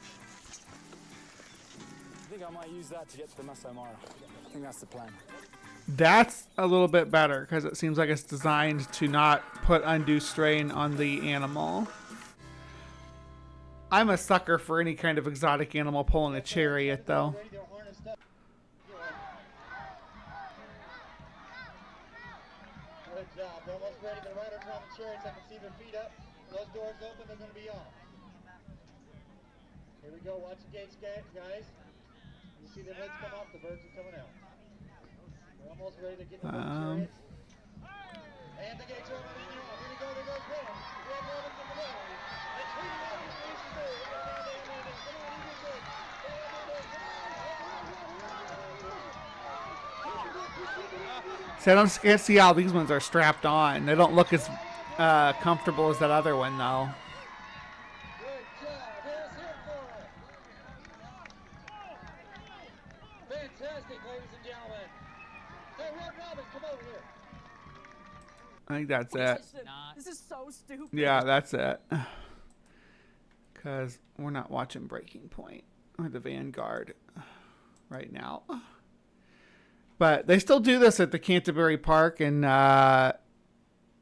I think I might use that to get to the Masai Mara. I think that's the plan. That's a little bit better because it seems like it's designed to not put undue strain on the animal. I'm a sucker for any kind of exotic animal pulling a chariot, though. Good job. They're almost ready. The riders are on the chariots. I can see their feet up. When those doors open, they're going to be off. Here we go. Watch the gates, guys. You see the lids come off. The birds are coming out. We're almost ready to get to the chariots. And the gates are open. Here we go. There goes one. Red Robin's in the middle. And three Robins race through. Come on, you do good. So I don't can't see how these ones are strapped on. They don't look as comfortable as that other one, though. Good job. There's him for it. Fantastic, ladies and gentlemen. Hey, Red Robin, come over here. I think that's it. This is so stupid. Yeah, that's it. Because we're not watching Breaking Point or the Vanguard right now. But they still do this at the Canterbury Park in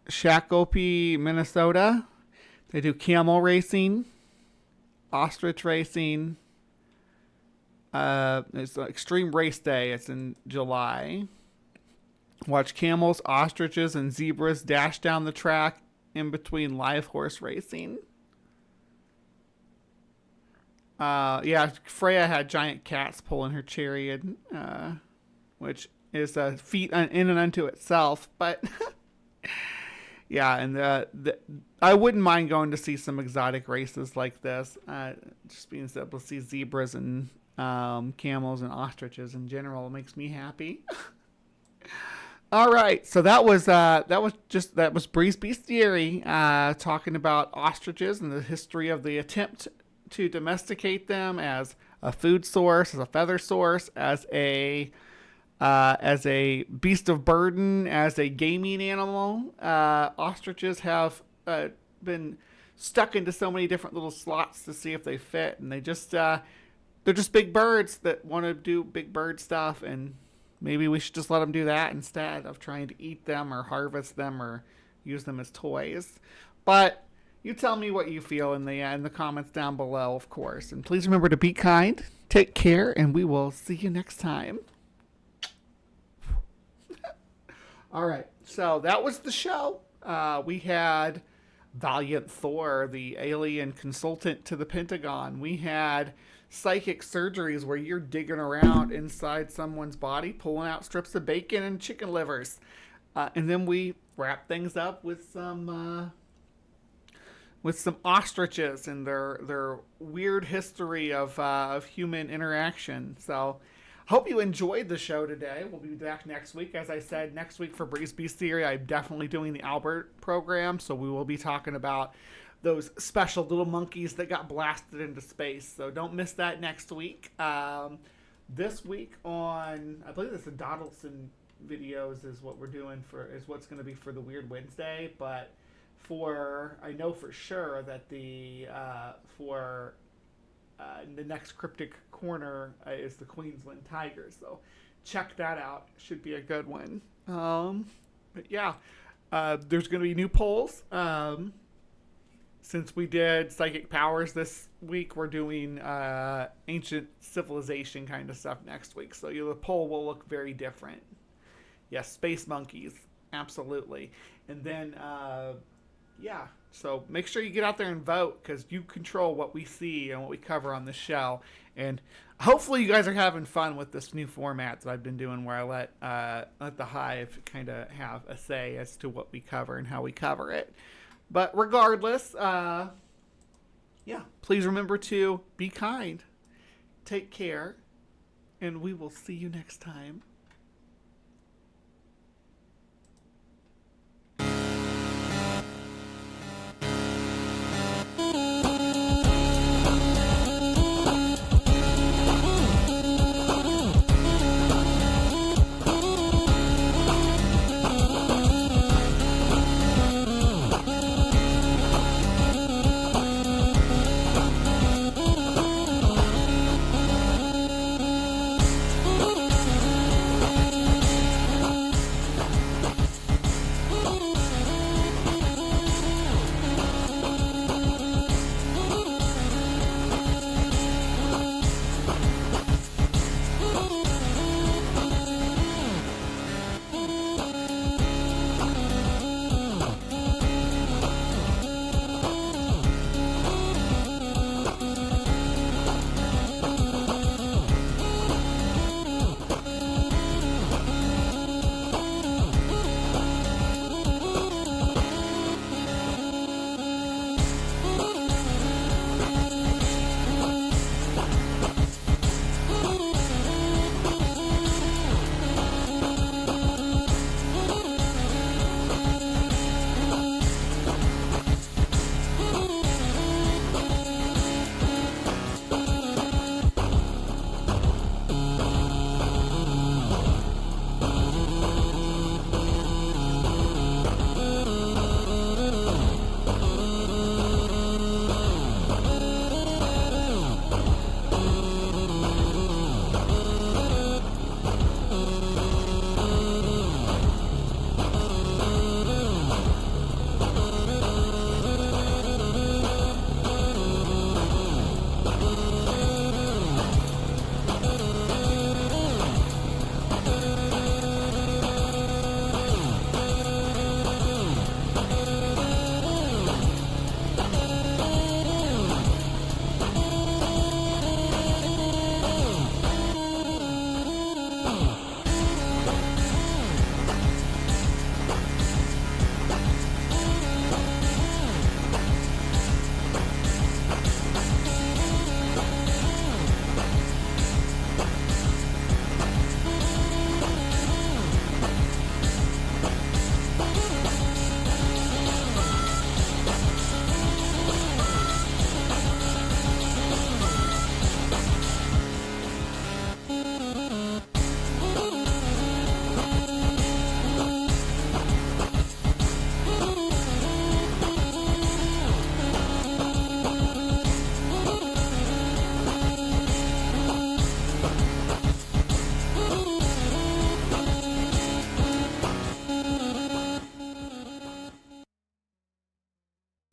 Shakopee, Minnesota. They do camel racing, ostrich racing. It's an extreme race day. It's in July. Watch camels, ostriches, and zebras dash down the track in between live horse racing. Yeah, Freya had giant cats pulling her chariot, which is a feat in and unto itself. But yeah, and I wouldn't mind going to see some exotic races like this. Just being able to see zebras and camels and ostriches in general makes me happy. All right, so that was Breeze Bestiary talking about ostriches and the history of the attempt to domesticate them as a food source, as a feather source, as a beast of burden, as a gaming animal. Ostriches have been stuck into so many different little slots to see if they fit, and they're just big birds that want to do big bird stuff, and maybe we should just let them do that instead of trying to eat them or harvest them or use them as toys. But you tell me what you feel in the comments down below, of course. And please remember to be kind, take care, and we will see you next time. All right, so that was the show. We had Valiant Thor, the alien consultant to the Pentagon. We had psychic surgeries where you're digging around inside someone's body, pulling out strips of bacon and chicken livers. And then we wrap things up with some ostriches and their weird history of human interaction. So hope you enjoyed the show today. We'll be back next week. As I said, next week for Breeze Bestiary, I'm definitely doing the Albert program. So we will be talking about those special little monkeys that got blasted into space. So don't miss that next week. This week on, I believe it's the Donaldson videos is what we're doing is what's going to be for the Weird Wednesday. But I know for sure that the next Cryptic Corner is the Queensland Tigers. So check that out. Should be a good one. But yeah, there's going to be new polls. Since we did Psychic Powers this week, we're doing Ancient Civilization kind of stuff next week. So the poll will look very different. Yes, space monkeys. Absolutely. And then yeah, so make sure you get out there and vote, because you control what we see and what we cover on the show. And hopefully you guys are having fun with this new format that I've been doing, where I let the Hive kind of have a say as to what we cover and how we cover it. But regardless, yeah, please remember to be kind, take care, and we will see you next time.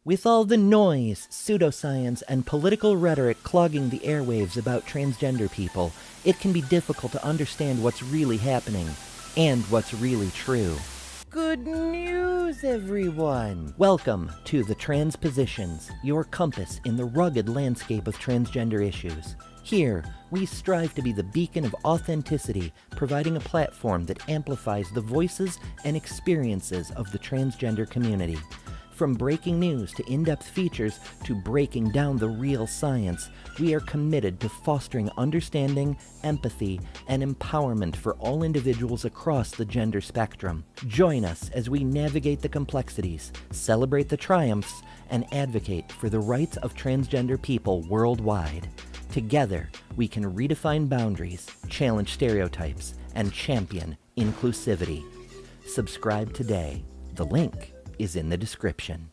With all the noise, pseudoscience, and political rhetoric clogging the airwaves about transgender people, it can be difficult to understand what's really happening and what's really true. Good news, everyone! Welcome to The Transpositions, your compass in the rugged landscape of transgender issues. Here, we strive to be the beacon of authenticity, providing a platform that amplifies the voices and experiences of the transgender community. From breaking news to in-depth features to breaking down the real science, we are committed to fostering understanding, empathy, and empowerment for all individuals across the gender spectrum. Join us as we navigate the complexities, celebrate the triumphs, and advocate for the rights of transgender people worldwide. Together, we can redefine boundaries, challenge stereotypes, and champion inclusivity. Subscribe today. The link is in the description.